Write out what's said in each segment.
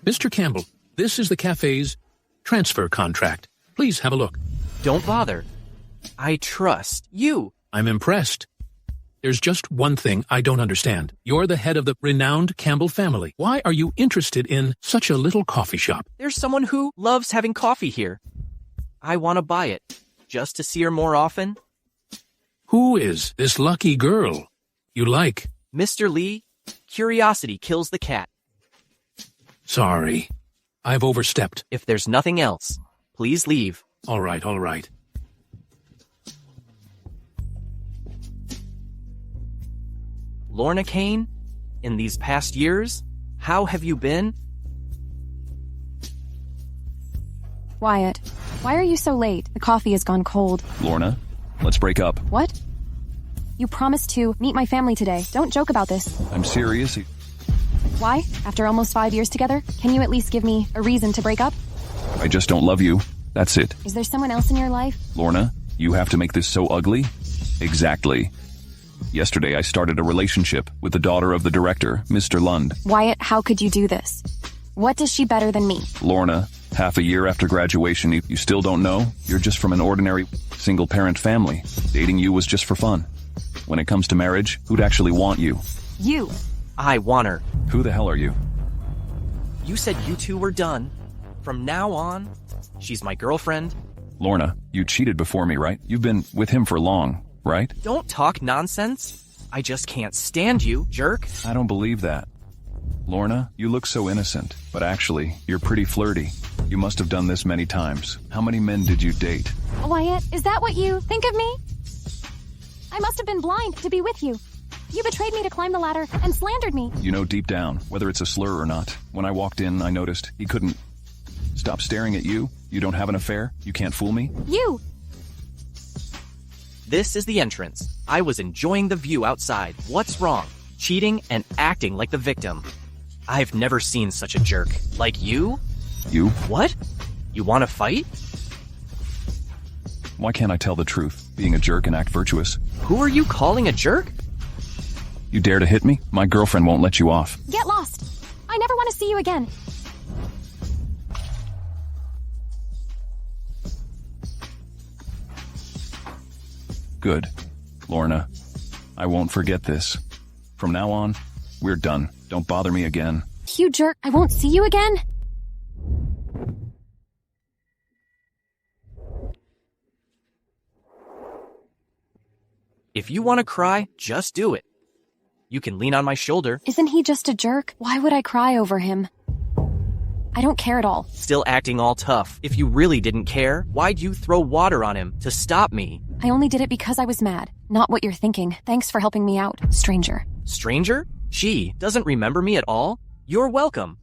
Mr. Campbell, this is the cafe's transfer contract. Please have a look. Don't bother. I trust you. I'm impressed. There's just one thing I don't understand. You're the head of the renowned Campbell family. Why are you interested in such a little coffee shop? There's someone who loves having coffee here. I want to buy it, just to see her more often. Who is this lucky girl you like? Mr. Lee, curiosity kills the cat. Sorry, I've overstepped. If there's nothing else, please leave. All right, all right. Lorna Kane, in these past years, how have you been? Wyatt, why are you so late? The coffee has gone cold. Lorna, let's break up. What? You promised to meet my family today. Don't joke about this. I'm serious. Why? After almost 5 years together, can you at least give me a reason to break up? I just don't love you. That's it. Is there someone else in your life? Lorna, you have to make this so ugly? Exactly. Yesterday, I started a relationship with the daughter of the director, Mr. Lund. Wyatt, how could you do this? What does she better than me? Lorna, half a year after graduation, you still don't know? You're just from an ordinary, single-parent family. Dating you was just for fun. When it comes to marriage, who'd actually want you? You. I want her. Who the hell are you? You said you two were done. From now on, she's my girlfriend. Lorna, you cheated before me, right? You've been with him for long, right? Don't talk nonsense. I just can't stand you, jerk. I don't believe that. Lorna, you look so innocent, but actually, you're pretty flirty. You must have done this many times. How many men did you date? Wyatt, is that what you think of me? I must have been blind to be with you. You betrayed me to climb the ladder and slandered me. You know deep down, whether it's a slur or not. When I walked in, I noticed he couldn't stop staring at you. You don't have an affair? You can't fool me? You! This is the entrance. I was enjoying the view outside. What's wrong? Cheating and acting like the victim. I've never seen such a jerk. Like you? You? What? You want to fight? Why can't I tell the truth, being a jerk and act virtuous? Who are you calling a jerk? You dare to hit me? My girlfriend won't let you off. Get lost! I never want to see you again. Good. Lorna, I won't forget this. From now on, we're done. Don't bother me again. You jerk, I won't see you again? If you want to cry, just do it. You can lean on my shoulder. Isn't he just a jerk? Why would I cry over him? I don't care at all. Still acting all tough. If you really didn't care, why'd you throw water on him to stop me? I only did it because I was mad. Not what you're thinking. Thanks for helping me out, stranger. Stranger? She doesn't remember me at all? You're welcome.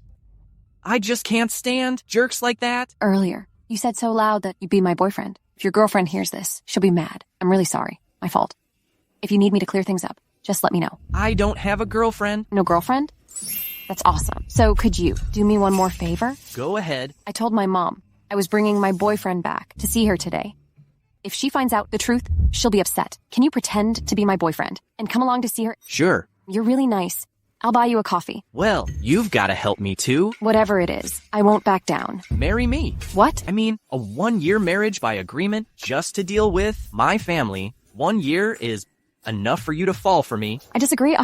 I just can't stand jerks like that. Earlier, you said so loud that you'd be my boyfriend. If your girlfriend hears this, she'll be mad. I'm really sorry. My fault. If you need me to clear things up, just let me know. I don't have a girlfriend. No girlfriend? That's awesome. So could you do me one more favor? Go ahead. I told my mom I was bringing my boyfriend back to see her today. If she finds out the truth, she'll be upset. Can you pretend to be my boyfriend and come along to see her? Sure. You're really nice. I'll buy you a coffee. Well, you've got to help me too. Whatever it is, I won't back down. Marry me. What? I mean, a 1-year marriage by agreement just to deal with my family. 1 year is enough for you to fall for me. I disagree.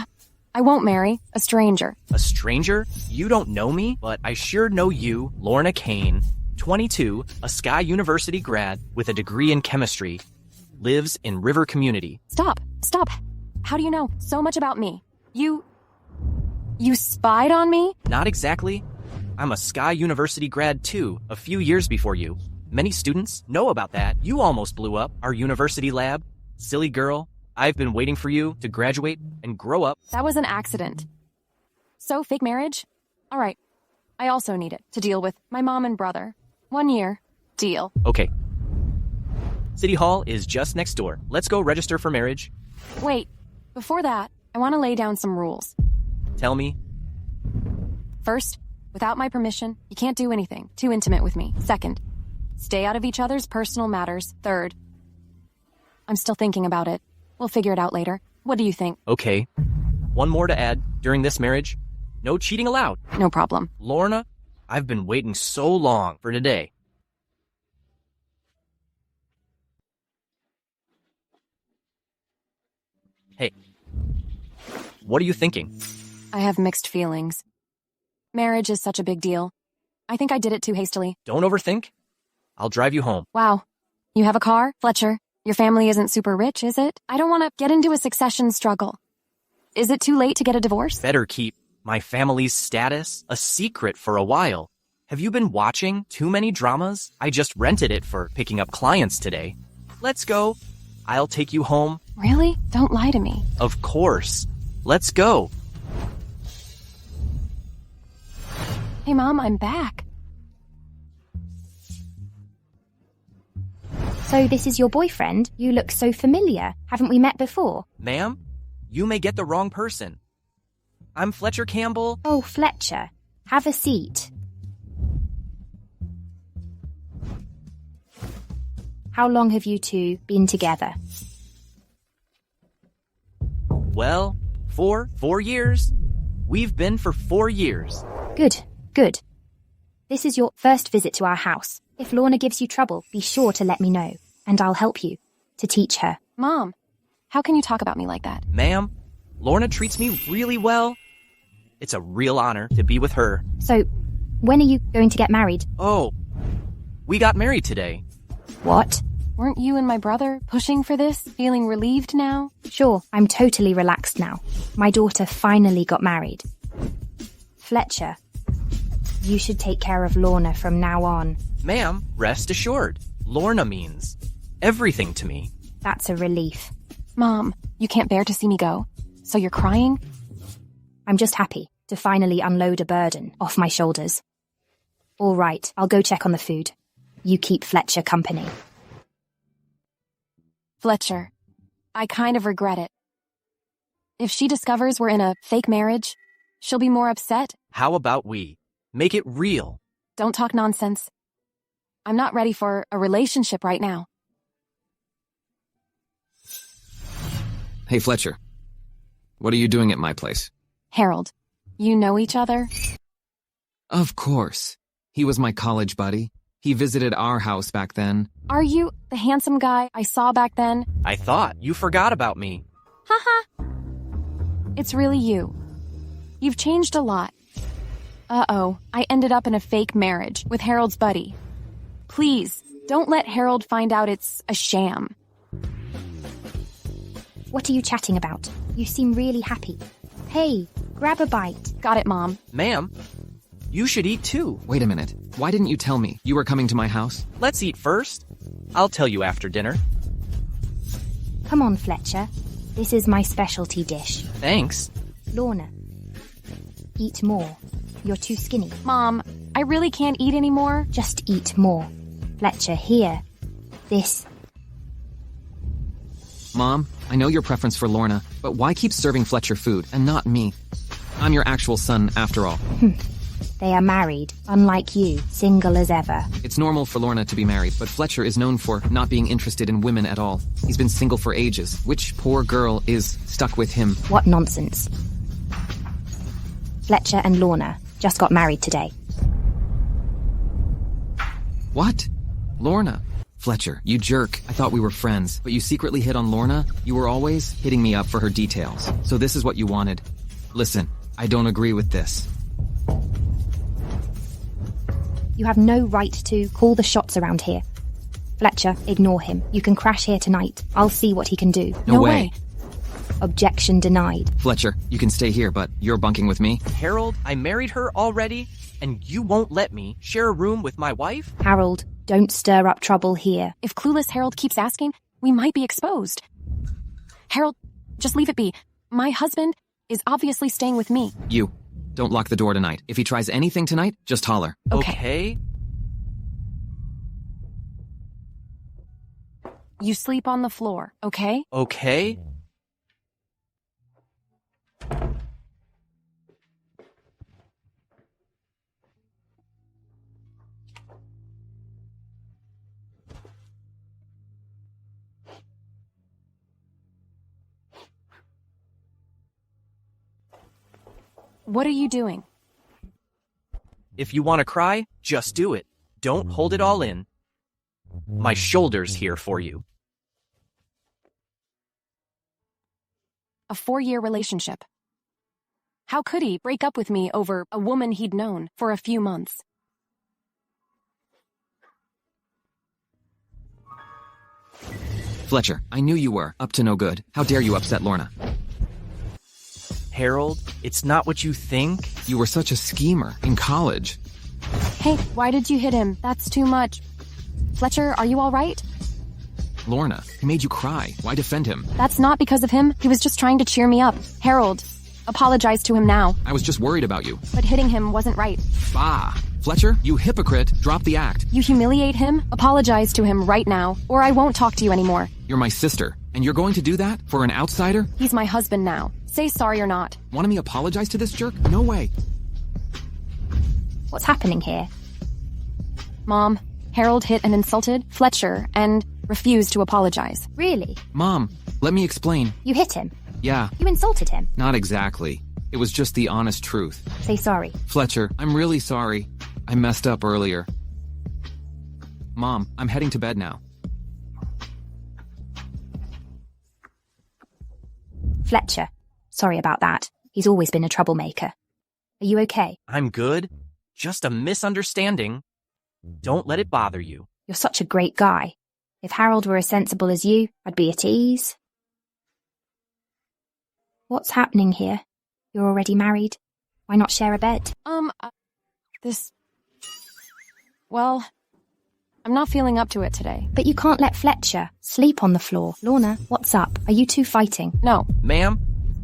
I won't marry a stranger. A stranger? You don't know me, but I sure know you, Lorna Kane, 22, a Sky University grad with a degree in chemistry, lives in River Community. Stop. How do you know so much about me? You spied on me? Not exactly. I'm a Sky University grad too, a few years before you. Many students know about that. You almost blew up our university lab. Silly girl. I've been waiting for you to graduate and grow up. That was an accident. So, fake marriage? All right. I also need it to deal with my mom and brother. 1 year. Deal. Okay. City Hall is just next door. Let's go register for marriage. Wait. Before that, I want to lay down some rules. Tell me. First, without my permission, you can't do anything too intimate with me. Second, stay out of each other's personal matters. Third, I'm still thinking about it. We'll figure it out later. What do you think? Okay. One more to add. During this marriage, no cheating allowed. No problem. Lorna, I've been waiting so long for today. Hey, what are you thinking? I have mixed feelings. Marriage is such a big deal. I think I did it too hastily. Don't overthink. I'll drive you home. Wow. You have a car, Fletcher? Your family isn't super rich, is it? I don't want to get into a succession struggle. Is it too late to get a divorce? Better keep my family's status a secret for a while. Have you been watching too many dramas? I just rented it for picking up clients today. Let's go. I'll take you home. Really? Don't lie to me. Of course. Let's go. Hey, Mom, I'm back. So this is your boyfriend? You look so familiar. Haven't we met before? Ma'am, you may get the wrong person. I'm Fletcher Campbell. Oh, Fletcher. Have a seat. How long have you two been together? Well, 4 years. We've been for 4 years. Good, good. This is your first visit to our house. If Lorna gives you trouble, be sure to let me know, and I'll help you to teach her. Mom, how can you talk about me like that? Ma'am, Lorna treats me really well. It's a real honor to be with her. So, when are you going to get married? Oh, we got married today. What? Weren't you and my brother pushing for this, feeling relieved now? Sure, I'm totally relaxed now. My daughter finally got married. Fletcher, you should take care of Lorna from now on. Ma'am, rest assured. Lorna means everything to me. That's a relief. Mom, you can't bear to see me go. So you're crying? I'm just happy to finally unload a burden off my shoulders. All right, I'll go check on the food. You keep Fletcher company. Fletcher, I kind of regret it. If she discovers we're in a fake marriage, she'll be more upset. How about we make it real? Don't talk nonsense. I'm not ready for a relationship right now. Hey, Fletcher. What are you doing at my place? Harold, you know each other? Of course. He was my college buddy. He visited our house back then. Are you the handsome guy I saw back then? I thought you forgot about me. Haha. It's really you. You've changed a lot. Uh-oh, I ended up in a fake marriage with Harold's buddy. Please, don't let Harold find out it's a sham. What are you chatting about? You seem really happy. Hey, grab a bite. Got it, Mom. Ma'am, you should eat too. Wait a minute. Why didn't you tell me you were coming to my house? Let's eat first. I'll tell you after dinner. Come on, Fletcher. This is my specialty dish. Thanks. Lorna, eat more. You're too skinny. Mom, I really can't eat anymore. Just eat more. Fletcher, here. This. Mom, I know your preference for Lorna, but why keep serving Fletcher food and not me? I'm your actual son, after all. They are married, unlike you, single as ever. It's normal for Lorna to be married, but Fletcher is known for not being interested in women at all. He's been single for ages. Which poor girl is stuck with him? What nonsense. Fletcher and Lorna just got married today. What? Lorna? Fletcher, you jerk. I thought we were friends, but you secretly hit on Lorna? You were always hitting me up for her details. So this is what you wanted. Listen, I don't agree with this. You have no right to call the shots around here. Fletcher, ignore him. You can crash here tonight. I'll see what he can do. No way. Objection denied. Fletcher, you can stay here, but you're bunking with me? Harold, I married her already, and you won't let me share a room with my wife? Harold, don't stir up trouble here. If clueless Harold keeps asking, we might be exposed. Harold, just leave it be. My husband is obviously staying with me. You. Don't lock the door tonight. If he tries anything tonight, just holler. Okay. You sleep on the floor, okay? Okay. What are you doing? If you want to cry, just do it. Don't hold it all in. My shoulder's here for you. A 4-year relationship. How could he break up with me over a woman he'd known for a few months? Fletcher, I knew you were up to no good. How dare you upset Lorna? Harold, it's not what you think. You were such a schemer in college. Hey, why did you hit him? That's too much. Fletcher, are you all right? Lorna, he made you cry. Why defend him? That's not because of him. He was just trying to cheer me up. Harold, apologize to him now. I was just worried about you. But hitting him wasn't right. Bah! Fletcher, you hypocrite. Drop the act. You humiliate him? Apologize to him right now, or I won't talk to you anymore. You're my sister, and you're going to do that for an outsider? He's my husband now. Say sorry or not. Want me to apologize to this jerk? No way. What's happening here? Mom, Harold hit and insulted Fletcher and refused to apologize. Really? Mom, let me explain. You hit him? Yeah, You insulted him? not exactly. It was just the honest truth. Say sorry. Fletcher, I'm really sorry. I messed up earlier. Mom, I'm heading to bed now. Fletcher, sorry about that. He's always been a troublemaker. Are you okay? I'm good. Just a misunderstanding. Don't let it bother you. You're such a great guy. If Harold were as sensible as you, I'd be at ease. What's happening here? You're already married. Why not share a bed? Well, I'm not feeling up to it today. But you can't let Fletcher sleep on the floor. Lorna, what's up? Are you two fighting? No. Ma'am,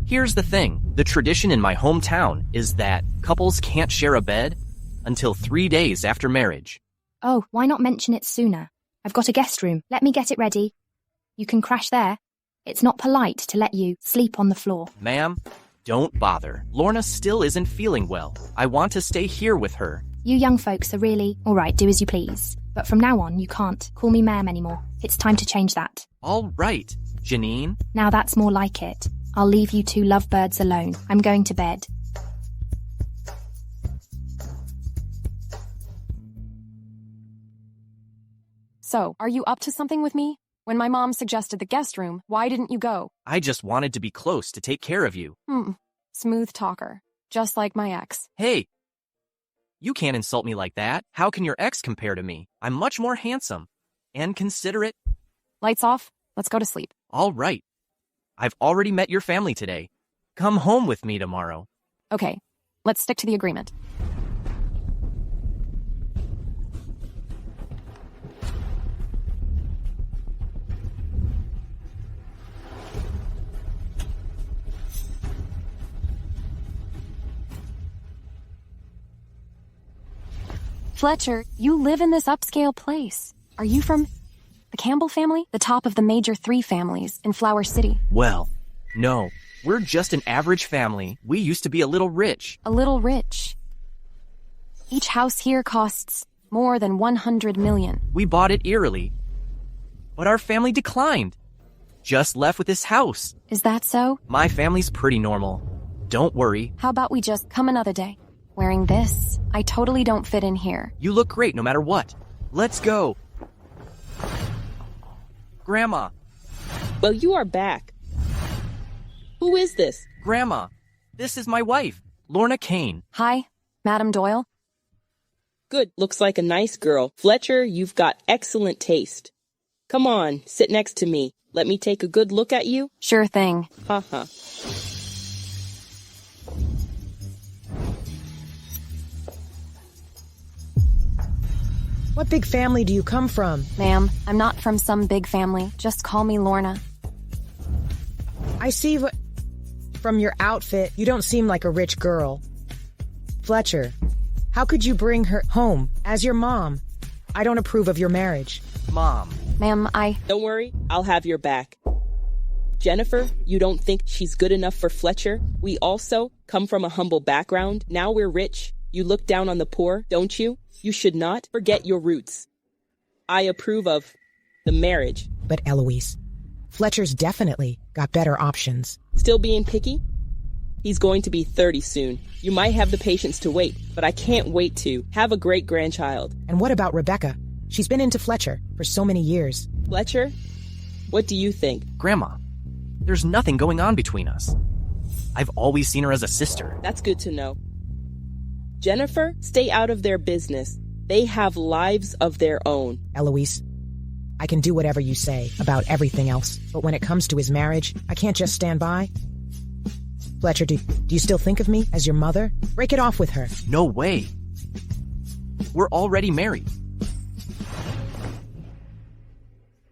here's the thing. The tradition in my hometown is that couples can't share a bed until 3 days after marriage. Oh, why not mention it sooner? I've got a guest room. Let me get it ready. You can crash there. It's not polite to let you sleep on the floor. Ma'am, don't bother. Lorna still isn't feeling well. I want to stay here with her. You young folks are really... All right, do as you please. But from now on, you can't call me ma'am anymore. It's time to change that. All right, Janine. Now that's more like it. I'll leave you two lovebirds alone. I'm going to bed. So, are you up to something with me? When my mom suggested the guest room, why didn't you go? I just wanted to be close to take care of you. Smooth talker. Just like my ex. Hey, you can't insult me like that. How can your ex compare to me? I'm much more handsome and considerate. Lights off. Let's go to sleep. All right. I've already met your family today. Come home with me tomorrow. Okay, let's stick to the agreement. Fletcher, you live in this upscale place. Are you from the Campbell family? The top of the major 3 families in Flower City. Well, no. We're just an average family. We used to be a little rich. A little rich. Each house here costs more than 100 million. We bought it eerily. But our family declined. Just left with this house. Is that so? My family's pretty normal. Don't worry. How about we just come another day? Wearing this, I totally don't fit in here. You look great no matter what. Let's go. Grandma. Well, you are back. Who is this? Grandma. This is my wife, Lorna Kane. Hi, Madam Doyle. Good. Looks like a nice girl. Fletcher, you've got excellent taste. Come on, sit next to me. Let me take a good look at you. Sure thing. Haha. What big family do you come from? Ma'am, I'm not from some big family. Just call me Lorna. I see from your outfit, you don't seem like a rich girl. Fletcher, how could you bring her home as your mom? I don't approve of your marriage. Mom. Ma'am, Don't worry, I'll have your back. Jennifer, you don't think she's good enough for Fletcher? We also come from a humble background. Now we're rich. You look down on the poor, don't you? You should not forget your roots. I approve of the marriage. But Eloise, Fletcher's definitely got better options. Still being picky? He's going to be 30 soon. You might have the patience to wait, but I can't wait to have a great-grandchild. And what about Rebecca? She's been into Fletcher for so many years. Fletcher? What do you think? Grandma, there's nothing going on between us. I've always seen her as a sister. That's good to know. Jennifer, stay out of their business. They have lives of their own. Eloise, I can do whatever you say about everything else, but when it comes to his marriage, I can't just stand by. Fletcher, do you still think of me as your mother? Break it off with her. No way. We're already married.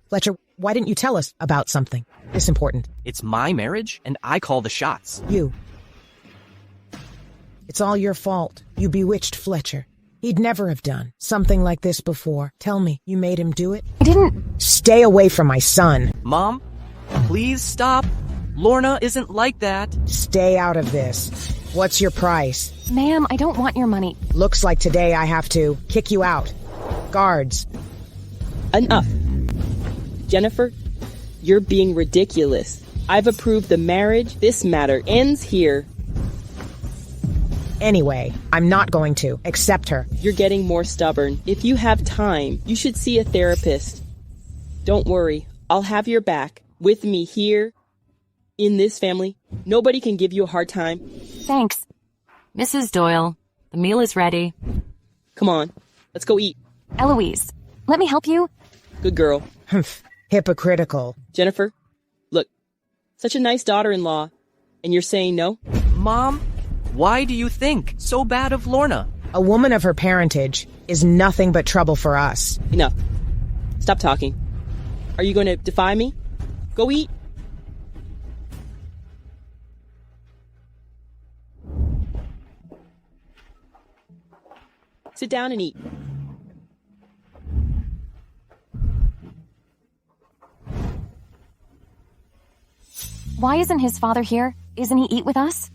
Fletcher, why didn't you tell us about something this important? It's my marriage, and I call the shots. You. It's all your fault. You bewitched Fletcher. He'd never have done something like this before. Tell me, you made him do it? I didn't. Stay away from my son. Mom, please stop. Lorna isn't like that. Stay out of this. What's your price? Ma'am, I don't want your money. Looks like today I have to kick you out. Guards. Enough. Jennifer, you're being ridiculous. I've approved the marriage. This matter ends here. Anyway, I'm not going to accept her. You're getting more stubborn. If you have time, you should see a therapist. Don't worry, I'll have your back. With me here, in this family, nobody can give you a hard time. Thanks. Mrs. Doyle, the meal is ready. Come on, let's go eat. Eloise, let me help you. Good girl. Hypocritical. Jennifer, look, such a nice daughter-in-law, and you're saying no? Mom, why do you think so bad of Lorna? A woman of her parentage is nothing but trouble for us. Enough. Stop talking. Are you going to defy me? Go eat. Sit down and eat. Why isn't his father here? Isn't he eat with us?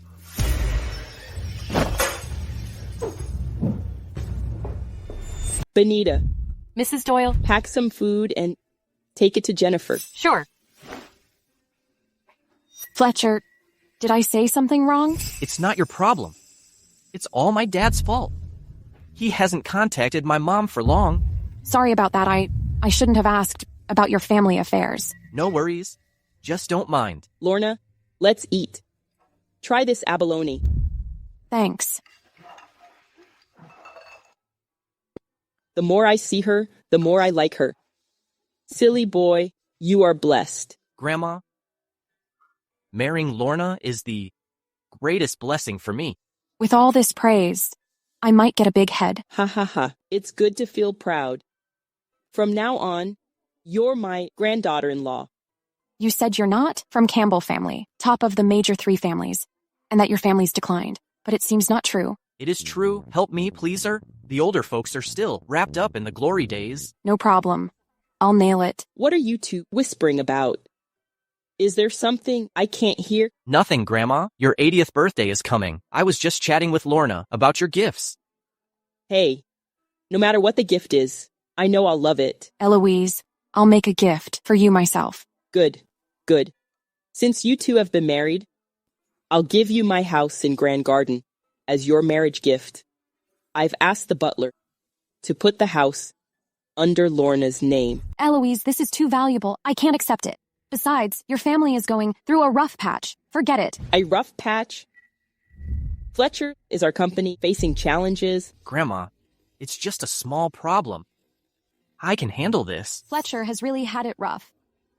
Benita, Mrs. Doyle? pack some food and take it to Jennifer. Sure. Fletcher, did I say something wrong? It's not your problem. It's all my dad's fault. He hasn't contacted my mom for long. Sorry about that. I shouldn't have asked about your family affairs. No worries. Just don't mind. Lorna, let's eat. Try this abalone. Thanks. The more I see her, the more I like her. Silly boy, you are blessed. Grandma, marrying Lorna is the greatest blessing for me. With all this praise, I might get a big head. Ha ha ha. It's good to feel proud. From now on, you're my granddaughter-in-law. You said you're not from Campbell family, top of the major 3 families, and that your family's declined, but it seems not true. It is true. Help me, please, sir. The older folks are still wrapped up in the glory days. No problem. I'll nail it. What are you two whispering about? Is there something I can't hear? Nothing, Grandma. Your 80th birthday is coming. I was just chatting with Lorna about your gifts. Hey, no matter what the gift is, I know I'll love it. Eloise, I'll make a gift for you myself. Good, good. Since you two have been married, I'll give you my house in Grand Garden as your marriage gift. I've asked the butler to put the house under Lorna's name. Eloise, this is too valuable. I can't accept it. Besides, your family is going through a rough patch. Forget it. A rough patch? Fletcher is our company facing challenges. Grandma, it's just a small problem. I can handle this. Fletcher has really had it rough.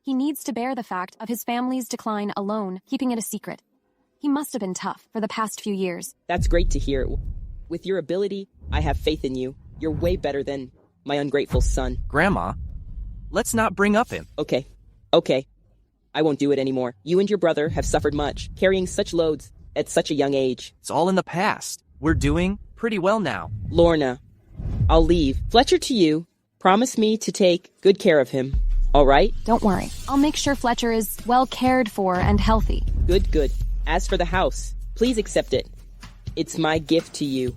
He needs to bear the fact of his family's decline alone, keeping it a secret. He must have been tough for the past few years. That's great to hear. With your ability, I have faith in you. You're way better than my ungrateful son. Grandma, let's not bring up him. Okay. I won't do it anymore. You and your brother have suffered much, carrying such loads at such a young age. It's all in the past. We're doing pretty well now. Lorna, I'll leave. Fletcher, to you. Promise me to take good care of him. All right? Don't worry. I'll make sure Fletcher is well cared for and healthy. Good. As for the house, please accept it. It's my gift to you.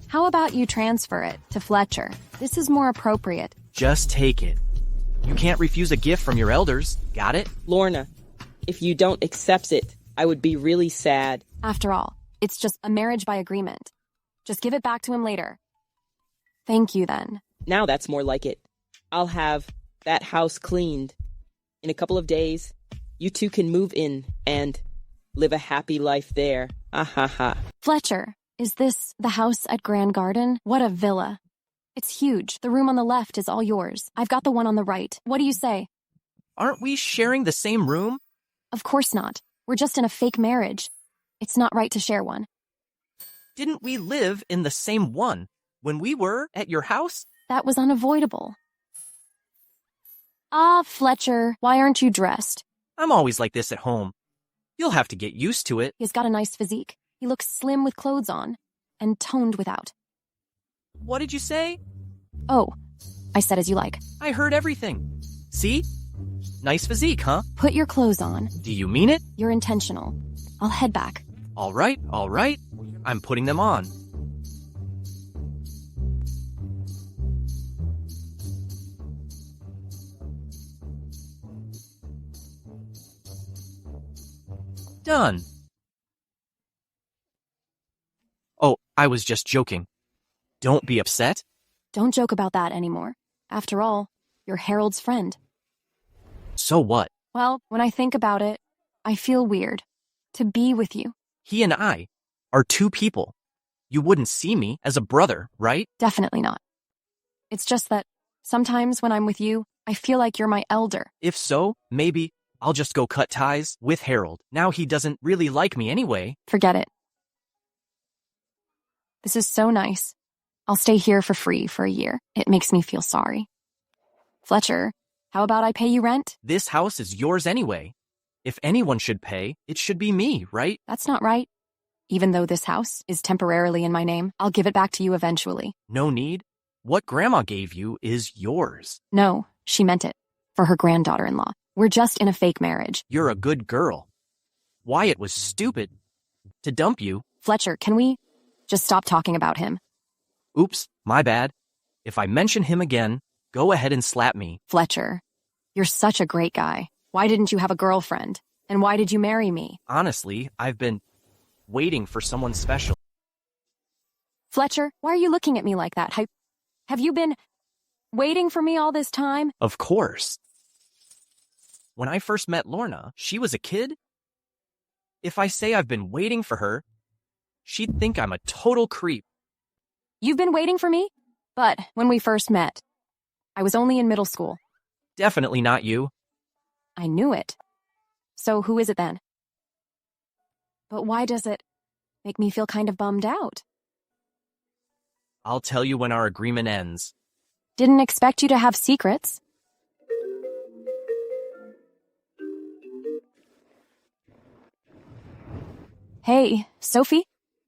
How about you transfer it to Fletcher? This is more appropriate. Just take it. You can't refuse a gift from your elders. Got it? Lorna, if you don't accept it, I would be really sad. After all, it's just a marriage by agreement. Just give it back to him later. Thank you, then. Now that's more like it. I'll have that house cleaned. In a couple of days, you two can move in and live a happy life there. Ah ha ha. Fletcher, is this the house at Grand Garden? What a villa. It's huge. The room on the left is all yours. I've got the one on the right. What do you say? Aren't we sharing the same room? Of course not. We're just in a fake marriage. It's not right to share one. Didn't we live in the same one when we were at your house? That was unavoidable. Ah, Fletcher, why aren't you dressed? I'm always like this at home. You'll have to get used to it. He's got a nice physique. He looks slim with clothes on and toned without. What did you say? Oh, I said as you like. I heard everything. See? Nice physique, huh? Put your clothes on. Do you mean it? You're intentional. I'll head back. All right. I'm putting them on. Done. Oh, I was just joking. Don't be upset. Don't joke about that anymore. After all, you're Harold's friend. So what? Well, when I think about it, I feel weird. To be with you. He and I are two people. You wouldn't see me as a brother, right? Definitely not. It's just that sometimes when I'm with you, I feel like you're my elder. If so, maybe I'll just go cut ties with Harold. Now he doesn't really like me anyway. Forget it. This is so nice. I'll stay here for free for a year. It makes me feel sorry. Fletcher, how about I pay you rent? This house is yours anyway. If anyone should pay, it should be me, right? That's not right. Even though this house is temporarily in my name, I'll give it back to you eventually. No need. What Grandma gave you is yours. No, she meant it. For her granddaughter-in-law. We're just in a fake marriage. You're a good girl. Wyatt was stupid to dump you. Fletcher, can we just stop talking about him? Oops, my bad. If I mention him again, go ahead and slap me. Fletcher, you're such a great guy. Why didn't you have a girlfriend? And why did you marry me? Honestly, I've been waiting for someone special. Fletcher, why are you looking at me like that? Have you been waiting for me all this time? Of course. When I first met Lorna, she was a kid. If I say I've been waiting for her, she'd think I'm a total creep. You've been waiting for me? But when we first met, I was only in middle school. Definitely not you. I knew it. So who is it then? But why does it make me feel kind of bummed out? I'll tell you when our agreement ends. Didn't expect you to have secrets. Hey, Sophie?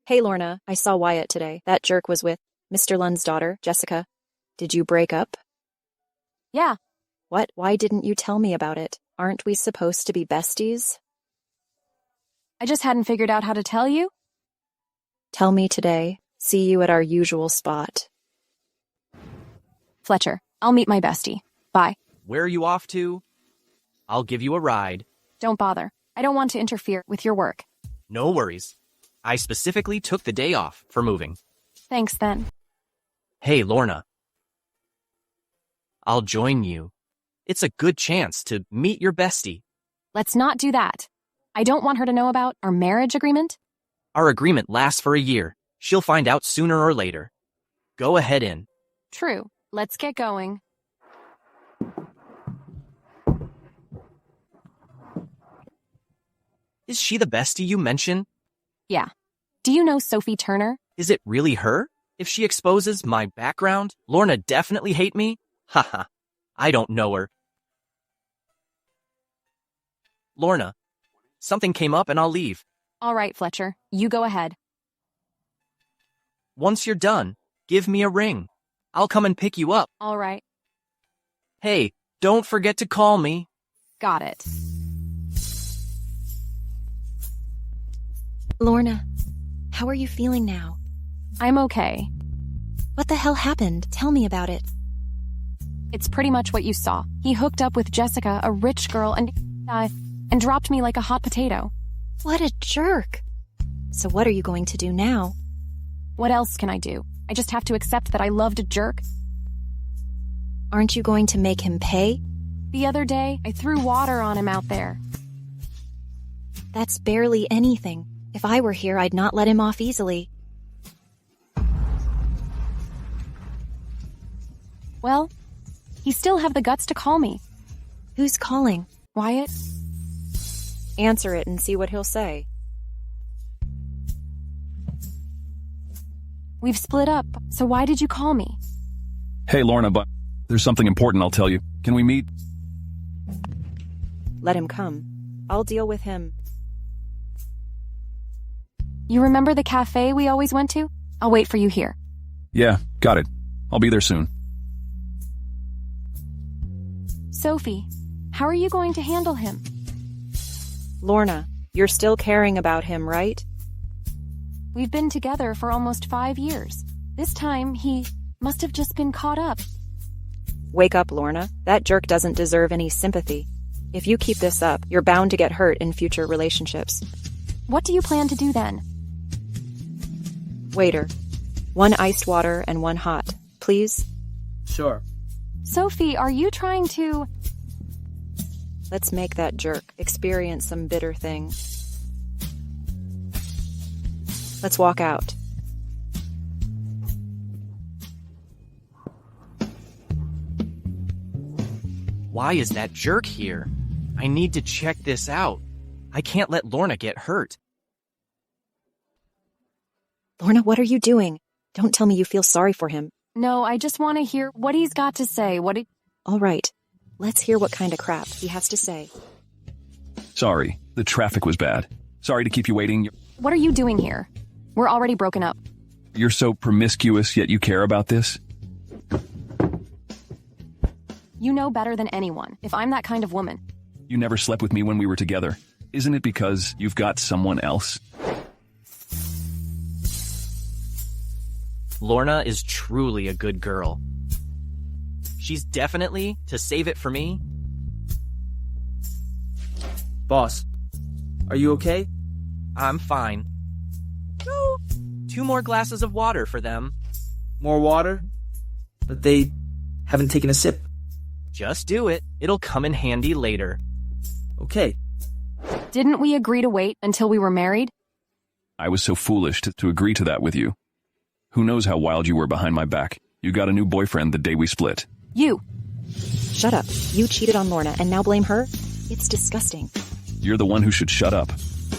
Hey, Lorna, I saw Wyatt today. That jerk was with Mr. Lund's daughter, Jessica. Did you break up? Yeah. What? Why didn't you tell me about it? Aren't we supposed to be besties? I just hadn't figured out how to tell you. Tell me today. See you at our usual spot. Fletcher, I'll meet my bestie. Bye. Where are you off to? I'll give you a ride. Don't bother. I don't want to interfere with your work. No worries. I specifically took the day off for moving. Thanks, then. Hey, Lorna. I'll join you. It's a good chance to meet your bestie. Let's not do that. I don't want her to know about our marriage agreement. Our agreement lasts for a year. She'll find out sooner or later. Go ahead in. True. Let's get going. Is she the bestie you mentioned? Yeah. Do you know Sophie Turner? Is it really her? If she exposes my background, Lorna definitely hate me? Haha, I don't know her. Lorna, something came up and I'll leave. All right, Fletcher. You go ahead. Once you're done, give me a ring. I'll come and pick you up. All right. Hey, don't forget to call me. Got it. Lorna, how are you feeling now? I'm okay. What the hell happened? Tell me about it. It's pretty much what you saw. He hooked up with Jessica, a rich girl, and dropped me like a hot potato. What a jerk. So what are you going to do now? What else can I do? I just have to accept that I loved a jerk. Aren't you going to make him pay? The other day, I threw water on him out there. That's barely anything. If I were here, I'd not let him off easily. Well, he still have the guts to call me. Who's calling? Wyatt? Answer it and see what he'll say. We've split up, so why did you call me? Hey, Lorna, but there's something important I'll tell you. Can we meet? Let him come. I'll deal with him. You remember the cafe we always went to? I'll wait for you here. Yeah, got it. I'll be there soon. Sophie, how are you going to handle him? Lorna, you're still caring about him, right? We've been together for almost 5 years. This time, he must have just been caught up. Wake up, Lorna. That jerk doesn't deserve any sympathy. If you keep this up, you're bound to get hurt in future relationships. What do you plan to do then? Waiter, 1 iced water and 1 hot, please. Sure. Sophie, are you trying to... Let's make that jerk experience some bitter thing. Let's walk out. Why is that jerk here? I need to check this out. I can't let Lorna get hurt. Lorna, what are you doing? Don't tell me you feel sorry for him. No, I just want to hear what he's got to say. All right. Let's hear what kind of crap he has to say. Sorry, the traffic was bad. Sorry to keep you waiting. What are you doing here? We're already broken up. You're so promiscuous, yet you care about this? You know better than anyone, if I'm that kind of woman. You never slept with me when we were together. Isn't it because you've got someone else? Lorna is truly a good girl. She's definitely to save it for me. Boss, are you okay? I'm fine. No, 2 more glasses of water for them. More water? But they haven't taken a sip. Just do it. It'll come in handy later. Okay. Didn't we agree to wait until we were married? I was so foolish to agree to that with you. Who knows how wild you were behind my back? You got a new boyfriend the day we split. You. Shut up. You cheated on Lorna and now blame her? It's disgusting. You're the one who should shut up.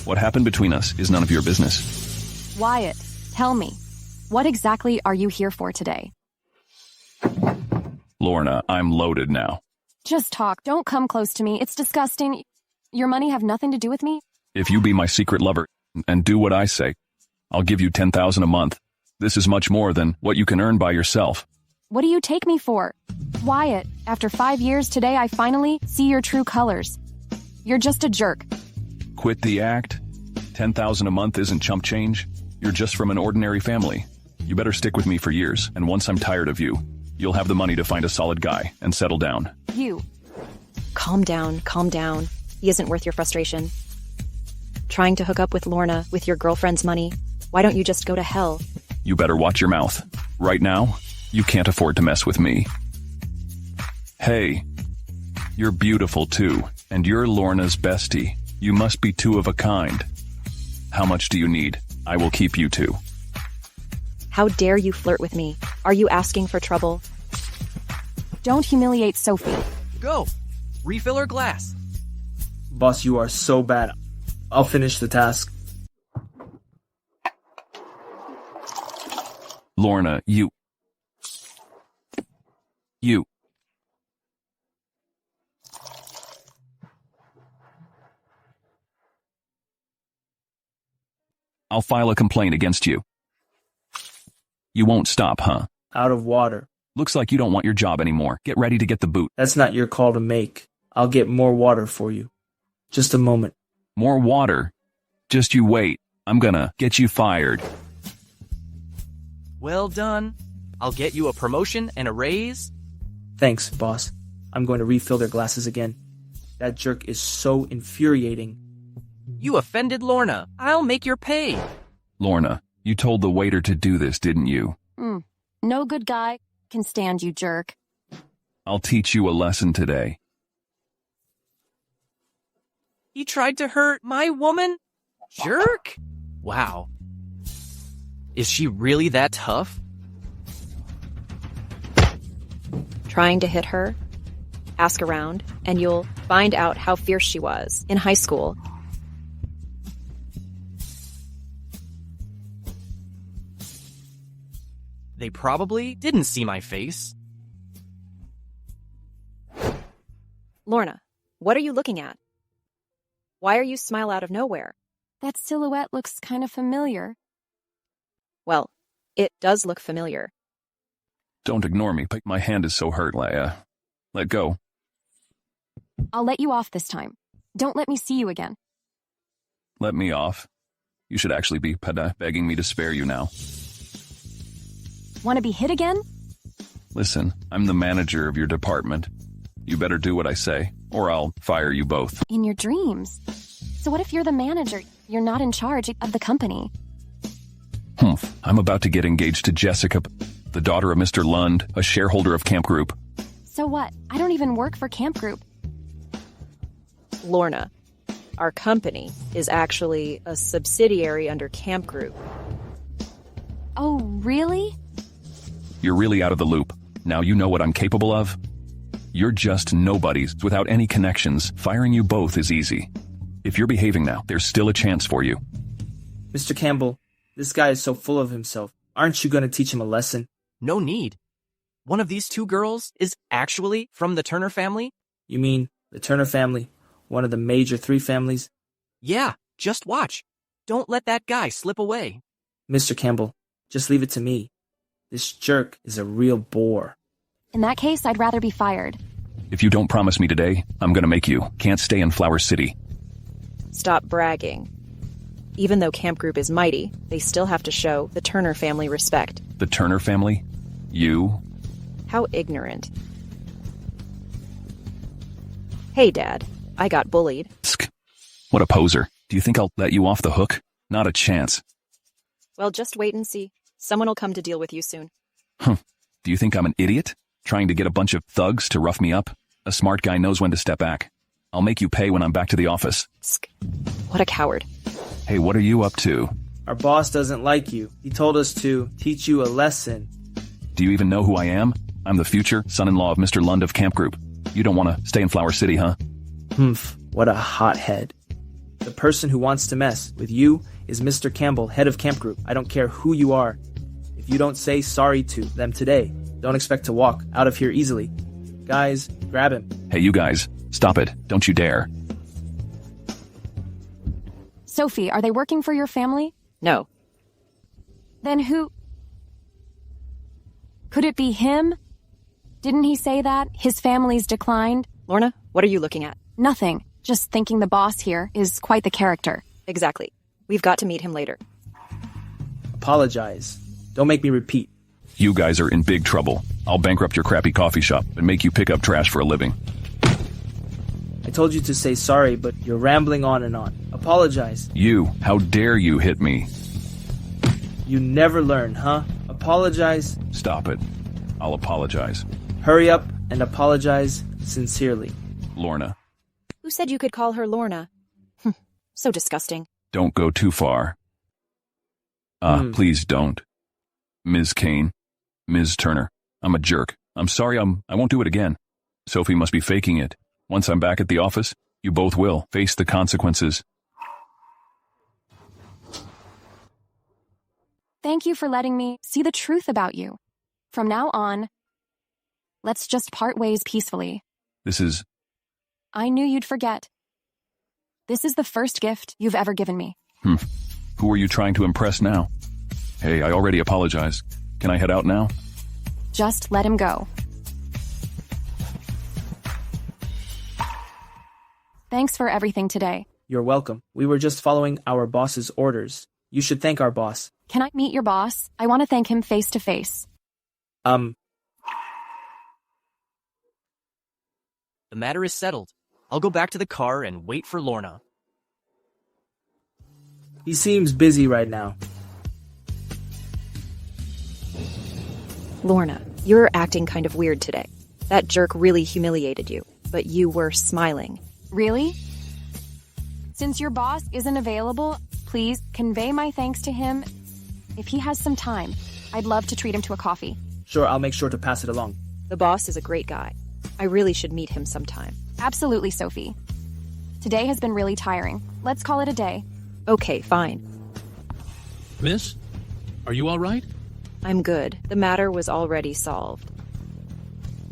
What happened between us is none of your business. Wyatt, tell me, what exactly are you here for today? Lorna, I'm loaded now. Just talk. Don't come close to me. It's disgusting. Your money have nothing to do with me? If you be my secret lover and do what I say, I'll give you $10,000 a month. This is much more than what you can earn by yourself. What do you take me for? Wyatt, after 5 years today, I finally see your true colors. You're just a jerk. Quit the act. $10,000 a month isn't chump change. You're just from an ordinary family. You better stick with me for years, and once I'm tired of you, you'll have the money to find a solid guy and settle down. You. Calm down, calm down. He isn't worth your frustration. Trying to hook up with Lorna with your girlfriend's money. Why don't you just go to hell? You better watch your mouth. Right now, you can't afford to mess with me. Hey, you're beautiful too, and you're Lorna's bestie. You must be 2 of a kind. How much do you need? I will keep you 2. How dare you flirt with me? Are you asking for trouble? Don't humiliate Sophie. Go. Refill her glass. Boss, you are so bad. I'll finish the task. Lorna, you. I'll file a complaint against you. You won't stop, huh? Out of water. Looks like you don't want your job anymore. Get ready to get the boot. That's not your call to make. I'll get more water for you. Just a moment. More water? Just you wait. I'm gonna get you fired. Well done. I'll get you a promotion and a raise. Thanks, boss. I'm going to refill their glasses again. That jerk is so infuriating. You offended Lorna. I'll make your pay. Lorna, you told the waiter to do this, didn't you? No good guy can stand you, jerk. I'll teach you a lesson today. He tried to hurt my woman? Jerk? Wow. Is she really that tough? Trying to hit her? Ask around, and you'll find out how fierce she was in high school. They probably didn't see my face. Lorna, what are you looking at? Why are you smile out of nowhere? That silhouette looks kind of familiar. Well, it does look familiar. Don't ignore me. My hand is so hurt, Leia. Let go. I'll let you off this time. Don't let me see you again. Let me off. You should actually be begging me to spare you now. Want to be hit again? Listen, I'm the manager of your department. You better do what I say, or I'll fire you both. In your dreams. So what if you're the manager? You're not in charge of the company. I'm about to get engaged to Jessica, the daughter of Mr. Lund, a shareholder of Camp Group. So what? I don't even work for Camp Group. Lorna, our company is actually a subsidiary under Camp Group. Oh, really? You're really out of the loop. Now you know what I'm capable of? You're just nobodies without any connections. Firing you both is easy. If you're behaving now, there's still a chance for you. Mr. Campbell, this guy is so full of himself. Aren't you going to teach him a lesson? No need. One of these two girls is actually from the Turner family? You mean the Turner family, one of the major 3 families? Yeah, just watch. Don't let that guy slip away. Mr. Campbell, just leave it to me. This jerk is a real bore. In that case, I'd rather be fired. If you don't promise me today, I'm gonna make you. Can't stay in Flower City. Stop bragging. Even though Camp Group is mighty, they still have to show the Turner family respect. The Turner family? You? How ignorant. Hey, Dad. I got bullied. What a poser. Do you think I'll let you off the hook? Not a chance. Well, just wait and see. Someone will come to deal with you soon. Do you think I'm an idiot? Trying to get a bunch of thugs to rough me up? A smart guy knows when to step back. I'll make you pay when I'm back to the office. What a coward. Hey, what are you up to? Our boss doesn't like you. He told us to teach you a lesson. Do you even know who I am? I'm the future son-in-law of Mr. Lund of Camp Group. You don't want to stay in Flower City, huh? What a hothead. The person who wants to mess with you is Mr. Campbell, head of Camp Group. I don't care who you are. If you don't say sorry to them today, don't expect to walk out of here easily. Guys, grab him. Hey, you guys, stop it. Don't you dare. Sophie, are they working for your family? No. Then who? Could it be him? Didn't he say that? His family's declined? Lorna, what are you looking at? Nothing. Just thinking the boss here is quite the character. Exactly. We've got to meet him later. Apologize. Don't make me repeat. You guys are in big trouble. I'll bankrupt your crappy coffee shop and make you pick up trash for a living. I told you to say sorry, but you're rambling on and on. Apologize. You, how dare you hit me? You never learn, huh? Apologize. Stop it. I'll apologize. Hurry up and apologize sincerely. Lorna. Who said you could call her Lorna? So disgusting. Don't go too far. Please don't. Ms. Kane. Ms. Turner. I'm a jerk. I'm sorry, I won't do it again. Sophie must be faking it. Once I'm back at the office, you both will face the consequences. Thank you for letting me see the truth about you. From now on, let's just part ways peacefully. This is... I knew you'd forget. This is the first gift you've ever given me. Who are you trying to impress now? Hey, I already apologized. Can I head out now? Just let him go. Thanks for everything today. You're welcome. We were just following our boss's orders. You should thank our boss. Can I meet your boss? I want to thank him face to face. The matter is settled. I'll go back to the car and wait for Lorna. He seems busy right now. Lorna, you're acting kind of weird today. That jerk really humiliated you, but you were smiling. Really? Since your boss isn't available, please convey my thanks to him. If he has some time, I'd love to treat him to a coffee. Sure, I'll make sure to pass it along. The boss is a great guy. I really should meet him sometime. Absolutely, Sophie. Today has been really tiring. Let's call it a day. Okay, fine. Miss, are you all right? I'm good. The matter was already solved.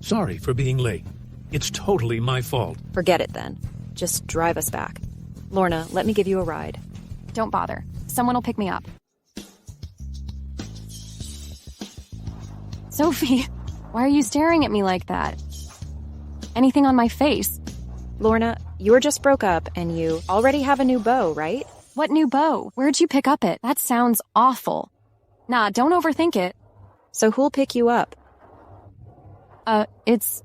Sorry for being late. It's totally my fault. Forget it then. Just drive us back. Lorna, let me give you a ride. Don't bother. Someone will pick me up. Sophie, why are you staring at me like that? Anything on my face? Lorna, you were just broke up and you already have a new beau, right? What new beau? Where'd you pick up it? That sounds awful. Nah, don't overthink it. So who'll pick you up? It's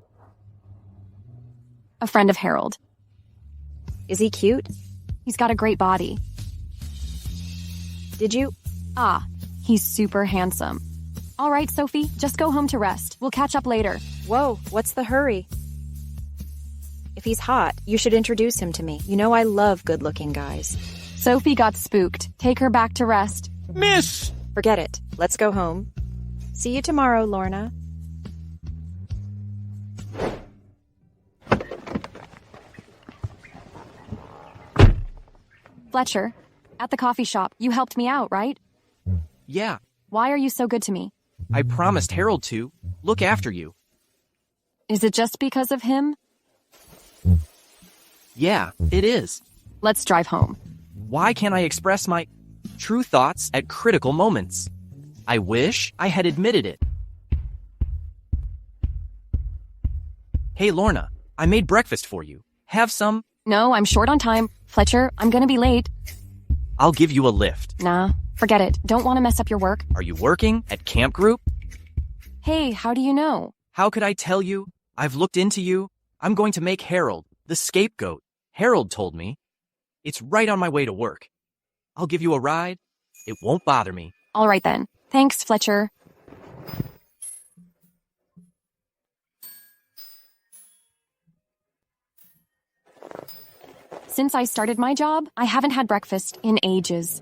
a friend of Harold. Is he cute? He's got a great body. Did you? He's super handsome. All right, Sophie, just go home to rest. We'll catch up later. Whoa, what's the hurry? If he's hot, you should introduce him to me. You know I love good-looking guys. Sophie got spooked. Take her back to rest. Miss! Forget it. Let's go home. See you tomorrow, Lorna. Fletcher, at the coffee shop, you helped me out, right? Yeah, Why are you so good to me? I promised Harold to look after you. Is it just because of him? Yeah, it is. Let's drive home. Why can't I express my true thoughts at critical moments? I wish I had admitted it. Hey, Lorna, I made breakfast for you. Have some? No, I'm short on time. Fletcher, I'm gonna be late. I'll give you a lift. Nah, forget it. Don't want to mess up your work. Are you working at camp group? Hey, how do you know? How could I tell you? I've looked into you. I'm going to make Harold the scapegoat. Harold told me. It's right on my way to work. I'll give you a ride. It won't bother me. All right then. Thanks, Fletcher. Since I started my job, I haven't had breakfast in ages.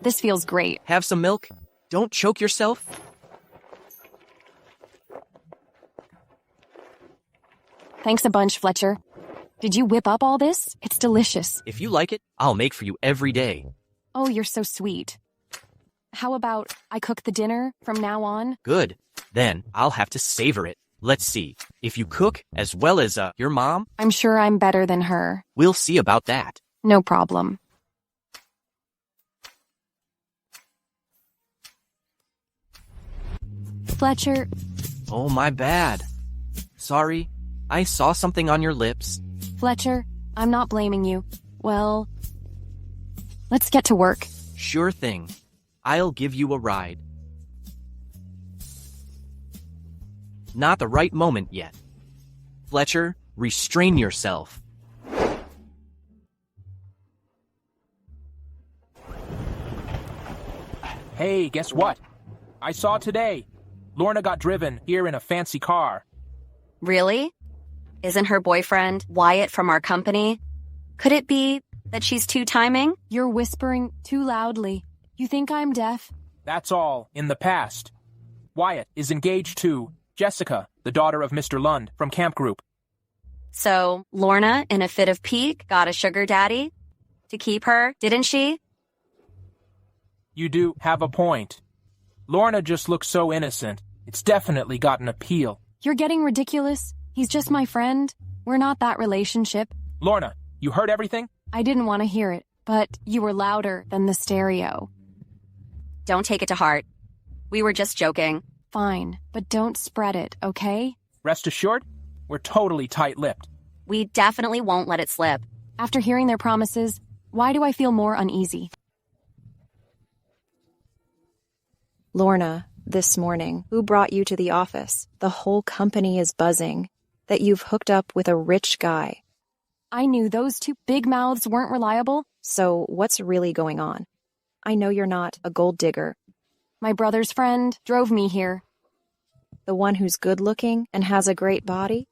This feels great. Have some milk? Don't choke yourself. Thanks a bunch, Fletcher. Did you whip up all this? It's delicious. If you like it, I'll make for you every day. Oh, you're so sweet. How about I cook the dinner from now on? Good. Then I'll have to savor it. Let's see. If you cook as well as your mom, I'm sure I'm better than her. we'll see about that. No problem. Fletcher, Oh, my bad. Sorry. I saw something on your lips. Fletcher, I'm not blaming you. Well, let's get to work. Sure thing. I'll give you a ride. Not the right moment yet. Fletcher, restrain yourself. Hey, guess what? I saw today. Lorna got driven here in a fancy car. Really? Isn't her boyfriend Wyatt from our company? Could it be that she's two-timing? You're whispering too loudly. You think I'm deaf? That's all in the past. Wyatt is engaged to Jessica, the daughter of Mr. Lund from Camp Group. So, Lorna, in a fit of pique, got a sugar daddy to keep her, didn't she? You do have a point. Lorna just looks so innocent. It's definitely got an appeal. You're getting ridiculous. He's just my friend. We're not that relationship. Lorna, you heard everything? I didn't want to hear it, but you were louder than the stereo. Don't take it to heart. We were just joking. Fine, but don't spread it, okay? Rest assured, we're totally tight-lipped. We definitely won't let it slip. After hearing their promises, why do I feel more uneasy? Lorna, this morning, who brought you to the office? The whole company is buzzing that you've hooked up with a rich guy. I knew those two big mouths weren't reliable. So what's really going on? I know you're not a gold digger. My brother's friend drove me here. The one who's good-looking and has a great body?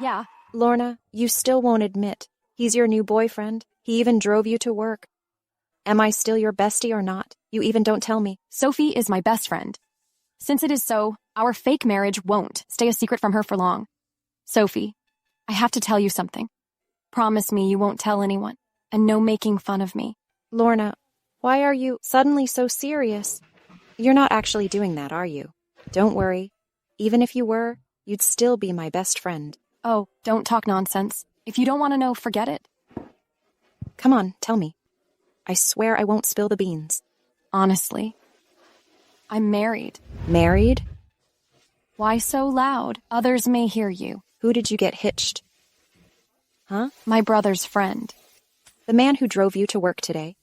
Yeah. Lorna, you still won't admit. He's your new boyfriend. He even drove you to work. Am I still your bestie or not? You even don't tell me. Sophie is my best friend. Since it is so, our fake marriage won't stay a secret from her for long. Sophie, I have to tell you something. Promise me you won't tell anyone, and no making fun of me. Lorna, why are you suddenly so serious? You're not actually doing that, are you? Don't worry. Even if you were, you'd still be my best friend. Oh, don't talk nonsense. If you don't want to know, forget it. Come on, tell me. I swear I won't spill the beans. Honestly, I'm married. Married? Why so loud? Others may hear you. Who did you get hitched? Huh? My brother's friend. The man who drove you to work today.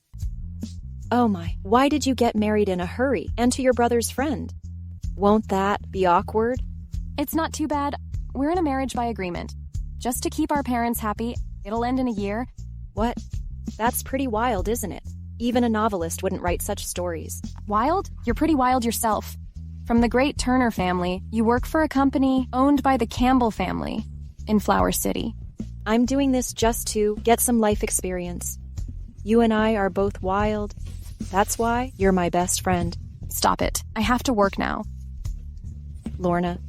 Oh my, why did you get married in a hurry and to your brother's friend? Won't that be awkward? It's not too bad. We're in a marriage by agreement. Just to keep our parents happy, it'll end in a year. What? That's pretty wild, isn't it? Even a novelist wouldn't write such stories. Wild? You're pretty wild yourself. From the great Turner family, you work for a company owned by the Campbell family in Flower City. I'm doing this just to get some life experience. You and I are both wild. That's why you're my best friend. Stop it. I have to work now. Lorna,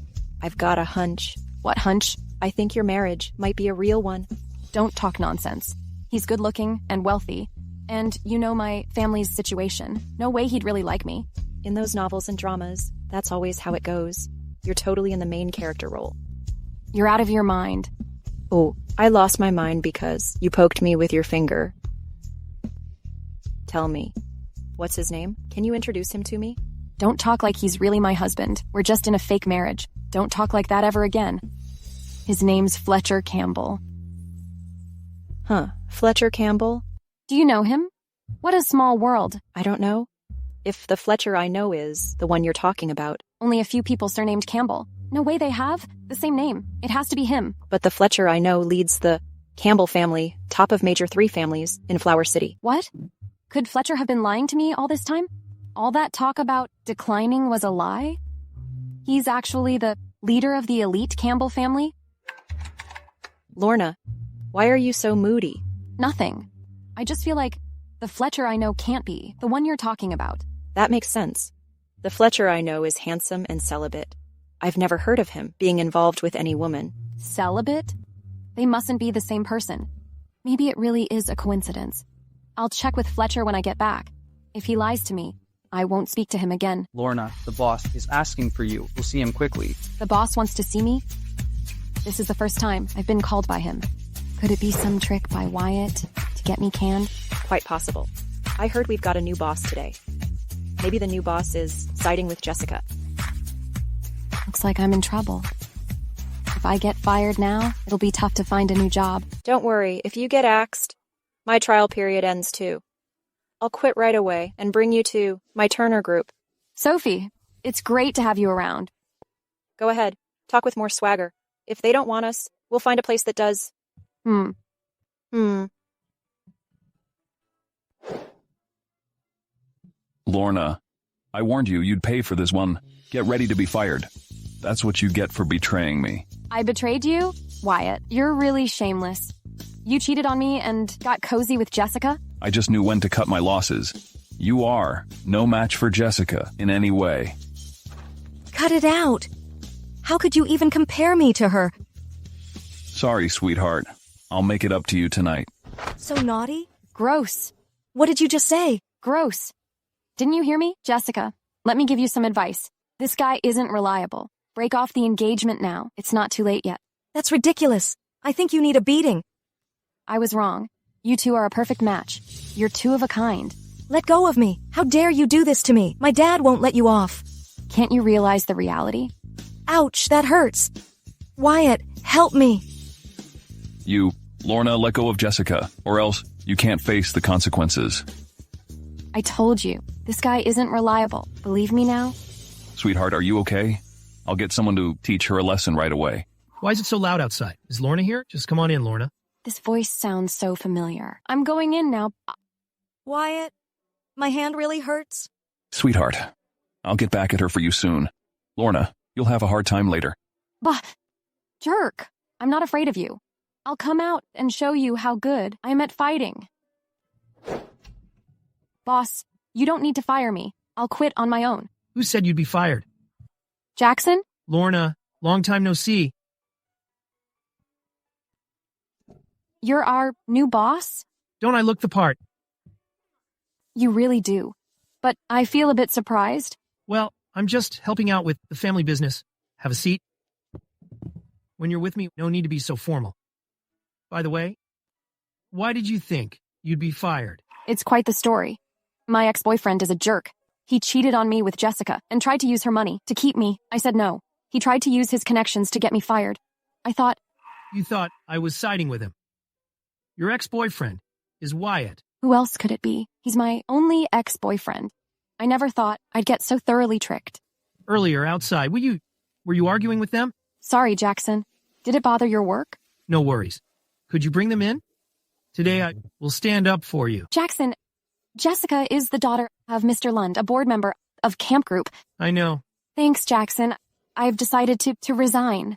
I've got a hunch. What hunch? I think your marriage might be a real one. Don't talk nonsense. He's good-looking and wealthy, and you know my family's situation. No way he'd really like me. In those novels and dramas, that's always how it goes. You're totally in the main character role. You're out of your mind. Oh, I lost my mind because you poked me with your finger. Tell me, what's his name? Can you introduce him to me? Don't talk like he's really my husband. We're just in a fake marriage. Don't talk like that ever again. His name's Fletcher Campbell. Huh, Fletcher Campbell? Do you know him? What a small world. I don't know. If the Fletcher I know is the one you're talking about. Only a few people surnamed Campbell. No way they have the same name. It has to be him. But the Fletcher I know leads the Campbell family, top of major 3 families in Flower City. What? Could Fletcher have been lying to me all this time? All that talk about declining was a lie? He's actually the leader of the elite Campbell family? Lorna, why are you so moody? Nothing. I just feel like the Fletcher I know can't be the one you're talking about. That makes sense. The Fletcher I know is handsome and celibate. I've never heard of him being involved with any woman. Celibate? They mustn't be the same person. Maybe it really is a coincidence. I'll check with Fletcher when I get back. If he lies to me, I won't speak to him again. Lorna, the boss, is asking for you. We'll see him quickly. The boss wants to see me? This is the first time I've been called by him. Could it be some trick by Wyatt to get me canned? Quite possible. I heard we've got a new boss today. Maybe the new boss is siding with Jessica. Looks like I'm in trouble. If I get fired now, it'll be tough to find a new job. Don't worry, if you get axed, my trial period ends too. I'll quit right away and bring you to my Turner group. Sophie, it's great to have you around. Go ahead, talk with more swagger. If they don't want us, we'll find a place that does. Lorna, I warned you you'd pay for this one. Get ready to be fired. That's what you get for betraying me. I betrayed you? Wyatt, you're really shameless. You cheated on me and got cozy with Jessica? I just knew when to cut my losses. You are no match for Jessica in any way. Cut it out. How could you even compare me to her? Sorry, sweetheart. I'll make it up to you tonight. So naughty? Gross. What did you just say? Gross. Didn't you hear me? Jessica, let me give you some advice. This guy isn't reliable. Break off the engagement now. It's not too late yet. That's ridiculous. I think you need a beating. I was wrong. You two are a perfect match. You're two of a kind. Let go of me. How dare you do this to me? My dad won't let you off. Can't you realize the reality? Ouch, that hurts. Wyatt, help me. You, Lorna, let go of Jessica, or else you can't face the consequences. I told you, this guy isn't reliable. Believe me now? Sweetheart, are you okay? I'll get someone to teach her a lesson right away. Why is it so loud outside? Is Lorna here? Just come on in, Lorna. This voice sounds so familiar. I'm going in now. Wyatt, My hand really hurts. Sweetheart, I'll get back at her for you soon. Lorna, you'll have a hard time later. Bah, jerk. I'm not afraid of you. I'll come out and show you how good I'm at fighting. Boss, you don't need to fire me. I'll quit on my own. Who said you'd be fired? Jackson? Lorna, long time no see. You're our new boss? Don't I look the part? You really do. But I feel a bit surprised. Well, I'm just helping out with the family business. Have a seat. When you're with me, no need to be so formal. By the way, why did you think you'd be fired? It's quite the story. My ex-boyfriend is a jerk. He cheated on me with Jessica and tried to use her money to keep me. I said no. He tried to use his connections to get me fired. I thought... You thought I was siding with him. Your ex-boyfriend is Wyatt. Who else could it be? He's my only ex-boyfriend. I never thought I'd get so thoroughly tricked. Earlier, outside, were you arguing with them? Sorry, Jackson. Did it bother your work? No worries. Could you bring them in? Today I will stand up for you. Jackson, Jessica is the daughter of Mr. Lund, a board member of Camp Group. I know. Thanks, Jackson. I've decided to resign.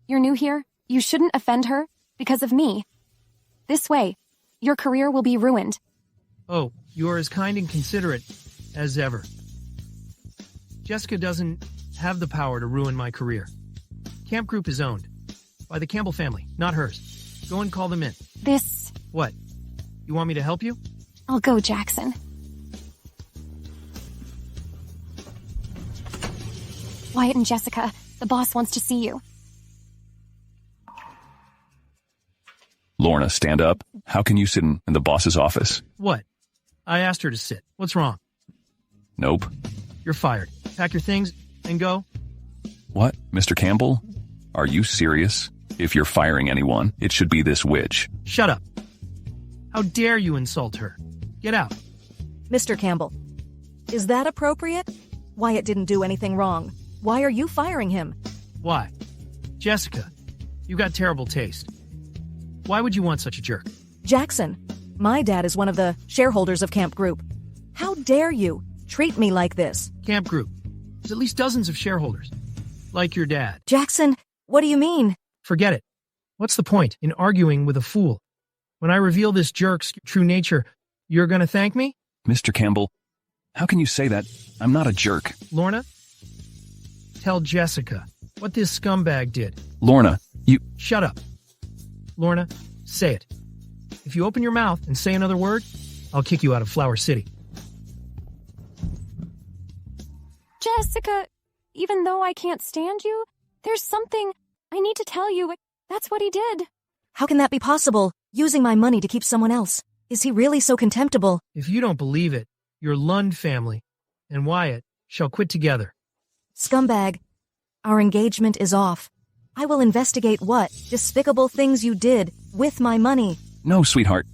You're new here. You shouldn't offend her because of me. This way, your career will be ruined. Oh, you're as kind and considerate as ever. Jessica doesn't have the power to ruin my career. Camp Group is owned by the Campbell family, not hers. Go and call them in. This... What? You want me to help you? I'll go, Jackson. Wyatt and Jessica, the boss wants to see you. Lorna, stand up. How can you sit in the boss's office? What? I asked her to sit. What's wrong? Nope. You're fired. Pack your things and go. What? Mr. Campbell? Are you serious? If you're firing anyone, it should be this witch. Shut up. How dare you insult her? Get out. Mr. Campbell, is that appropriate? Wyatt didn't do anything wrong. Why are you firing him? Why? Jessica, you got terrible taste. Why would you want such a jerk? Jackson, my dad is one of the shareholders of Camp Group. How dare you treat me like this? Camp Group. There's at least dozens of shareholders. Like your dad. Jackson, what do you mean? Forget it. What's the point in arguing with a fool? When I reveal this jerk's true nature, you're gonna thank me? Mr. Campbell, how can you say that? I'm not a jerk. Lorna, tell Jessica what this scumbag did. Lorna, you... Shut up. Lorna, say it. If you open your mouth and say another word, I'll kick you out of Flower City. Jessica, even though I can't stand you, there's something I need to tell you. That's what he did. How can that be possible? Using my money to keep someone else. Is he really so contemptible? If you don't believe it, your Lund family and Wyatt shall quit together. Scumbag, our engagement is off. I will investigate what despicable things you did with my money. No, sweetheart.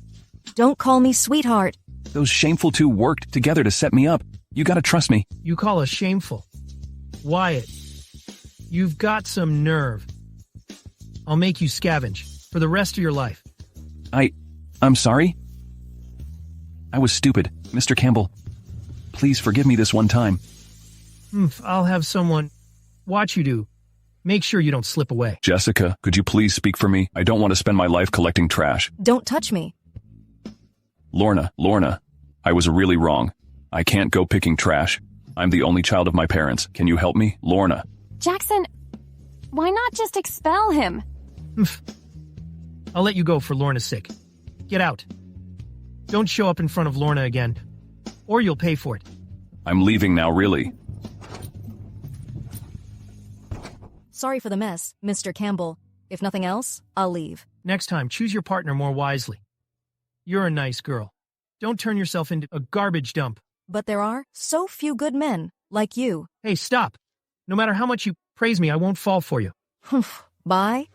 Don't call me sweetheart. Those shameful two worked together to set me up. You gotta trust me. You call us shameful. Wyatt, you've got some nerve. I'll make you scavenge for the rest of your life. I'm sorry? I was stupid, Mr. Campbell. Please forgive me this one time. I'll have someone watch you do. Make sure you don't slip away. Jessica, could you please speak for me? I don't want to spend my life collecting trash. Don't touch me. Lorna, I was really wrong. I can't go picking trash. I'm the only child of my parents. Can you help me? Lorna. Jackson, why not just expel him? I'll let you go for Lorna's sake. Get out. Don't show up in front of Lorna again, or you'll pay for it. I'm leaving now, really. Sorry for the mess, Mr. Campbell. If nothing else, I'll leave. Next time, choose your partner more wisely. You're a nice girl. Don't turn yourself into a garbage dump. But there are so few good men, like you. Hey, stop. No matter how much you praise me, I won't fall for you. Bye.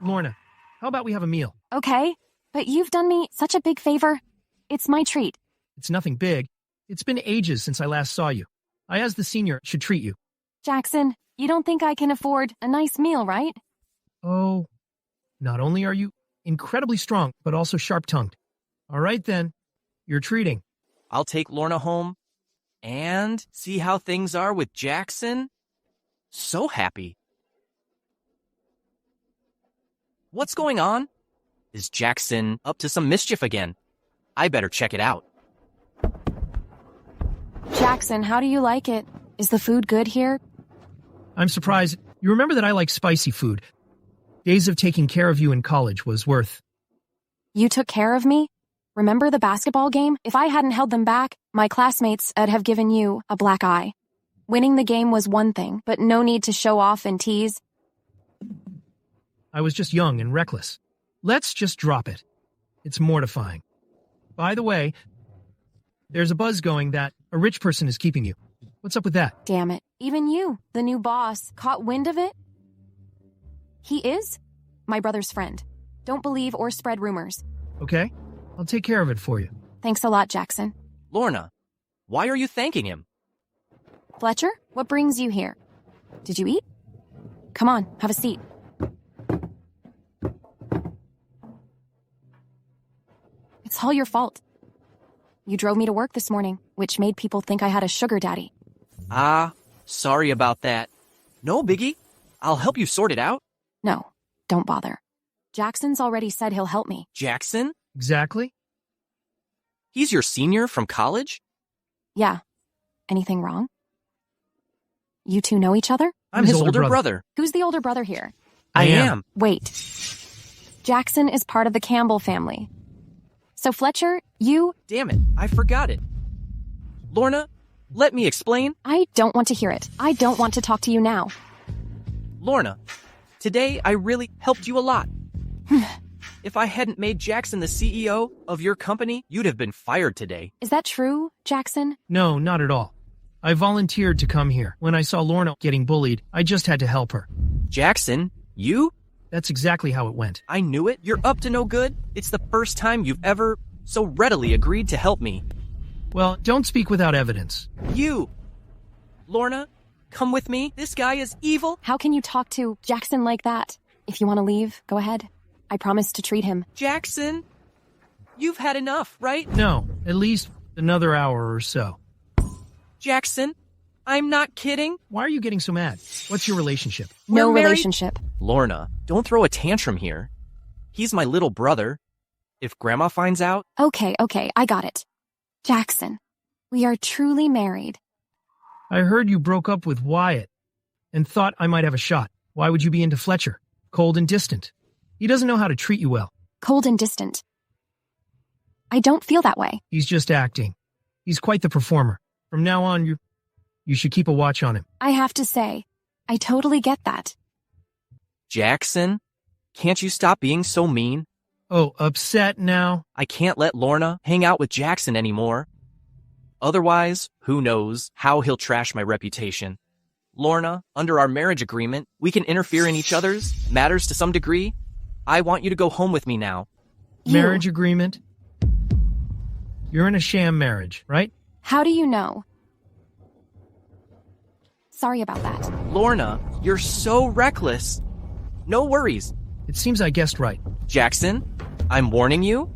Lorna, how about we have a meal? Okay, but you've done me such a big favor. It's my treat. It's nothing big. It's been ages since I last saw you. I, as the senior, should treat you. Jackson, you don't think I can afford a nice meal, right? Oh, not only are you incredibly strong, but also sharp-tongued. All right, then. You're treating. I'll take Lorna home and see how things are with Jackson. So happy. What's going on? Is Jackson up to some mischief again? I better check it out. Jackson, how do you like it? Is the food good here? I'm surprised. You remember that I like spicy food. Days of taking care of you in college was worth. You took care of me? Remember the basketball game? If I hadn't held them back, my classmates would have given you a black eye. Winning the game was one thing, but no need to show off and tease. I was just young and reckless. Let's just drop it. It's mortifying. By the way, there's a buzz going that a rich person is keeping you. What's up with that? Damn it. Even you, the new boss, caught wind of it? He is my brother's friend. Don't believe or spread rumors. Okay, I'll take care of it for you. Thanks a lot, Jackson. Lorna, why are you thanking him? Fletcher, what brings you here? Did you eat? Come on, have a seat. It's all your fault. You drove me to work this morning, which made people think I had a sugar daddy. Ah, sorry about that. No biggie. I'll help you sort it out. No, don't bother. Jackson's already said he'll help me. Jackson? Exactly? He's your senior from college? Yeah. Anything wrong? You two know each other? I'm his older brother. Who's the older brother here? I am. Wait. Jackson is part of the Campbell family. So Fletcher, you... Damn it, I forgot it. Lorna, let me explain. I don't want to hear it. I don't want to talk to you now. Lorna, today I really helped you a lot. If I hadn't made Jackson the CEO of your company, you'd have been fired today. Is that true, Jackson? No, not at all. I volunteered to come here. When I saw Lorna getting bullied, I just had to help her. Jackson, you? That's exactly how it went. I knew it. You're up to no good. It's the first time you've ever so readily agreed to help me. Well, don't speak without evidence. You! Lorna, come with me. This guy is evil. How can you talk to Jackson like that? If you want to leave, go ahead. I promise to treat him. Jackson, you've had enough, right? No, at least another hour or so. Jackson, I'm not kidding. Why are you getting so mad? What's your relationship? No relationship. Lorna, don't throw a tantrum here. He's my little brother. If Grandma finds out... Okay, I got it. Jackson, we are truly married. I heard you broke up with Wyatt and thought I might have a shot. Why would you be into Fletcher? Cold and distant. He doesn't know how to treat you well. Cold and distant. I don't feel that way. He's just acting. He's quite the performer. From now on, you should keep a watch on him. I have to say, I totally get that. Jackson, can't you stop being so mean? Oh, upset now? I can't let Lorna hang out with Jackson anymore. Otherwise, who knows how he'll trash my reputation. Lorna, under our marriage agreement, we can interfere in each other's matters to some degree. I want you to go home with me now. Marriage agreement? You're in a sham marriage, right? How do you know? Sorry about that. Lorna, you're so reckless. No worries. It seems I guessed right. Jackson, I'm warning you.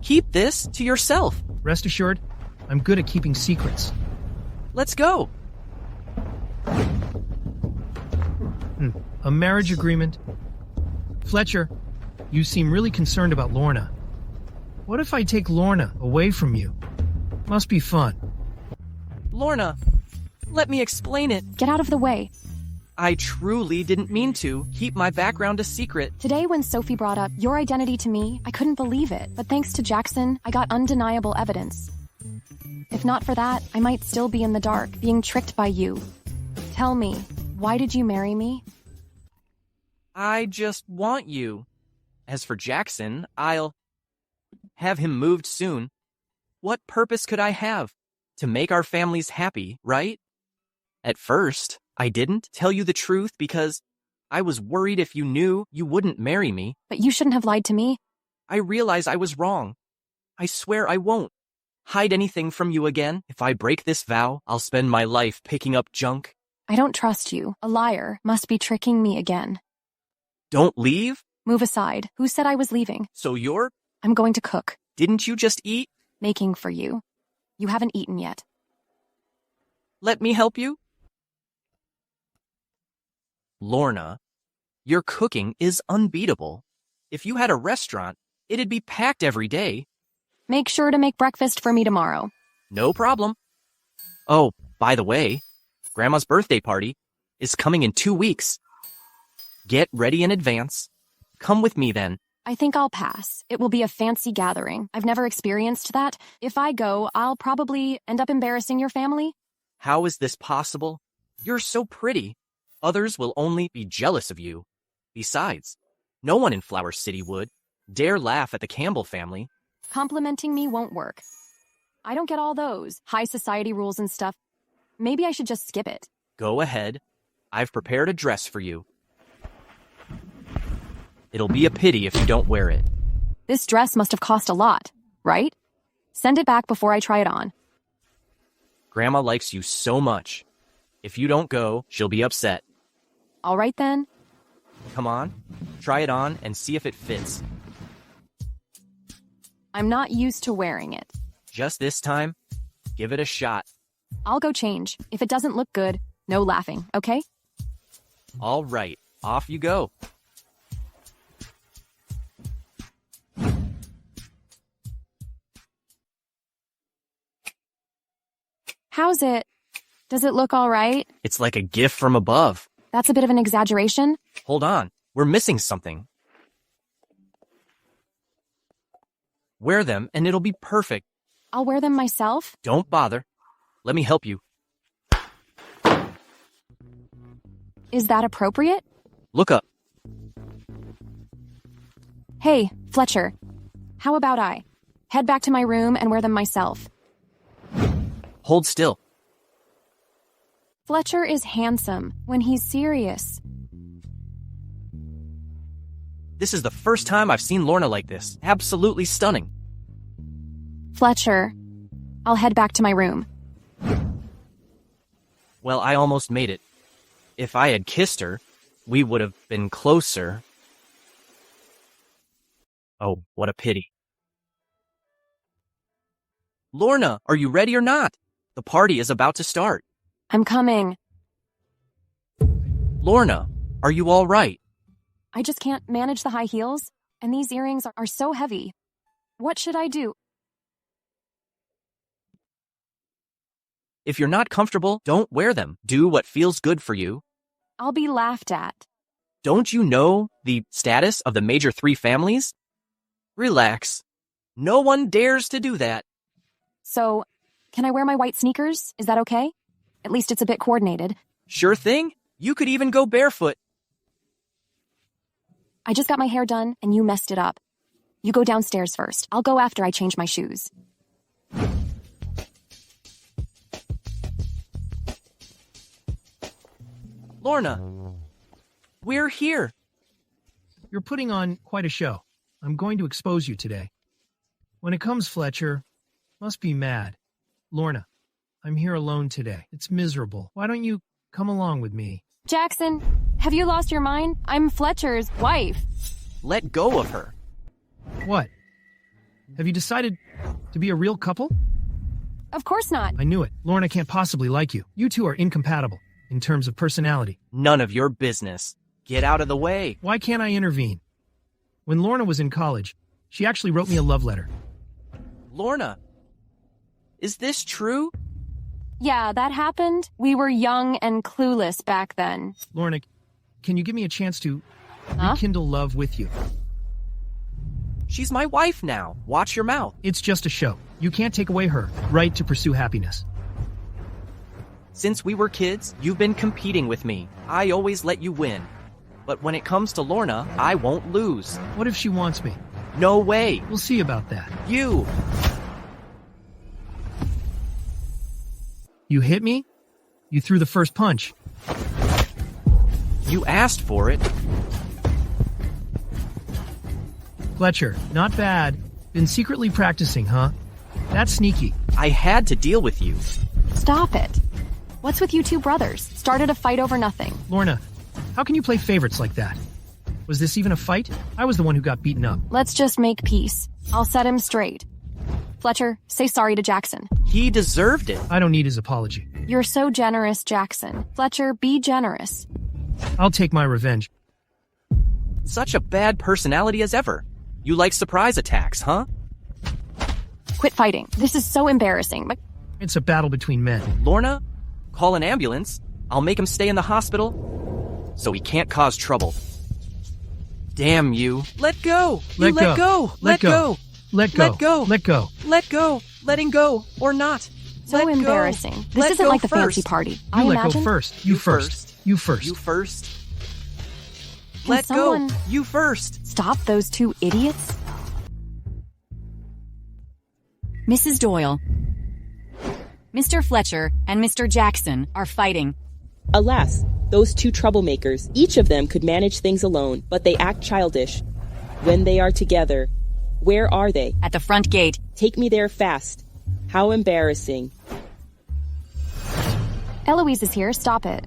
Keep this to yourself. Rest assured, I'm good at keeping secrets. Let's go. A marriage agreement? Fletcher, you seem really concerned about Lorna. What if I take Lorna away from you? Must be fun. Lorna, let me explain it. Get out of the way. I truly didn't mean to keep my background a secret. Today when Sophie brought up your identity to me, I couldn't believe it. But thanks to Jackson, I got undeniable evidence. If not for that, I might still be in the dark, being tricked by you. Tell me, why did you marry me? I just want you. As for Jackson, I'll have him moved soon. What purpose could I have? To make our families happy, right? At first, I didn't tell you the truth because I was worried if you knew you wouldn't marry me. But you shouldn't have lied to me. I realize I was wrong. I swear I won't hide anything from you again. If I break this vow, I'll spend my life picking up junk. I don't trust you. A liar must be tricking me again. Don't leave? Move aside. Who said I was leaving? So you're... I'm going to cook. Didn't you just eat? Making for you. You haven't eaten yet. Let me help you? Lorna, your cooking is unbeatable. If you had a restaurant, it'd be packed every day. Make sure to make breakfast for me tomorrow. No problem. Oh, by the way, Grandma's birthday party is coming in 2 weeks. Get ready in advance. Come with me then. I think I'll pass. It will be a fancy gathering. I've never experienced that. If I go, I'll probably end up embarrassing your family. How is this possible? You're so pretty. Others will only be jealous of you. Besides, no one in Flower City would dare laugh at the Campbell family. Complimenting me won't work. I don't get all those high society rules and stuff. Maybe I should just skip it. Go ahead. I've prepared a dress for you. It'll be a pity if you don't wear it. This dress must have cost a lot, right? Send it back before I try it on. Grandma likes you so much. If you don't go, she'll be upset. All right then. Come on, try it on and see if it fits. I'm not used to wearing it. Just this time, give it a shot. I'll go change. If it doesn't look good, no laughing, okay? All right, off you go. How's it? Does it look all right? It's like a gift from above. That's a bit of an exaggeration. Hold on, we're missing something. Wear them and it'll be perfect. I'll wear them myself. Don't bother. Let me help you. Is that appropriate? Look up. Hey, Fletcher. How about I head back to my room and wear them myself? Hold still. Fletcher is handsome when he's serious. This is the first time I've seen Lorna like this. Absolutely stunning. Fletcher, I'll head back to my room. Well, I almost made it. If I had kissed her, we would have been closer. Oh, what a pity. Lorna, are you ready or not? The party is about to start. I'm coming. Lorna, are you all right? I just can't manage the high heels, and these earrings are so heavy. What should I do? If you're not comfortable, don't wear them. Do what feels good for you. I'll be laughed at. Don't you know the status of the major 3 families? Relax. No one dares to do that. So, can I wear my white sneakers? Is that okay? At least it's a bit coordinated. Sure thing. You could even go barefoot. I just got my hair done, and you messed it up. You go downstairs first. I'll go after I change my shoes. Lorna, we're here. You're putting on quite a show. I'm going to expose you today. When it comes, Fletcher, must be mad. Lorna, I'm here alone today. It's miserable. Why don't you come along with me? Jackson, have you lost your mind? I'm Fletcher's wife. Let go of her. What? Have you decided to be a real couple? Of course not. I knew it. Lorna can't possibly like you. You two are incompatible in terms of personality. None of your business. Get out of the way. Why can't I intervene? When Lorna was in college, she actually wrote me a love letter. Lorna, is this true? Yeah, that happened. We were young and clueless back then. Lorna, can you give me a chance to rekindle love with you? She's my wife now. Watch your mouth. It's just a show. You can't take away her right to pursue happiness. Since we were kids, you've been competing with me. I always let you win. But when it comes to Lorna, I won't lose. What if she wants me? No way. We'll see about that. You hit me? You threw the first punch. You asked for it. Fletcher, not bad. Been secretly practicing, huh? That's sneaky. I had to deal with you. Stop it. What's with you two brothers? Started a fight over nothing. Lorna, how can you play favorites like that? Was this even a fight? I was the one who got beaten up. Let's just make peace. I'll set him straight. Fletcher, say sorry to Jackson. He deserved it. I don't need his apology. You're so generous, Jackson. Fletcher, be generous. I'll take my revenge. Such a bad personality as ever. You like surprise attacks, huh? Quit fighting. This is so embarrassing. It's a battle between men. Lorna, call an ambulance. I'll make him stay in the hospital so he can't cause trouble. Damn you. Let go. Let go. Let go. Let go. Let go. Let go. Let go. Let go. Letting go or not. So Let embarrassing. Go. This Let isn't go like the first. fancy party. You I let imagine. go first. You first. You first. You first. Can Let someone go. You first. stop those two idiots? Mrs. Doyle, Mr. Fletcher and Mr. Jackson are fighting. Alas, those two troublemakers, each of them could manage things alone, but they act childish. When they are together, where are they? At the front gate. Take me there fast. How embarrassing. Eloise is here. Stop it.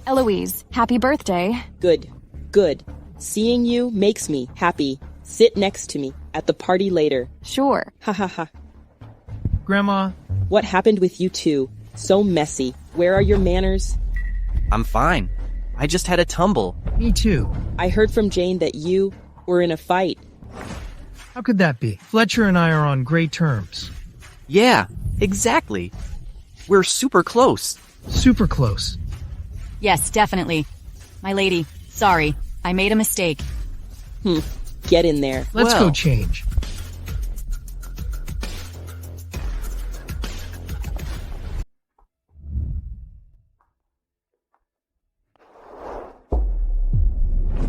Eloise, happy birthday. Good. Good. Seeing you makes me happy. Sit next to me at the party later. Sure. Ha ha ha. Grandma. What happened with you two? So messy. Where are your manners? I'm fine. I just had a tumble. Me too. I heard from Jane that you were in a fight. How could that be? Fletcher and I are on great terms. Yeah, exactly. We're super close. Super close. Yes, definitely. My lady, sorry. I made a mistake. Get in there. Let's go change.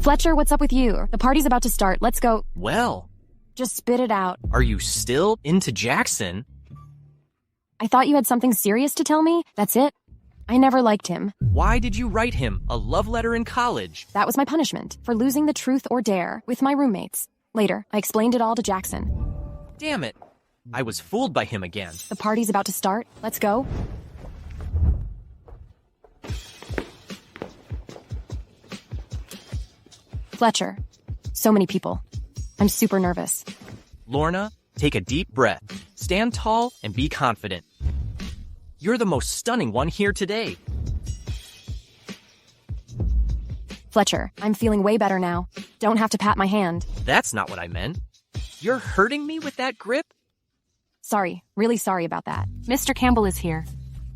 Fletcher, what's up with you? The party's about to start. Let's go. Well, Just spit it out. are you still into Jackson? I thought you had something serious to tell me. That's it. I never liked him. Why did you write him a love letter in college? That was my punishment for losing the truth or dare with my roommates. Later, I explained it all to Jackson. Damn it. I was fooled by him again. The party's about to start. Let's go. Fletcher. So many people. I'm super nervous. Lorna, take a deep breath. Stand tall and be confident. You're the most stunning one here today. Fletcher, I'm feeling way better now. Don't have to pat my hand. That's not what I meant. You're hurting me with that grip? Sorry, really sorry about that. Mr. Campbell is here,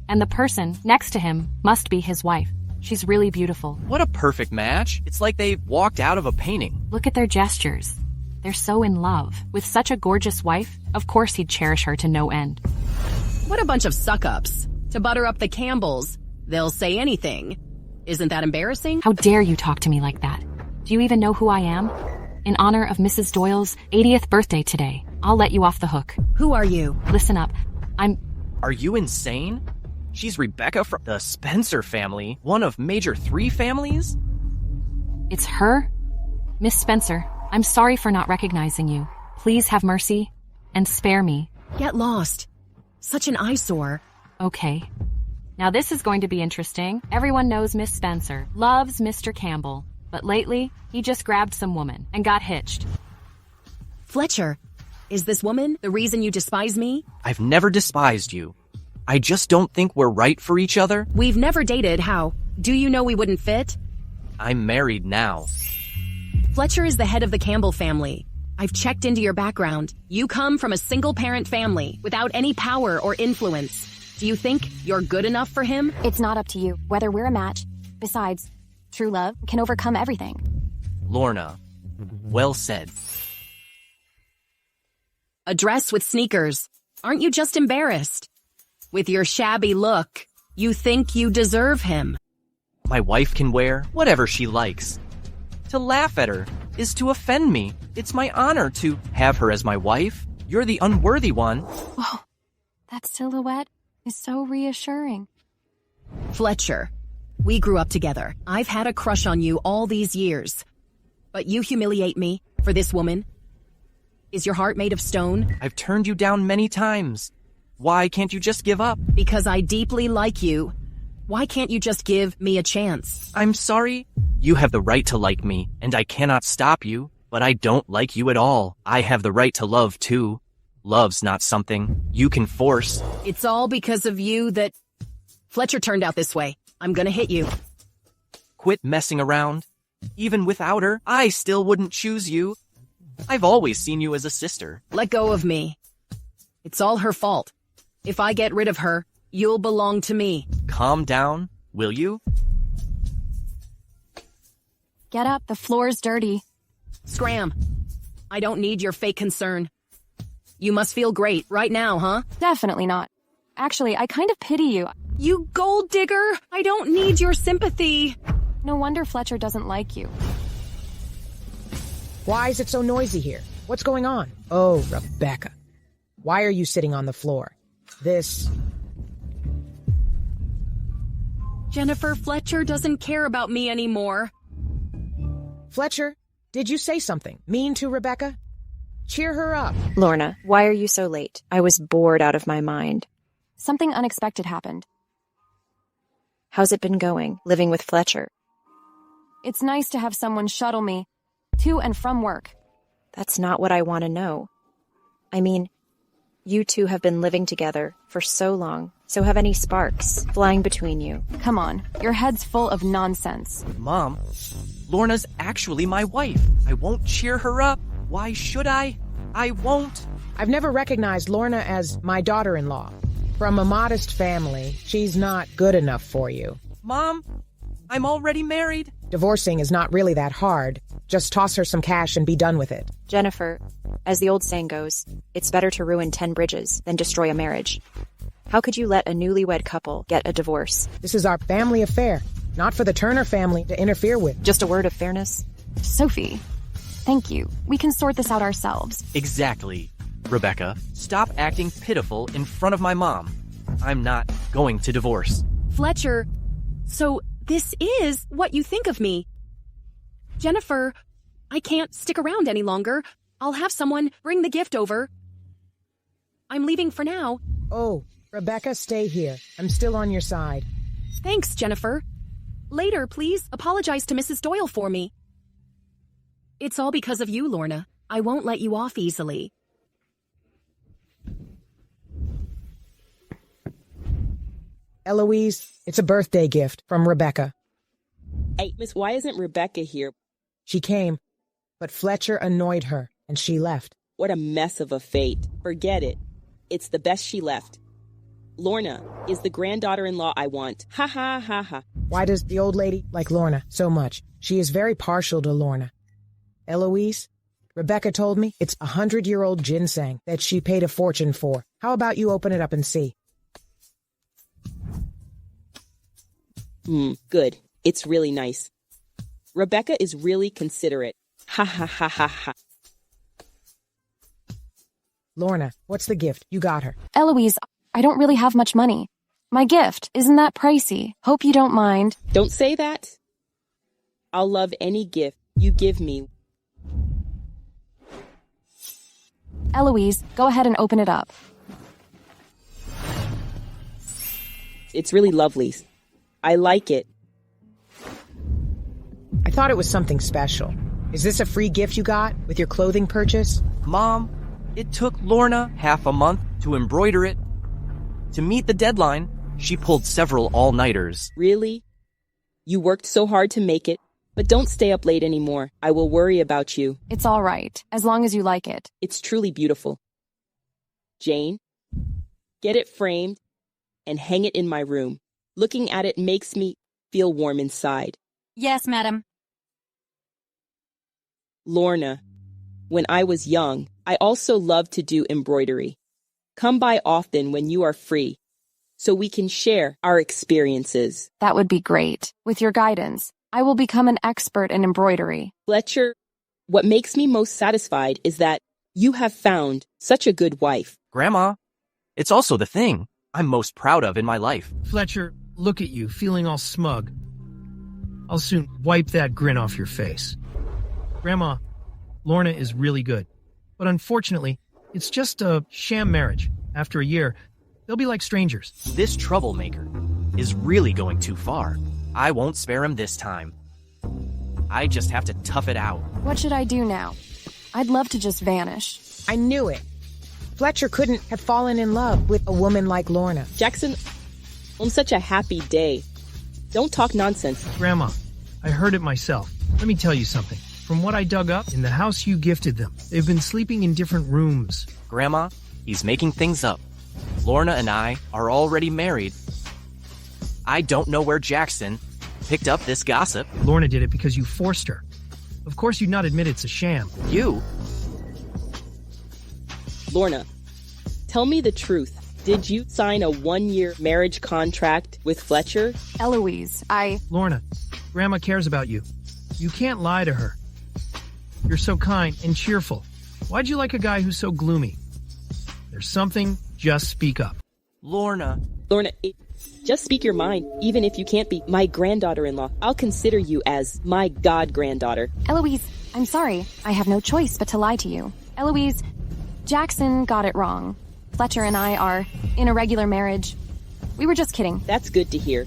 and the person next to him must be his wife. She's really beautiful. What a perfect match. It's like they walked out of a painting. Look at their gestures. They're so in love. With such a gorgeous wife, of course he'd cherish her to no end. What a bunch of suck-ups. To butter up the Campbells, they'll say anything. Isn't that embarrassing? How dare you talk to me like that? Do you even know who I am? In honor of Mrs. Doyle's 80th birthday today, I'll let you off the hook. Who are you? Listen up. Are you insane? She's Rebecca from the Spencer family, one of major 3 families? It's her? Miss Spencer, I'm sorry for not recognizing you. Please have mercy and spare me. Get lost. Such an eyesore. Okay. Now this is going to be interesting. Everyone knows Miss Spencer loves Mr. Campbell, but lately he just grabbed some woman and got hitched. Fletcher, is this woman the reason you despise me? I've never despised you. I just don't think we're right for each other. We've never dated, how? Do you know we wouldn't fit? I'm married now. Fletcher is the head of the Campbell family. I've checked into your background. You come from a single-parent family without any power or influence. Do you think you're good enough for him? It's not up to you whether we're a match. Besides, true love can overcome everything. Lorna, well said. A dress with sneakers. Aren't you just embarrassed? With your shabby look, you think you deserve him. My wife can wear whatever she likes. To laugh at her is to offend me. It's my honor to have her as my wife. You're the unworthy one. Whoa, that silhouette is so reassuring. Fletcher, we grew up together. I've had a crush on you all these years. But you humiliate me for this woman. Is your heart made of stone? I've turned you down many times. Why can't you just give up? Because I deeply like you. Why can't you just give me a chance? I'm sorry. You have the right to like me, and I cannot stop you, but I don't like you at all. I have the right to love, too. Love's not something you can force. It's all because of you that Fletcher turned out this way. I'm gonna hit you. Quit messing around. Even without her, I still wouldn't choose you. I've always seen you as a sister. Let go of me. It's all her fault. If I get rid of her, you'll belong to me. Calm down, will you? Get up, the floor's dirty. Scram. I don't need your fake concern. You must feel great right now, huh? Definitely not. Actually, I kind of pity you. You gold digger! I don't need your sympathy. No wonder Fletcher doesn't like you. Why is it so noisy here? What's going on? Oh, Rebecca. Why are you sitting on the floor? Jennifer, Fletcher doesn't care about me anymore. Fletcher, did you say something mean to Rebecca? Cheer her up. Lorna, why are you so late? I was bored out of my mind. Something unexpected happened. How's it been going, living with Fletcher? It's nice to have someone shuttle me to and from work. That's not what I want to know. I mean, you two have been living together for so long, so have any sparks flying between you? Come on, your head's full of nonsense. Mom, Lorna's actually my wife. I won't cheer her up. Why should I? I won't. I've never recognized Lorna as my daughter-in-law. From a modest family, she's not good enough for you. Mom, I'm already married. Divorcing is not really that hard. Just toss her some cash and be done with it. Jennifer, as the old saying goes, it's better to ruin 10 bridges than destroy a marriage. How could you let a newlywed couple get a divorce? This is our family affair, not for the Turner family to interfere with. Just a word of fairness? Sophie, thank you. We can sort this out ourselves. Exactly. Rebecca, stop acting pitiful in front of my mom. I'm not going to divorce. Fletcher, so this is what you think of me. Jennifer, I can't stick around any longer. I'll have someone bring the gift over. I'm leaving for now. Oh, Rebecca, stay here. I'm still on your side. Thanks, Jennifer. Later, please apologize to Mrs. Doyle for me. It's all because of you, Lorna. I won't let you off easily. Eloise, it's a birthday gift from Rebecca. Hey, Miss, why isn't Rebecca here? She came, but Fletcher annoyed her, and she left. What a mess of a fate. Forget it. It's the best she left. Lorna is the granddaughter-in-law I want. Ha ha ha ha. Why does the old lady like Lorna so much? She is very partial to Lorna. Eloise, Rebecca told me it's 100-year-old ginseng that she paid a fortune for. How about you open it up and see? Good. It's really nice. Rebecca is really considerate. Ha ha ha ha ha. Lorna, what's the gift you got her? Eloise, I don't really have much money. My gift, isn't that pricey? Hope you don't mind. Don't say that. I'll love any gift you give me. Eloise, go ahead and open it up. It's really lovely. I like it. I thought it was something special. Is this a free gift you got with your clothing purchase? Mom, it took Lorna half a month to embroider it. To meet the deadline, she pulled several all-nighters. Really? You worked so hard to make it, but don't stay up late anymore. I will worry about you. It's all right, as long as you like it. It's truly beautiful. Jane, get it framed and hang it in my room. Looking at it makes me feel warm inside. Yes, madam. Lorna, when I was young, I also loved to do embroidery. Come by often when you are free, so we can share our experiences. That would be great. With your guidance, I will become an expert in embroidery. Fletcher, what makes me most satisfied is that you have found such a good wife. Grandma, it's also the thing I'm most proud of in my life. Fletcher, look at you, feeling all smug. I'll soon wipe that grin off your face. Grandma, Lorna is really good. But unfortunately, it's just a sham marriage. After a year, they'll be like strangers. This troublemaker. is really going too far. I won't spare him this time. I just have to tough it out. What should I do now? I'd love to just vanish. I knew it. Fletcher couldn't have fallen in love with a woman like Lorna. Jackson, on such a happy day. Don't talk nonsense. Grandma, I heard it myself. Let me tell you something. From what I dug up, in the house you gifted them, they've been sleeping in different rooms. Grandma, he's making things up. Lorna and I are already married. I don't know where Jackson picked up this gossip. Lorna did it because you forced her. Of course you'd not admit it's a sham. You? Lorna, tell me the truth. Did you sign a 1-year marriage contract with Fletcher? Eloise, Lorna, Grandma cares about you. You can't lie to her. You're so kind and cheerful. Why'd you like a guy who's so gloomy? There's something, just speak up. Lorna, just speak your mind, even if you can't be my granddaughter-in-law. I'll consider you as my god-granddaughter. Eloise, I'm sorry. I have no choice but to lie to you. Eloise, Jackson got it wrong. Fletcher and I are in a regular marriage. We were just kidding. That's good to hear.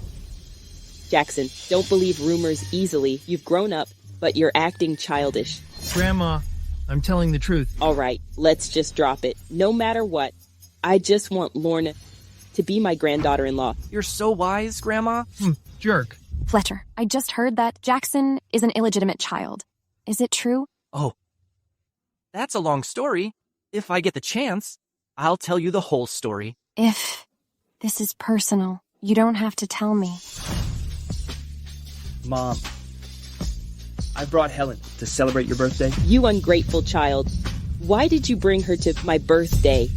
Jackson, don't believe rumors easily. You've grown up, but you're acting childish. Grandma, I'm telling the truth. All right, let's just drop it. No matter what, I just want Lorna to be my granddaughter-in-law. You're so wise, Grandma. Jerk. Fletcher, I just heard that Jackson is an illegitimate child. Is it true? Oh, that's a long story. If I get the chance, I'll tell you the whole story. If this is personal, you don't have to tell me. Mom, I brought Helen to celebrate your birthday. You ungrateful child. Why did you bring her to my birthday?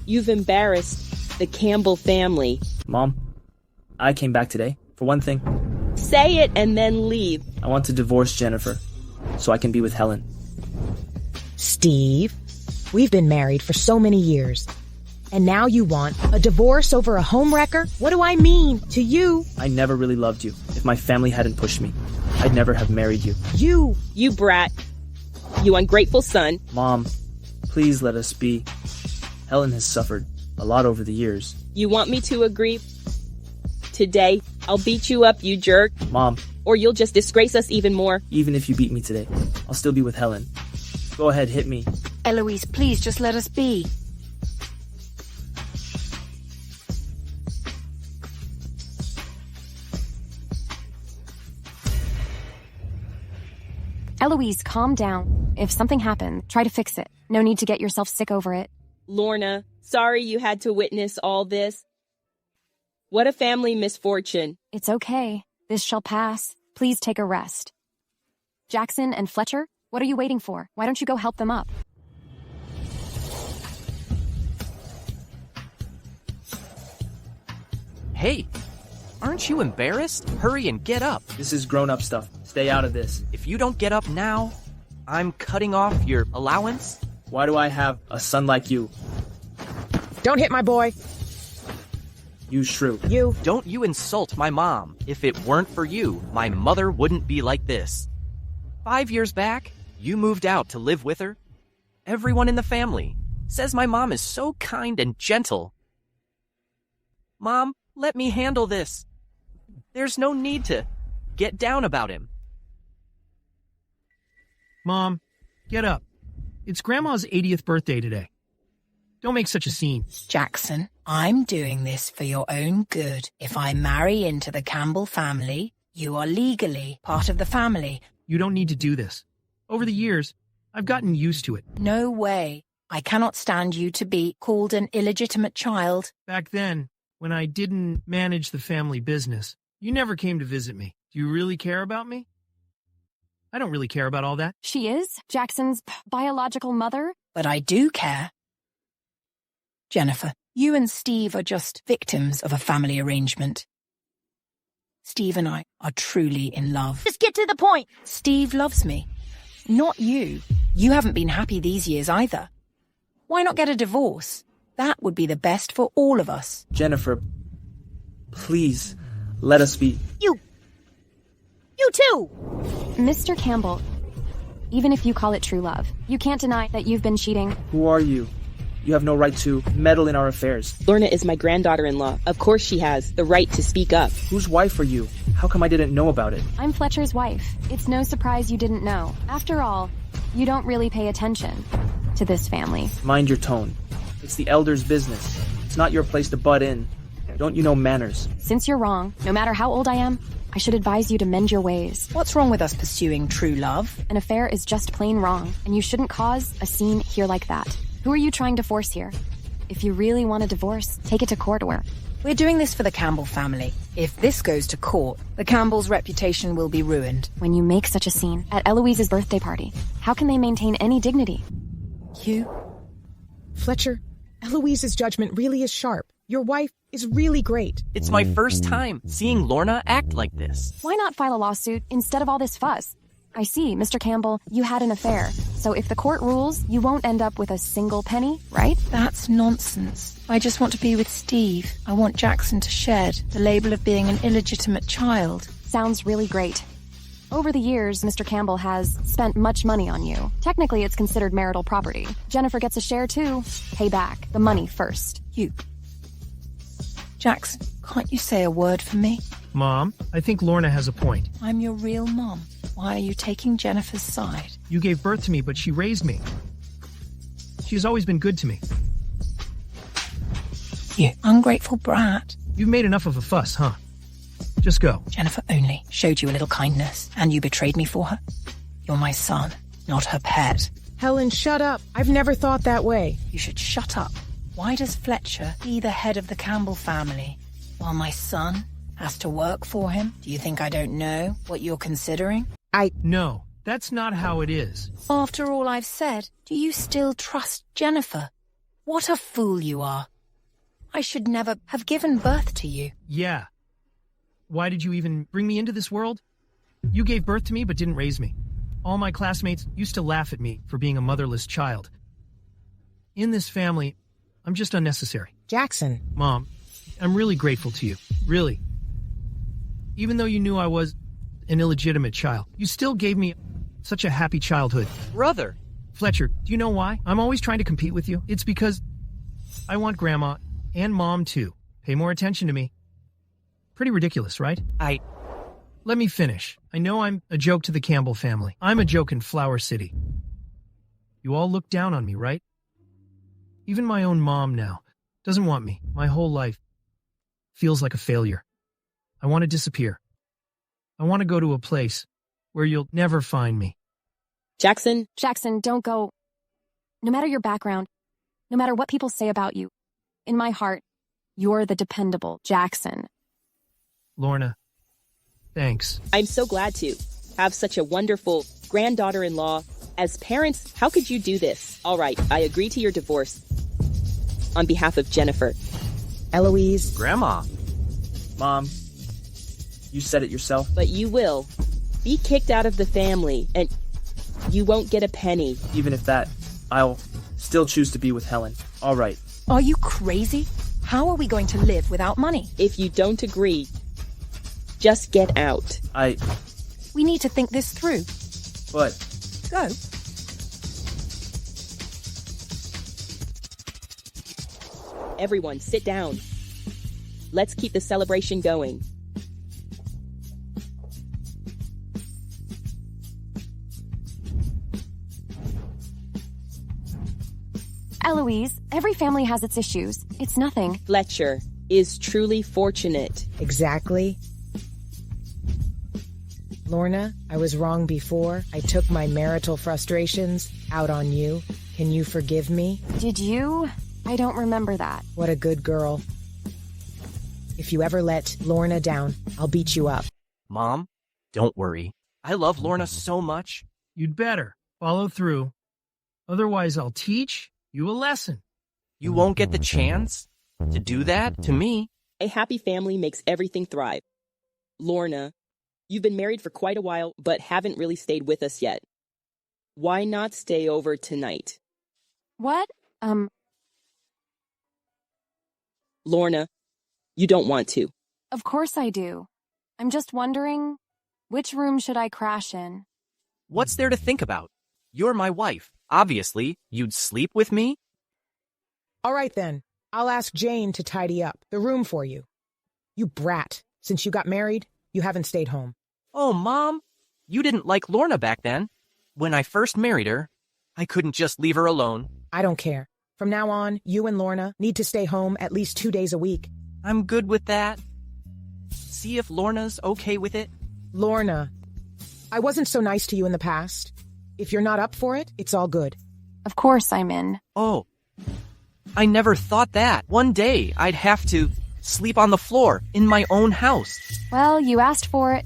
You've embarrassed the Campbell family. Mom, I came back today. For one thing, say it and then leave. I want to divorce Jennifer so I can be with Helen. Steve, we've been married for so many years. And now you want a divorce over a homewrecker? What do I mean to you? I never really loved you. If my family hadn't pushed me, I'd never have married you. You brat. You ungrateful son. Mom, please let us be. Helen has suffered a lot over the years. You want me to agree? Today, I'll beat you up, you jerk. Mom. Or you'll just disgrace us even more. Even if you beat me today, I'll still be with Helen. Go ahead, hit me. Eloise, please just let us be. Eloise, calm down. If something happened, try to fix it. No need to get yourself sick over it. Lorna, sorry you had to witness all this. What a family misfortune. It's okay. This shall pass. Please take a rest. Jackson and Fletcher, what are you waiting for? Why don't you go help them up? Hey, aren't you embarrassed? Hurry and get up. This is grown-up stuff. Stay out of this. If you don't get up now, I'm cutting off your allowance. Why do I have a son like you? Don't hit my boy. You shrew. You. Don't you insult my mom. If it weren't for you, my mother wouldn't be like this. 5 years back, you moved out to live with her. Everyone in the family says my mom is so kind and gentle. Mom, let me handle this. There's no need to get down about him. Mom, get up. It's Grandma's 80th birthday today. Don't make such a scene. Jackson, I'm doing this for your own good. If I marry into the Campbell family, you are legally part of the family. You don't need to do this. Over the years, I've gotten used to it. No way. I cannot stand you to be called an illegitimate child. Back then, when I didn't manage the family business, you never came to visit me. Do you really care about me? I don't really care about all that. She is Jackson's biological mother? But I do care. Jennifer, you and Steve are just victims of a family arrangement. Steve and I are truly in love. Just get to the point. Steve loves me. Not you. You haven't been happy these years either. Why not get a divorce? That would be the best for all of us. Jennifer, please, let us be. You too! Mr. Campbell, even if you call it true love, you can't deny that you've been cheating. Who are you? You have no right to meddle in our affairs. Lorna is my granddaughter-in-law. Of course she has the right to speak up. Whose wife are you? How come I didn't know about it? I'm Fletcher's wife. It's no surprise you didn't know. After all, you don't really pay attention to this family. Mind your tone. It's the elders' business. It's not your place to butt in. Don't you know manners? Since you're wrong, no matter how old I am, I should advise you to mend your ways. What's wrong with us pursuing true love? An affair is just plain wrong, and you shouldn't cause a scene here like that. Who are you trying to force here? If you really want a divorce, take it to court or... We're doing this for the Campbell family. If this goes to court, the Campbells' reputation will be ruined. When you make such a scene at Eloise's birthday party, how can they maintain any dignity? Fletcher, Eloise's judgment really is sharp. Your wife is really great. It's my first time seeing Lorna act like this. Why not file a lawsuit instead of all this fuss? I see, Mr. Campbell, you had an affair. So if the court rules, you won't end up with a single penny, right? That's nonsense. I just want to be with Steve. I want Jackson to shed the label of being an illegitimate child. Sounds really great. Over the years, Mr. Campbell has spent much money on you. Technically, it's considered marital property. Jennifer gets a share too. Pay back. The money first. Jackson, can't you say a word for me? Mom, I think Lorna has a point. I'm your real mom. Why are you taking Jennifer's side? You gave birth to me, but she raised me. She has always been good to me. You ungrateful brat. You've made enough of a fuss, huh? Just go. Jennifer only showed you a little kindness, and you betrayed me for her. You're my son, not her pet. Helen, shut up. I've never thought that way. You should shut up. Why does Fletcher be the head of the Campbell family, while my son has to work for him? Do you think I don't know what you're considering? No, that's not how it is. After all I've said, do you still trust Jennifer? What a fool you are. I should never have given birth to you. Yeah. Why did you even bring me into this world? You gave birth to me but didn't raise me. All my classmates used to laugh at me for being a motherless child. In this family, I'm just unnecessary. Jackson. Mom, I'm really grateful to you. Really. Even though you knew I was an illegitimate child, you still gave me such a happy childhood. Brother. Fletcher, do you know why? I'm always trying to compete with you. It's because I want Grandma and Mom to pay more attention to me. Pretty ridiculous, right? Let me finish. I know I'm a joke to the Campbell family. I'm a joke in Flower City. You all look down on me, right? Even my own mom now doesn't want me. My whole life feels like a failure. I want to disappear. I want to go to a place where you'll never find me. Jackson, don't go. No matter your background, no matter what people say about you, in my heart, you're the dependable Jackson. Lorna, thanks. I'm so glad to have such a wonderful granddaughter-in-law. As parents, how could you do this? All right, I agree to your divorce. On behalf of Jennifer. Eloise. Grandma. Mom, you said it yourself. But you will be kicked out of the family, and you won't get a penny. Even if that, I'll still choose to be with Helen. All right. Are you crazy? How are we going to live without money? If you don't agree, just get out. We need to think this through. But... Go. Everyone, sit down. Let's keep the celebration going. Eloise, every family has its issues. It's nothing. Fletcher is truly fortunate. Exactly. Lorna, I was wrong before. I took my marital frustrations out on you. Can you forgive me? Did you? I don't remember that. What a good girl. If you ever let Lorna down, I'll beat you up. Mom, don't worry. I love Lorna so much. You'd better follow through. Otherwise, I'll teach you a lesson. You won't get the chance to do that to me. A happy family makes everything thrive. Lorna, you've been married for quite a while, but haven't really stayed with us yet. Why not stay over tonight? What? Lorna, you don't want to. Of course I do. I'm just wondering, which room should I crash in? What's there to think about? You're my wife. Obviously, you'd sleep with me? All right then. I'll ask Jane to tidy up the room for you. You brat. Since you got married, you haven't stayed home. Oh, Mom, you didn't like Lorna back then. When I first married her, I couldn't just leave her alone. I don't care. From now on, you and Lorna need to stay home at least 2 days a week. I'm good with that. See if Lorna's okay with it. Lorna, I wasn't so nice to you in the past. If you're not up for it, it's all good. Of course I'm in. Oh, I never thought that. One day I'd have to sleep on the floor in my own house. Well, you asked for it.